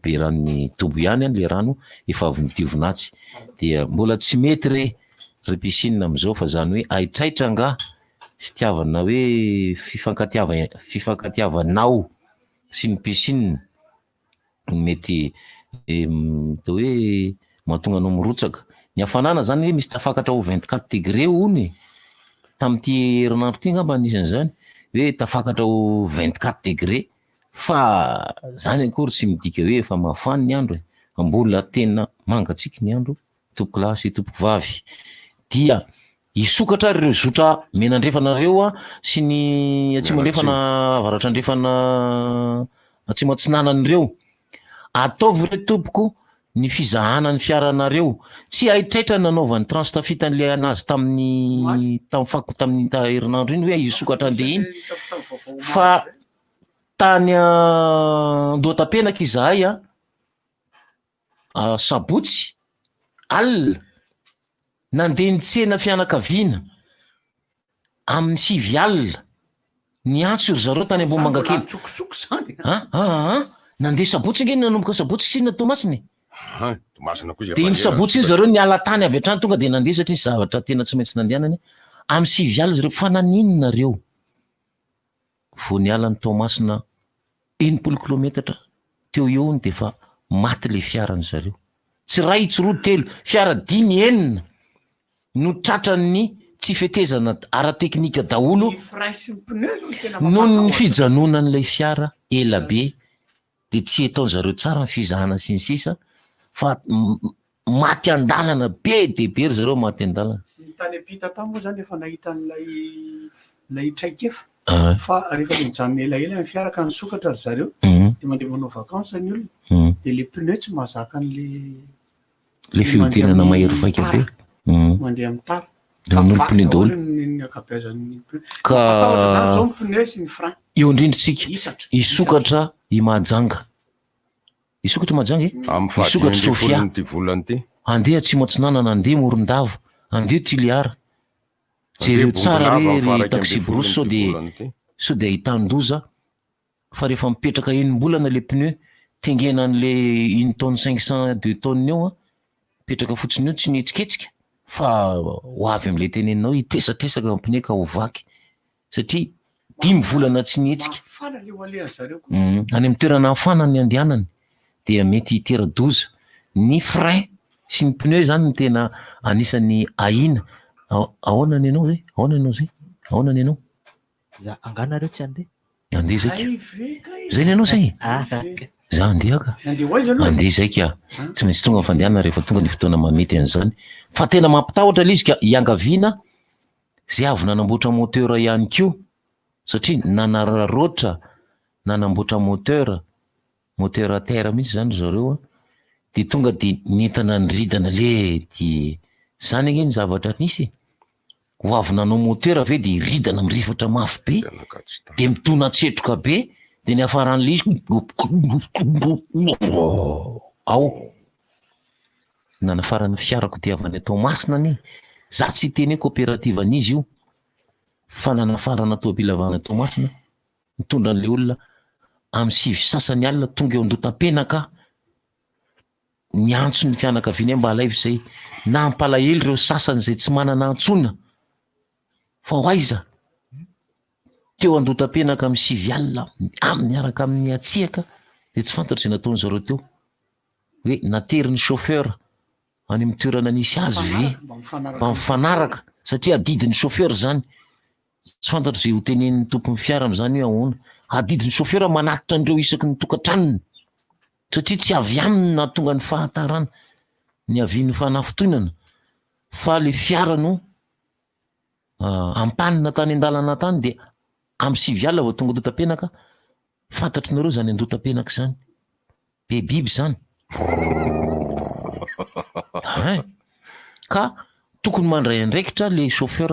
be ranony tobo ihany le rano efa avy nidiovonatsy dia mbola tsy mety re piscine am'izao fa zany hoe aitraitra nga fitiavana hoe fifankatiavanao sy ny piscine mety to hoe mahatonga anao mirotsaka. Ny hafanana zany hoe misy tafakatra ho 24 degré ony tamin'ity herinandro ty ngamba anisan'izany hoe tafakatra ho 24 degré fa zany akory tsy midika hoe efa mafana ny andro mbola tena mangatsiaka ny andro. Tompoko lahy sy tompoko vavy dia isokatra ireo zotra menandrefanareo sy ny atsimandrefana avaratra andrefana atsimatsinanan'ireo ataovy re tompoko ny fizahana ny fiaranareo tsy aitraitra nanaovan'ny transtafitan'le anazy tamin'ny herinandro iny hoe isokatra andeha iny fa tany Andohatapenaka izahay sabotsy alina nandeha nitsena fianakaviana amin'ny 5 alina ny antso ry zareo tany Ambohimangakely. Nandeha sabotsy nge nanomboka sabotsy sy na Tomasiny. Dia iny sabotsy iny zareo niala tany avy hatrany tonga dia nandeha satria ny zavatra tena tsy maintsy nandehanany amin'ny 5 alina zareo fa naninona reo vao niala ny Tomasina 80 kilometatra teo eo ny dia fa maty le fiarany zareo. Tsy ray tsy roa telo fiara 5-9 no tratran'ny tsy fetezana ara-teknika daholo noho ny fijanonan'ilay fiara ela be dia tsy ataony zareo tsara ny fizahana sy ny sisa fa maty an-dalana be dia be ry zareo maty an-dalana. Ny tany ampita tany moa zany efa nahita n'ilay traikefa fa rehefa mijanona elaela ny fiara ka nisokatra ry zareo dia mandeha manao vakansa ny olona dia le pneu tsy mahazaka le fiodinana mahery vaika be mandeha amin'ny tara nanolo pneu daholo ka eo indrindritsika isokatra i Mahajanga isokatra Sofia andeha tsy matsinanana andeha Morondava andeha Tiliara jereo tsara re taxi brosy sao dia ahitan-doza fa rehefa mipetraka enim-bolana le pneu tengena an'le 1 tonne 500 2 tonne eo mipetraka fotsiny eo tsy nihetsiketsika fa ho avy amin'le teneninao hitesatresaka ny pneu ka ho vaky satria 5 volana tsy nihetsika any amin'ny toerana hafana ny andehanany dia mety hitera-doza ny frein sy ny pneu zany ny tena anisan'ny ahina. Ahoana ny anao zay za anganareo tsy andeha zaika zay ny anao zay za andeha ka andeha zaika tsy maintsy tonga fandehanana rehefa tonga ny fotoana mamety an'izany fa tena mampitahotra le izy ka iangaviana zay avy nanamboatra moteur ihany koa satria nanararoatra nanamboatra moteur à terre mihitsy zany zareo dia tonga dia nentana nyridana le dia zany ange ny zavatra nisy ho avy nanao moteur ave dia iridana mirifatra mafy be dia mitona tsetroka be dia ny afaran'le izy ao nanafarany fiarako dia avy any Tomasina any za tsy teny hoe coopérative an'izy io fa nanafarana toabilavana Tomasina mitondra an'le olona amin'ny 5 sasany alina tonga eo andotam-penaka niantso ny fianakaviany mba alaivo zay na ampalahelo ireo sasany zay tsy manana antsona fa hoaiza teo andotam-penaka amin'ny 5 alina amin'ny araka amin'ny atsiaka de tsy fantatry zay nataony zareo teo hoe natery ny chauffeur any amin'ny toerana nisy azy ve mba mifanaraka satria adidin'ny chauffeur zany tsy fantatry zay ho tenen'ny tompon'ny fiara am'zany hoe ahoana adidin'ny chauffeur manatitra an'ireo isaky ny tokantranony satria tsy avy aminy na tonga ny fahatarana ny avian'ny fanafitoinana fa le fiara no ampanina tany an-dalana tany de amin'ny 5 alina vao tonga andotam-penaka fantatry nareo zany andotam-penaka zany be biby zany ka tokony mandray andraikitra le chauffeur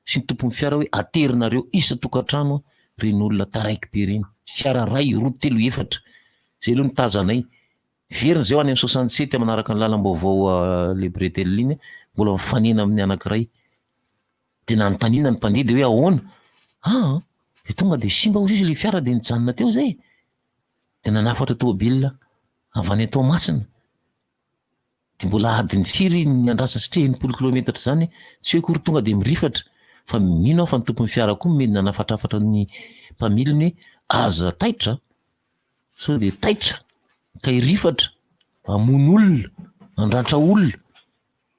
sy ny tompon'ny fiara hoe aterinareo isa tokantrano reny olona taraiky be reny fiara ray 2 3 4 zay aloha nitazanay veriny zay ho any amin'ny 67 manaraka ny lalam-baovao le bretelline mbola mifanena amin'ny anankiray de nanontaniana ny mpandidy hoe ahoana de tonga de simba ozy izy le fiara de nijanona teo zay de nanafatra tômôbila avy any Tomasina de mbola adiny firy ny andrasa satria 80 kilometatra zany tsy hoe kory tonga de mirifatra fa mino aho fa ny tompon'ny fiara koa mety nanafatrafatra ny mpamiliny hoe aza taitra so de taitra ka irifatra amono olona andratra olona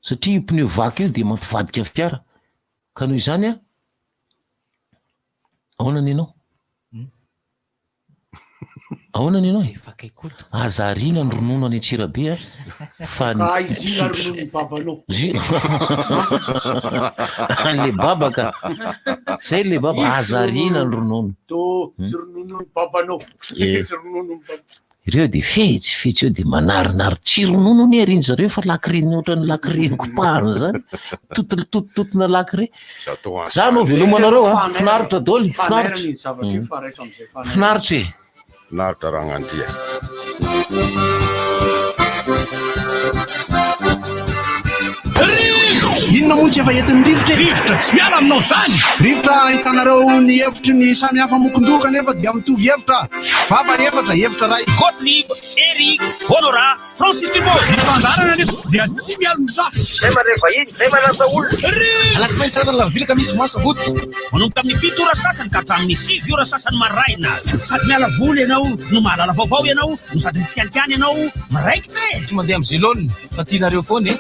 satria io pneu vaky io de mampivadika fiara ka noho izany ahoana ny anao ahoana ny anao azarina ny ronono any Antsirabe fa le baba ka zay le baba azarina ny ronono ireo de fetsy eo de manarinary tsy ronono ny ariny zareo fa lakiriny ohatrany lakiriny kopahana zany totona lakire za no velomanareo finaritra daoly finaritra finaritra raha gnandia inona moa tsy efa entin'ny rivotra tsy miala aminao zany rivotra ahitanareo ny hevitry ny samy hafa mokondoka nefa dia mitovy hevitra vava hevitra ray Gottlieb, Eric, Honora, Francis Dumont fandarana nefa dia tsy miala mizafa zay manray vahiny zay manasa olona alasinainy tanala vilaka misy masaboty manomboka amin'ny 7 ora sasany ka hatramin'ny 5 ora sasany maraina sady miala voly ianao no mahalala vaovao ianao no sady mitsikanikany ianao maraikitra tsy mandeha amin'ny zelone fa tianareo foana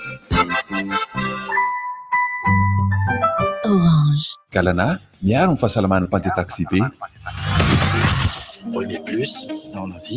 Orange. Galana, miaro ny fahasalaman'ny panté taxi B. René Plus, dans la vie.